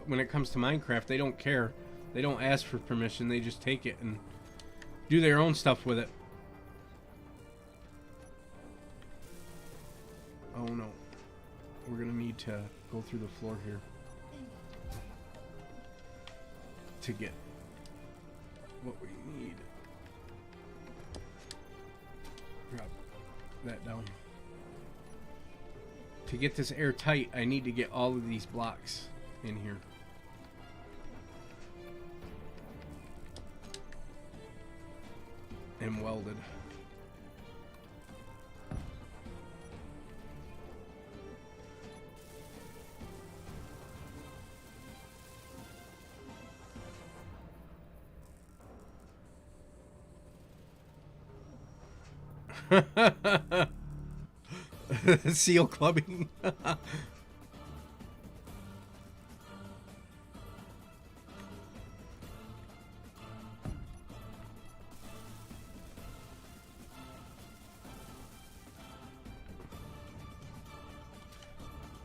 when it comes to Minecraft, they don't care. They don't ask for permission. They just take it and do their own stuff with it. Oh, no. We're going to need to go through the floor here to get what we need. Drop that down. To get this airtight, I need to get all of these blocks in here. And welded. Seal clubbing.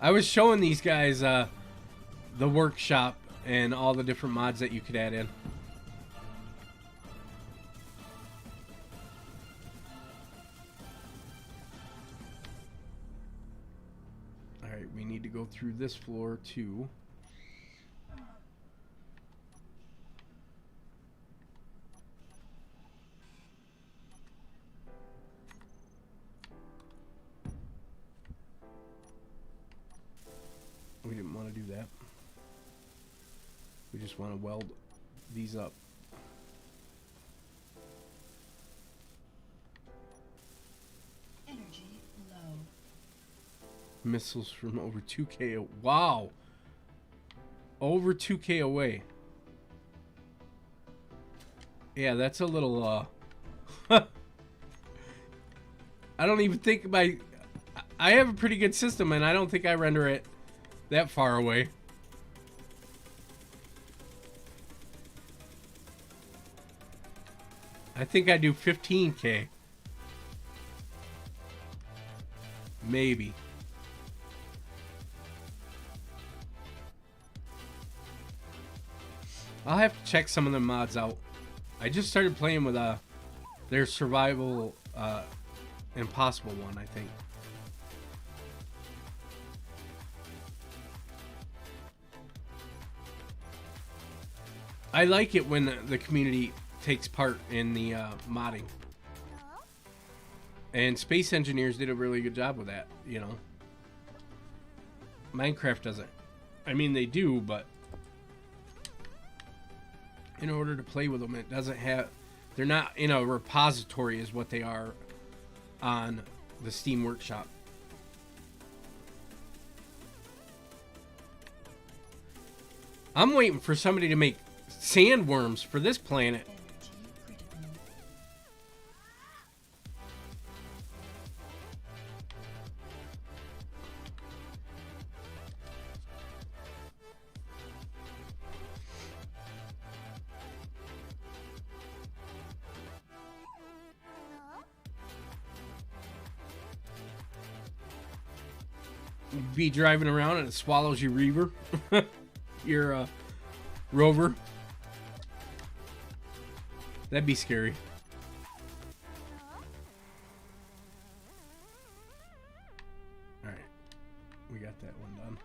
I was showing these guys the workshop and all the different mods that you could add in. We need to go through this floor too. We didn't want to do that. We just want to weld these up. Energy low. Missiles from over 2K. Wow. Over 2K away. Yeah, that's a little, I don't even think I have a pretty good system, and I don't think I render it that far away. I think I do 15K. Maybe. I'll have to check some of the mods out. I just started playing with their survival impossible one, I think. I like it when the community takes part in the modding. And Space Engineers did a really good job with that, you know. Minecraft doesn't. I mean, they do, but in order to play with them, it doesn't have... They're not in a repository is what they are on the Steam Workshop. I'm waiting for somebody to make sandworms for this planet. Be driving around and it swallows your reaver. Your rover. That'd be scary. Alright. We got that one done.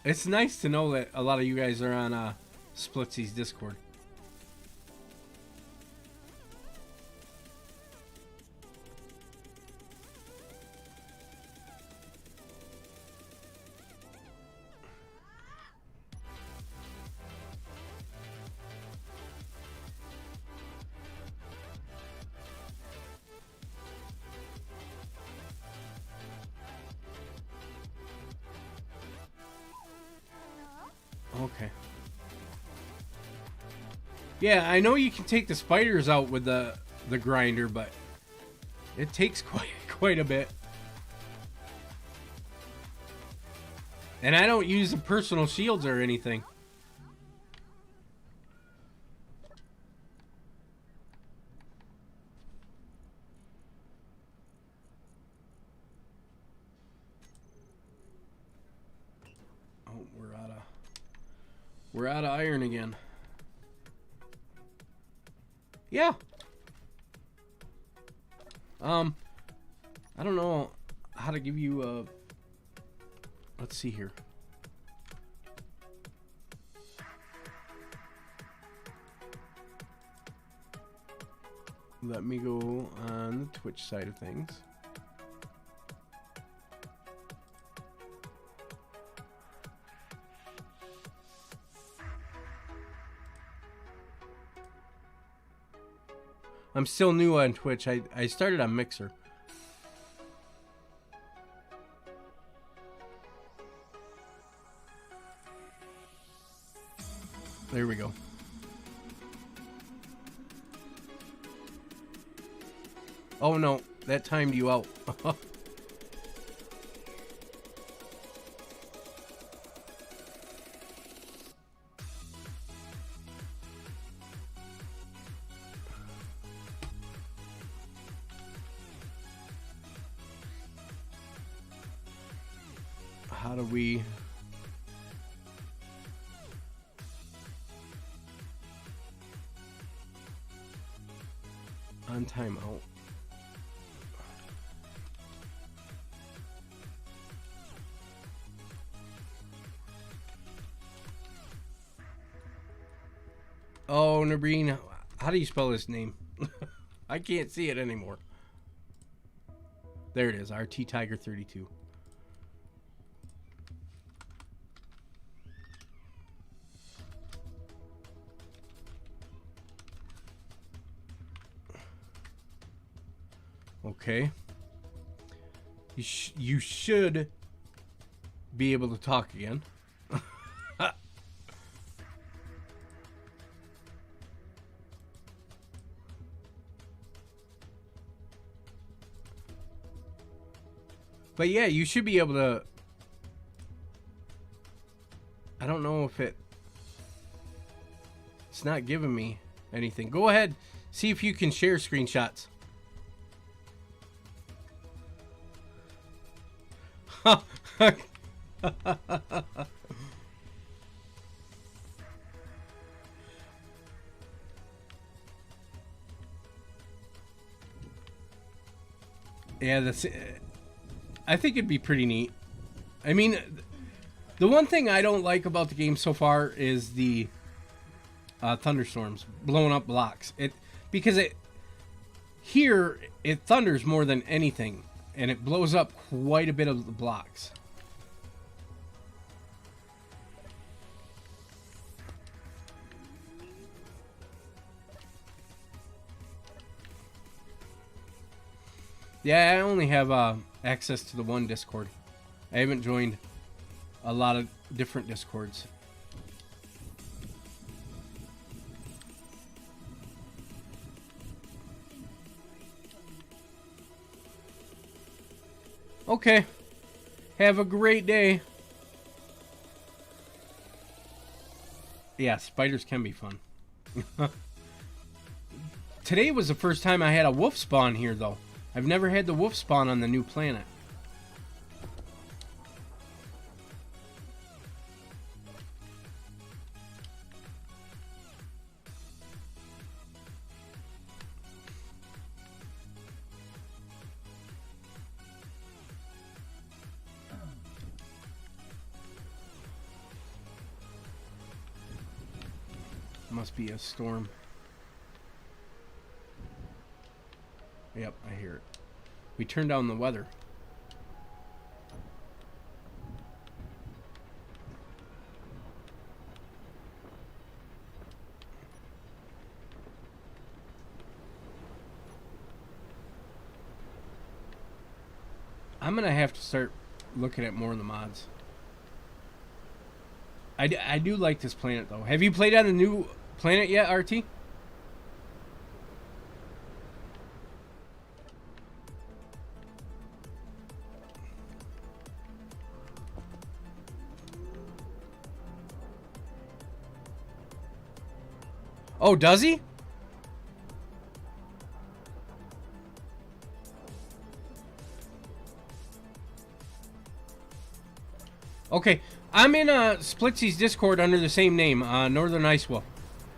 It's nice to know that a lot of you guys are on Splitsy's Discord. Okay. Yeah, I know you can take the spiders out with the grinder, but it takes quite a bit. And I don't use the personal shields or anything. Oh, we're out of iron again. Yeah. I don't know how to give you a... Let's see here. Let me go on the Twitch side of things. I'm still new on Twitch. I started on Mixer. There we go. Oh no, that timed you out. How do we... On timeout. Oh, Nabreen, how do you spell his name? I can't see it anymore. There it is, RT Tiger 32. Okay. You should be able to talk again. But yeah, you should be able to I don't know if it's not giving me anything. Go ahead. See if you can share screenshots. Yeah, I think it'd be pretty neat. I mean, the one thing I don't like about the game so far is the thunderstorms blowing up blocks. Because here it thunders more than anything, and it blows up quite a bit of the blocks. Yeah, I only have access to the one Discord. I haven't joined a lot of different Discords. Okay. Have a great day. Yeah, spiders can be fun. Today was the first time I had a wolf spawn here, though. I've never had the wolf spawn on the new planet. Must be a storm. Yep, I hear it. We turned down the weather. I'm gonna have to start looking at more of the mods. I do like this planet, though. Have you played on the new planet yet, RT? Oh, does he? Okay, I'm in Splitsy's Discord under the same name, Northern Ice Wolf.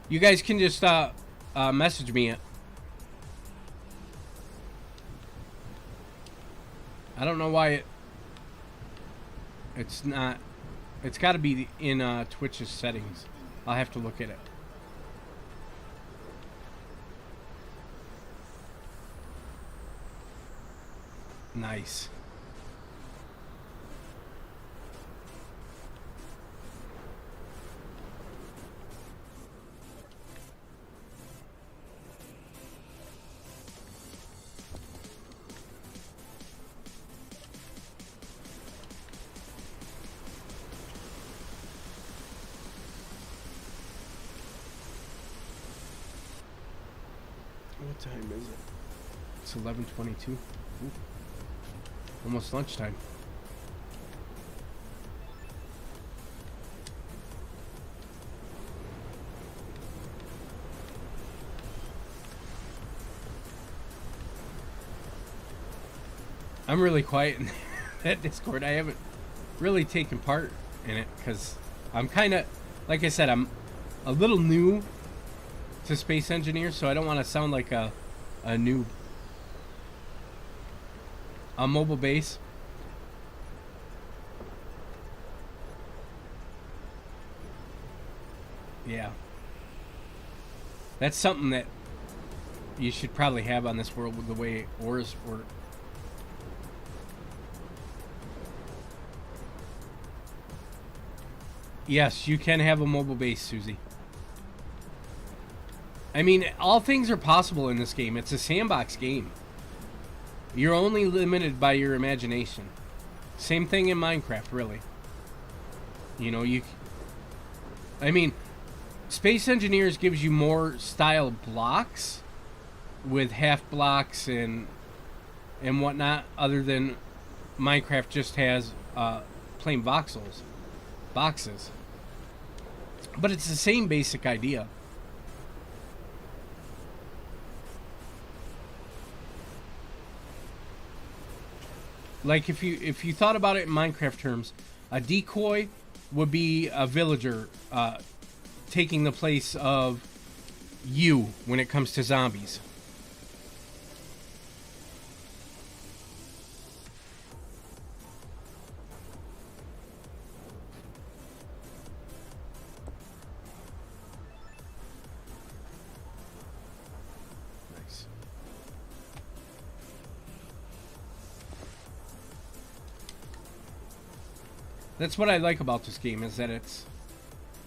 You guys can just message me it. I don't know why it's not. It's got to be in Twitch's settings. I'll have to look at it. Nice. What time is it? It's 11:22. Almost lunchtime. I'm really quiet in that Discord. I haven't really taken part in it because I'm kind of, like I said, I'm a little new to Space Engineer, so I don't want to sound like a noob. A mobile base. Yeah. That's something that you should probably have on this world with the way ores work. Yes, you can have a mobile base, Susie. I mean, all things are possible in this game. It's a sandbox game. You're only limited by your imagination. Same thing in Minecraft, really. You know, I mean, Space Engineers gives you more style blocks with half blocks and whatnot, other than Minecraft just has plain boxes. But it's the same basic idea. Like if you thought about it in Minecraft terms, a decoy would be a villager taking the place of you when it comes to zombies. Nice. That's what I like about this game, is that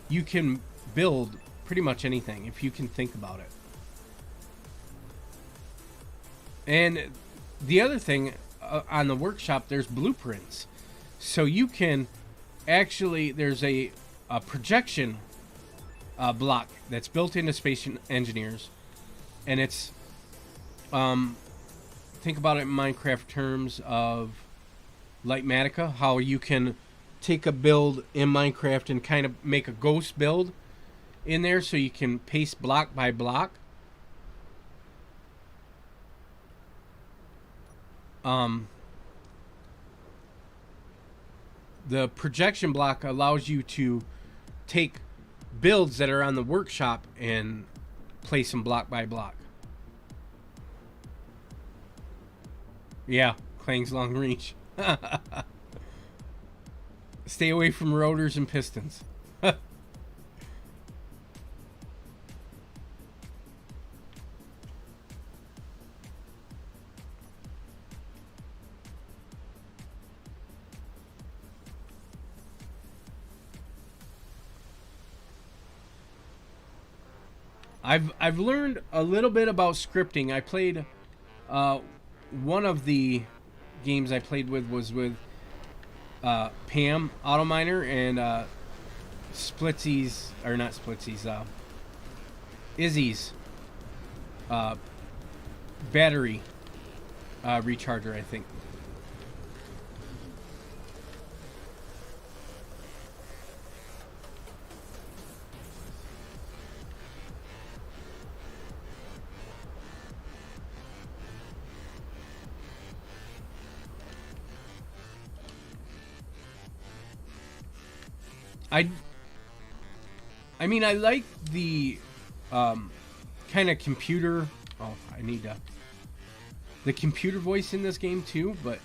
you can build pretty much anything if you can think about it. And the other thing, on the workshop, there's blueprints. So you can actually, there's a projection block that's built into Space Engineers. And it's, think about it in Minecraft terms of Lightmatica, how you can take a build in Minecraft and kind of make a ghost build in there, so you can paste block by block. The projection block allows you to take builds that are on the workshop and place them block by block. Yeah, Clang's long reach. Stay away from rotors and pistons. I've learned a little bit about scripting. I played one of the games I played was with Pam Autominer and Splitsies, or not Splitsies, Izzy's battery recharger, I think. I mean, I like the kind of computer. Oh, I need the computer voice in this game too, but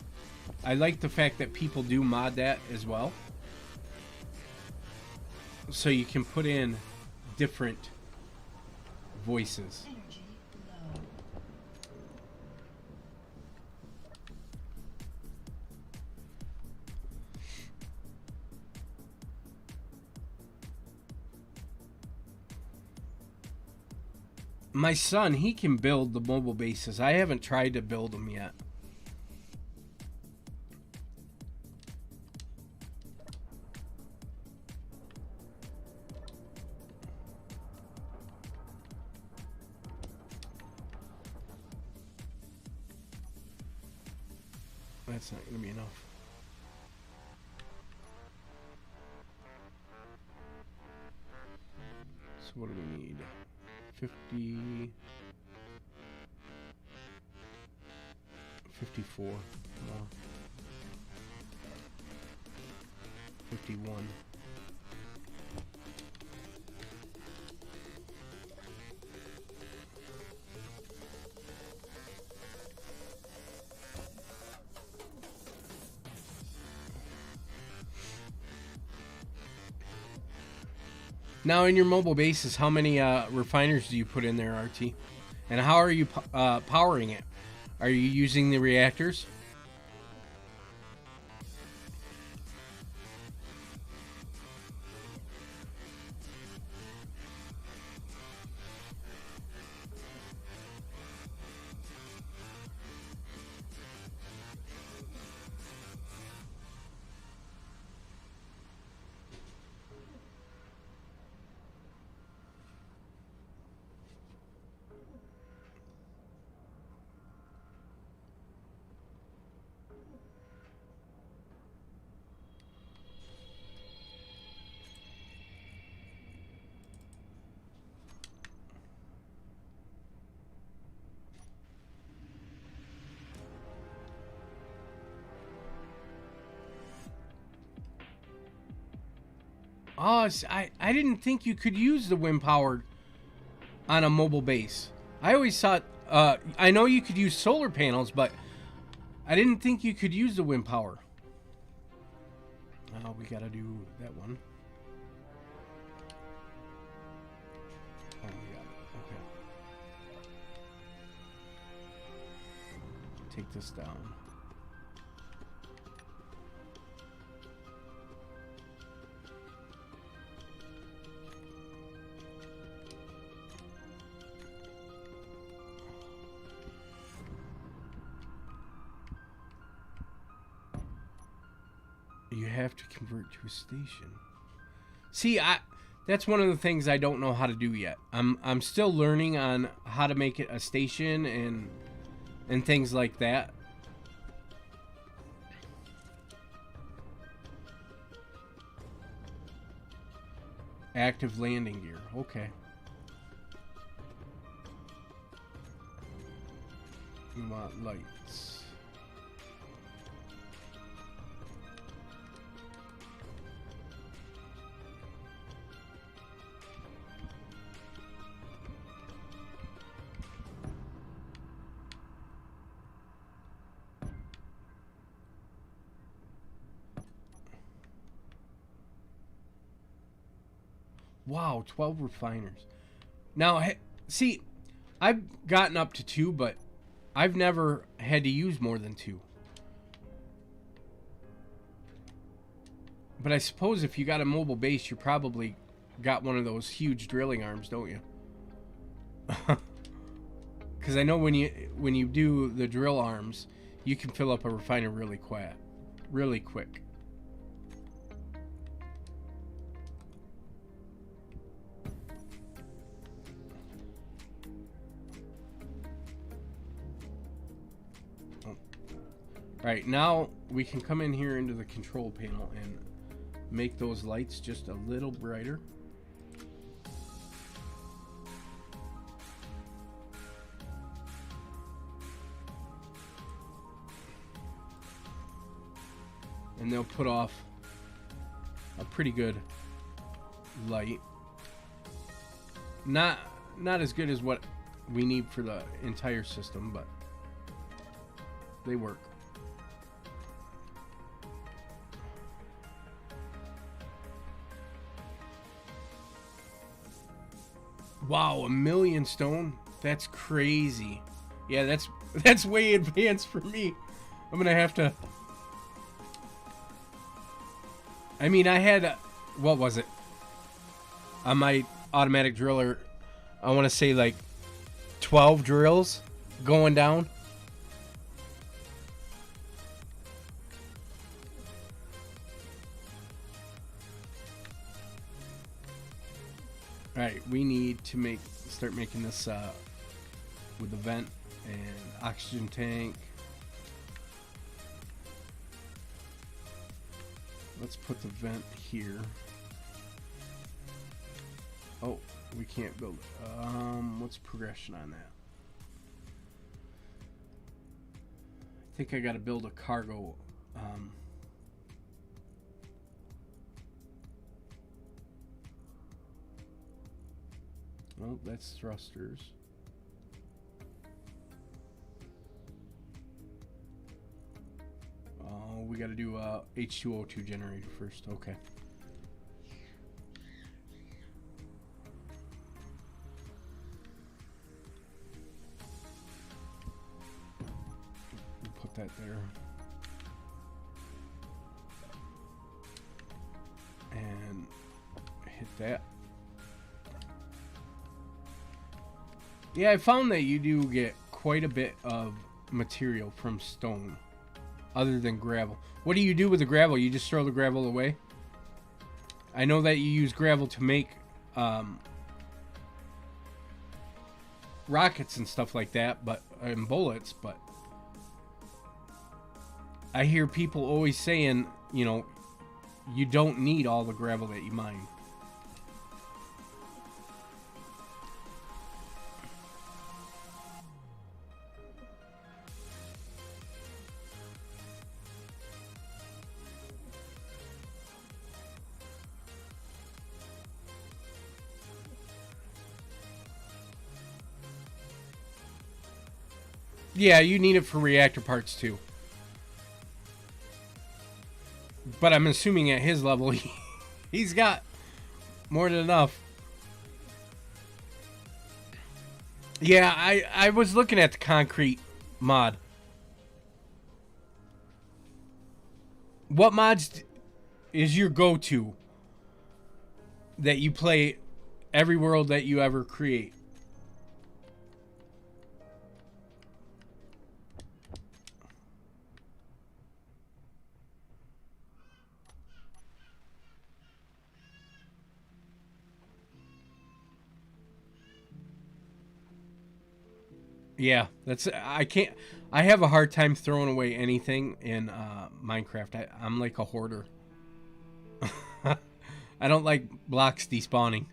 I like the fact that people do mod that as well. So you can put in different voices. Energy low. My son, he can build the mobile bases. I haven't tried to build them yet. That's not going to be enough. So what do we need? 50... 54 more. 51. Now, in your mobile bases, how many refiners do you put in there, RT? And how are you powering it? Are you using the reactors? Oh, I didn't think you could use the wind power on a mobile base. I always thought, I know you could use solar panels, but I didn't think you could use the wind power. Oh, we gotta do that one. Oh, we got it. Okay. Take this down. You have to convert to a station. See, that's one of the things I don't know how to do yet. I'm still learning on how to make it a station and things like that. Active landing gear. Okay. We want lights. Wow, 12 refiners. Now, see, I've gotten up to 2, but I've never had to use more than 2. But I suppose if you got a mobile base, you probably got one of those huge drilling arms, don't you? Because I know when you do the drill arms, you can fill up a refiner really quick. Alright, now we can come in here into the control panel and make those lights just a little brighter. And they'll put off a pretty good light. Not as good as what we need for the entire system, but they work. Wow, 1,000,000 stone? That's crazy. Yeah, that's way advanced for me. I'm gonna have to. I mean, I had what was it on my automatic driller? I want to say like 12 drills going down. Alright, we need to start making this with the vent and oxygen tank. Let's put the vent here. Oh, we can't build it. What's progression on that? I think I gotta build a cargo. Well, that's thrusters. Oh, we got to do a H2O2 generator first. Okay. We'll put that there. And hit that. Yeah, I found that you do get quite a bit of material from stone, other than gravel. What do you do with the gravel? You just throw the gravel away? I know that you use gravel to make rockets and stuff like that, but and bullets, but I hear people always saying, you know, you don't need all the gravel that you mine. Yeah, you need it for reactor parts too. But I'm assuming at his level, he's got more than enough. Yeah, I was looking at the concrete mod. What mods is your go-to that you play every world that you ever create? Yeah, I have a hard time throwing away anything in Minecraft. I'm like a hoarder. I don't like blocks despawning.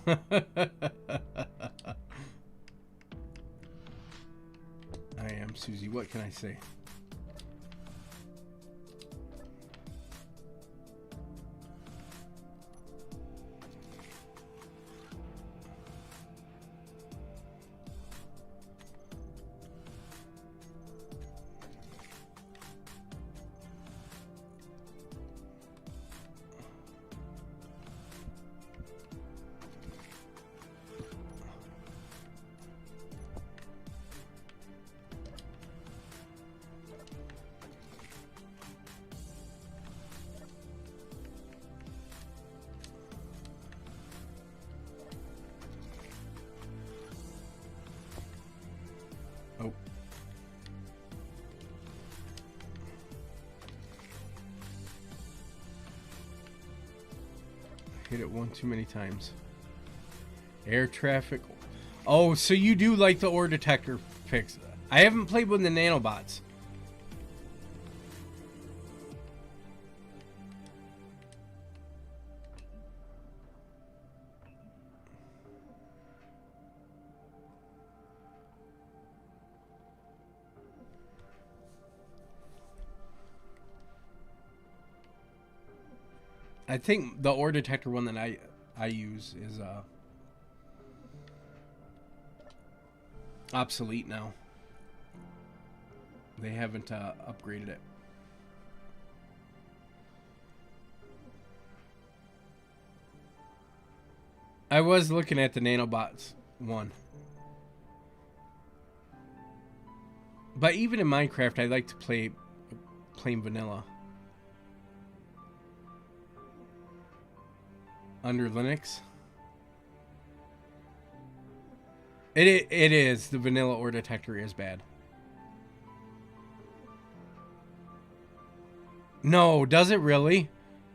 I am Susie. What can I say? Oh. Hit it one too many times. Air traffic. Oh, so you do like the ore detector fix. I haven't played with the nanobots. I think the ore detector one that I use is obsolete now. They haven't upgraded it. I was looking at the nanobots one. But even in Minecraft, I like to play plain vanilla. Under Linux. It is. The vanilla ore detector is bad. No, does it really?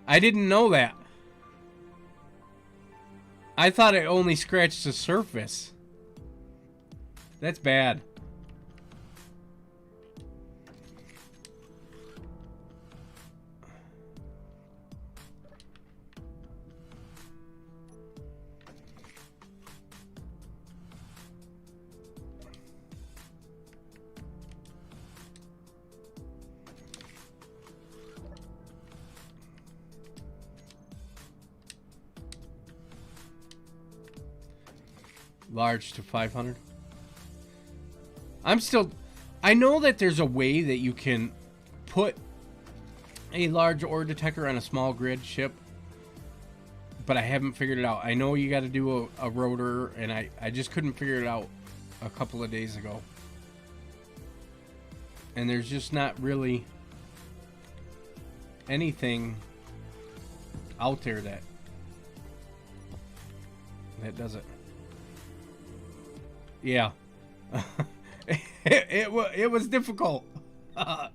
I didn't know that. I thought it only scratched the surface. That's bad. Large to 500. I know that there's a way that you can put a large ore detector on a small grid ship, but I haven't figured it out. I know you got to do a rotor, and I just couldn't figure it out a couple of days ago. And there's just not really anything out there that does it. Yeah. it was difficult. I'll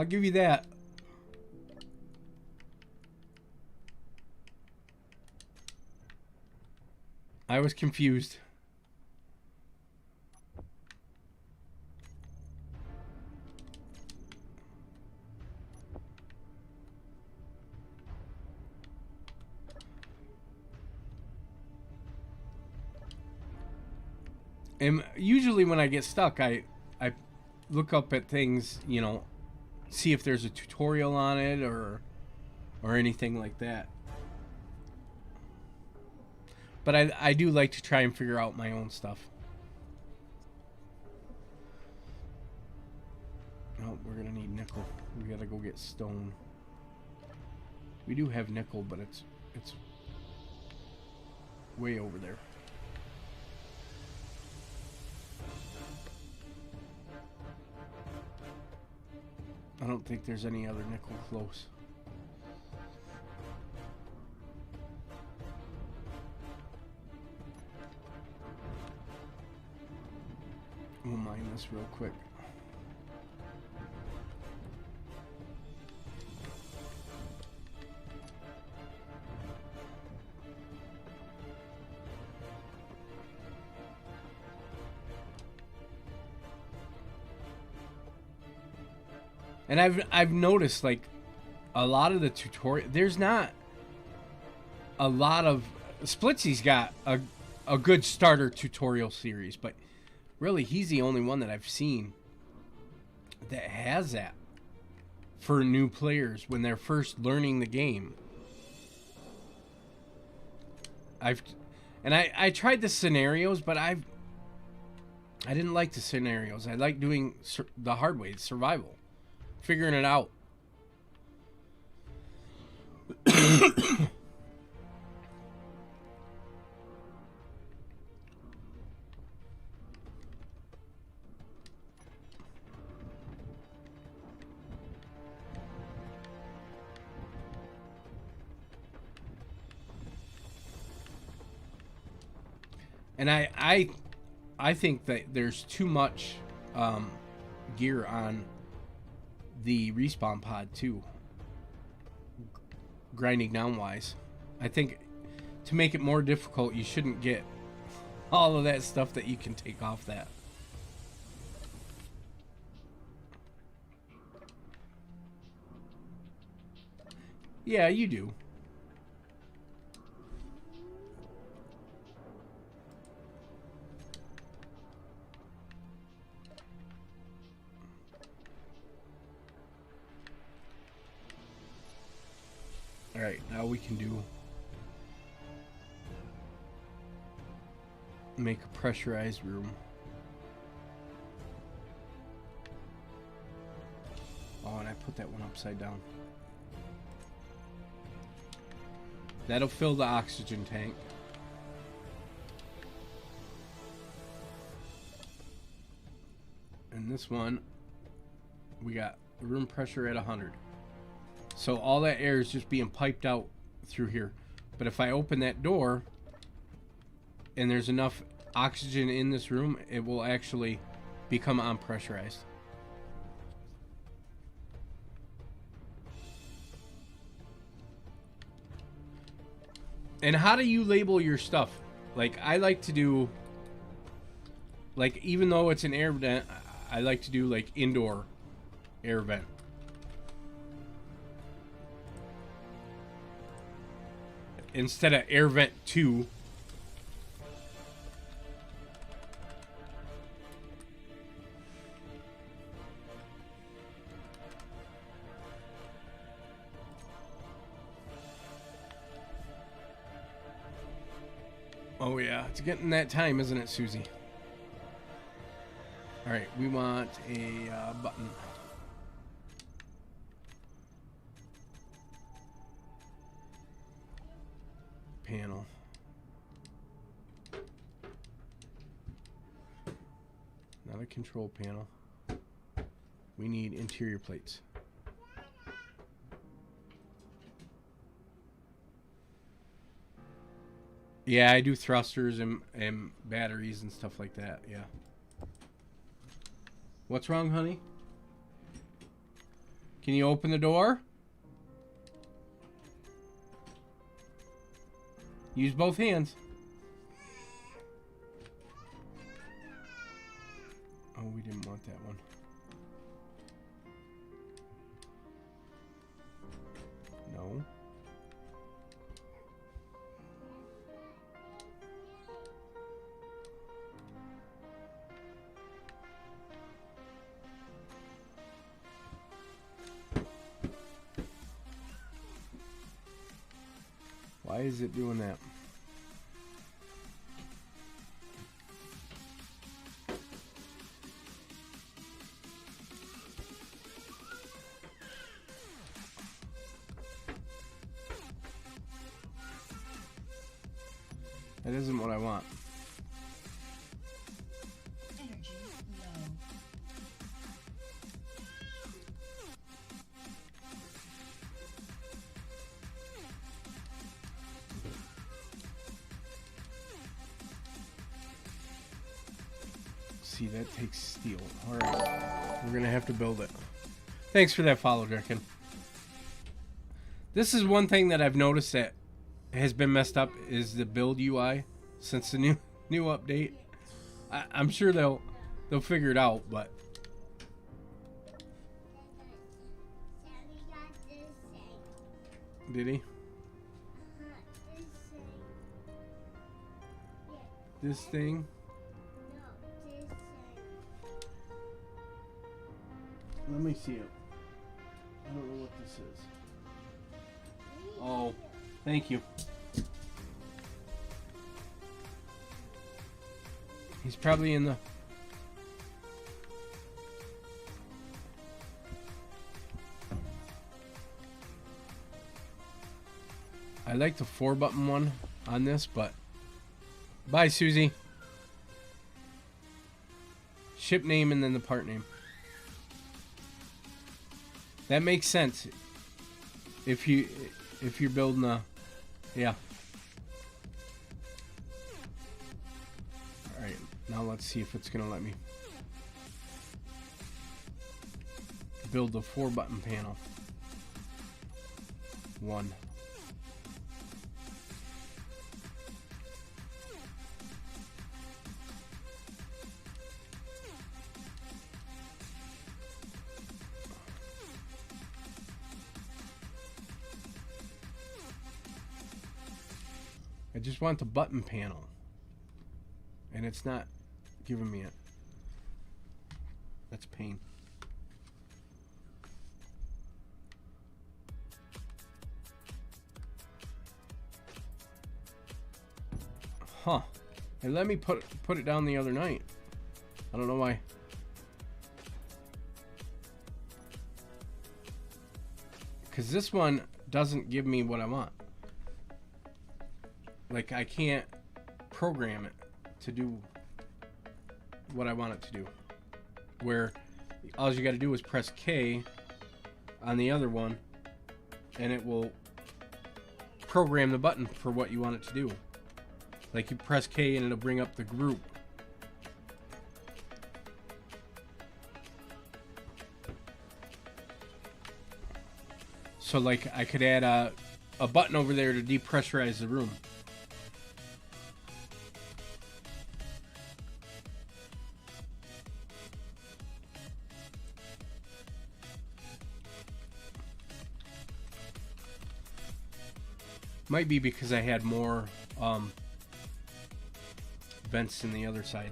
give you that. I was confused. And usually when I get stuck, I look up at things, you know, see if there's a tutorial on it or anything like that. But I do like to try and figure out my own stuff. Oh, we're gonna need nickel. We gotta go get stone. We do have nickel, but it's way over there. I don't think there's any other nickel close. We'll mine this real quick. And I've noticed, like, a lot of the tutorial, there's not a lot of Splitsy's got a good starter tutorial series, but really he's the only one that I've seen that has that for new players when they're first learning the game. I tried the scenarios, but I didn't like the scenarios. I like doing the hard way, survival. Figuring it out. And I think that there's too much gear on the respawn pod too, grinding down wise. I think to make it more difficult, you shouldn't get all of that stuff that you can take off that. Yeah, you do. Alright, now we can make a pressurized room. Oh, and I put that one upside down. That'll fill the oxygen tank. And this one, we got room pressure at 100. So all that air is just being piped out through here. But if I open that door and there's enough oxygen in this room, it will actually become unpressurized. And how do you label your stuff? Like, I like to do, like, even though it's an air vent, I like to do like indoor air vent. Instead of air vent 2. Oh yeah, it's getting that time, isn't it, Susie? Alright, we want a button. Panel. Not a control panel. We need interior plates. Yeah, I do thrusters and batteries and stuff like that, yeah. What's wrong, honey? Can you open the door? Use both hands. didn't want that one. No. Why is it doing that? That isn't what I want. Energy low. See, that takes steel. Alright. We're gonna have to build it. Thanks for that follow, Draken. This is one thing that I've noticed that has been messed up is the build UI since the new update. I'm sure they'll figure it out, but did he? This thing? Let me see it. I don't know what this is. Oh, thank you. He's probably in the... I like the 4-button one on this, but... Bye, Susie. Ship name and then the part name. That makes sense. If you're building a... Yeah. Alright, now let's see if it's going to let me build the 4-button panel. 1. I just want the button panel, and it's not giving me it. That's pain. Huh. They let me put it down the other night. I don't know why. Because this one doesn't give me what I want. Like, I can't program it to do what I want it to do. Where all you got to do is press K on the other one, and it will program the button for what you want it to do. Like, you press K and it'll bring up the group. So, like, I could add a button over there to depressurize the room. Might be because I had more vents in the other side.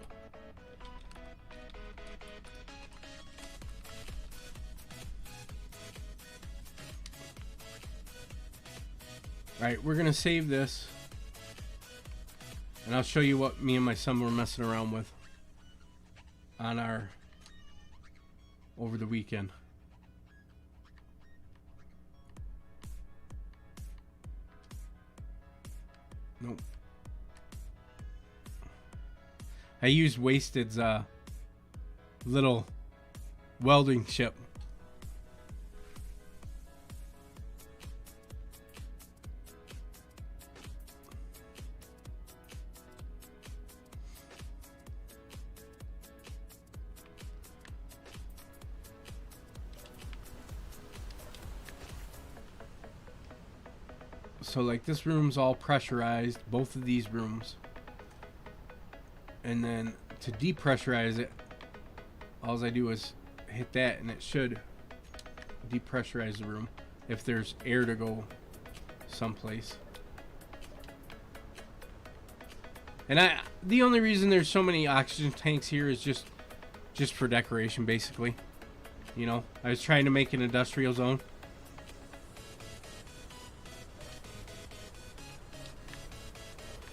Alright, we're going to save this. And I'll show you what me and my son were messing around with on our... over the weekend. Nope. I used Wasted's little welding ship. So like this room's all pressurized, both of these rooms. And then to depressurize it, all I do is hit that, and it should depressurize the room if there's air to go someplace. And the only reason there's so many oxygen tanks here is just for decoration, basically. You know, I was trying to make an industrial zone.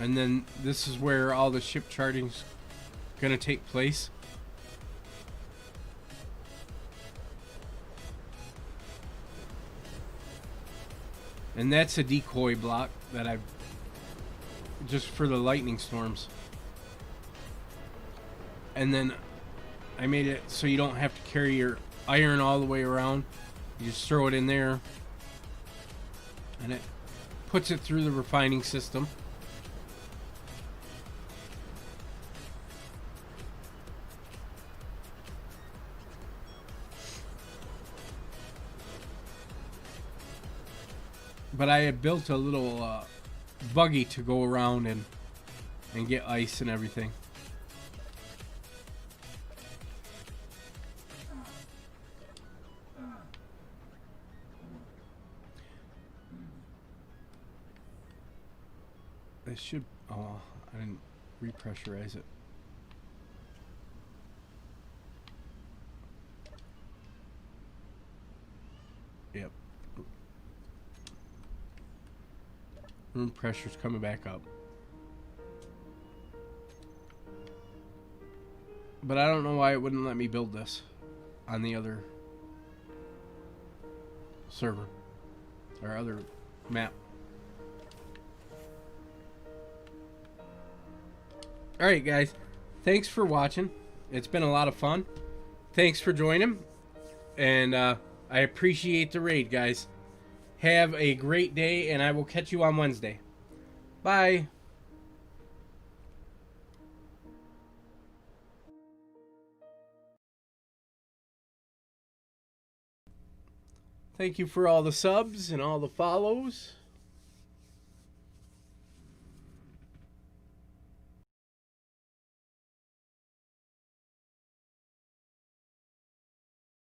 And then this is where all the ship charting's gonna take place. And that's a decoy block that I've just for the lightning storms. And then I made it so you don't have to carry your iron all the way around. You just throw it in there and it puts it through the refining system. But I had built a little buggy to go around and get ice and everything. I should... Oh, I didn't repressurize it. Yep. Room pressure's coming back up. But I don't know why it wouldn't let me build this on the other server or other map. Alright guys, thanks for watching. It's been a lot of fun. Thanks for joining. And I appreciate the raid, guys. Have a great day, and I will catch you on Wednesday. Bye. Thank you for all the subs and all the follows.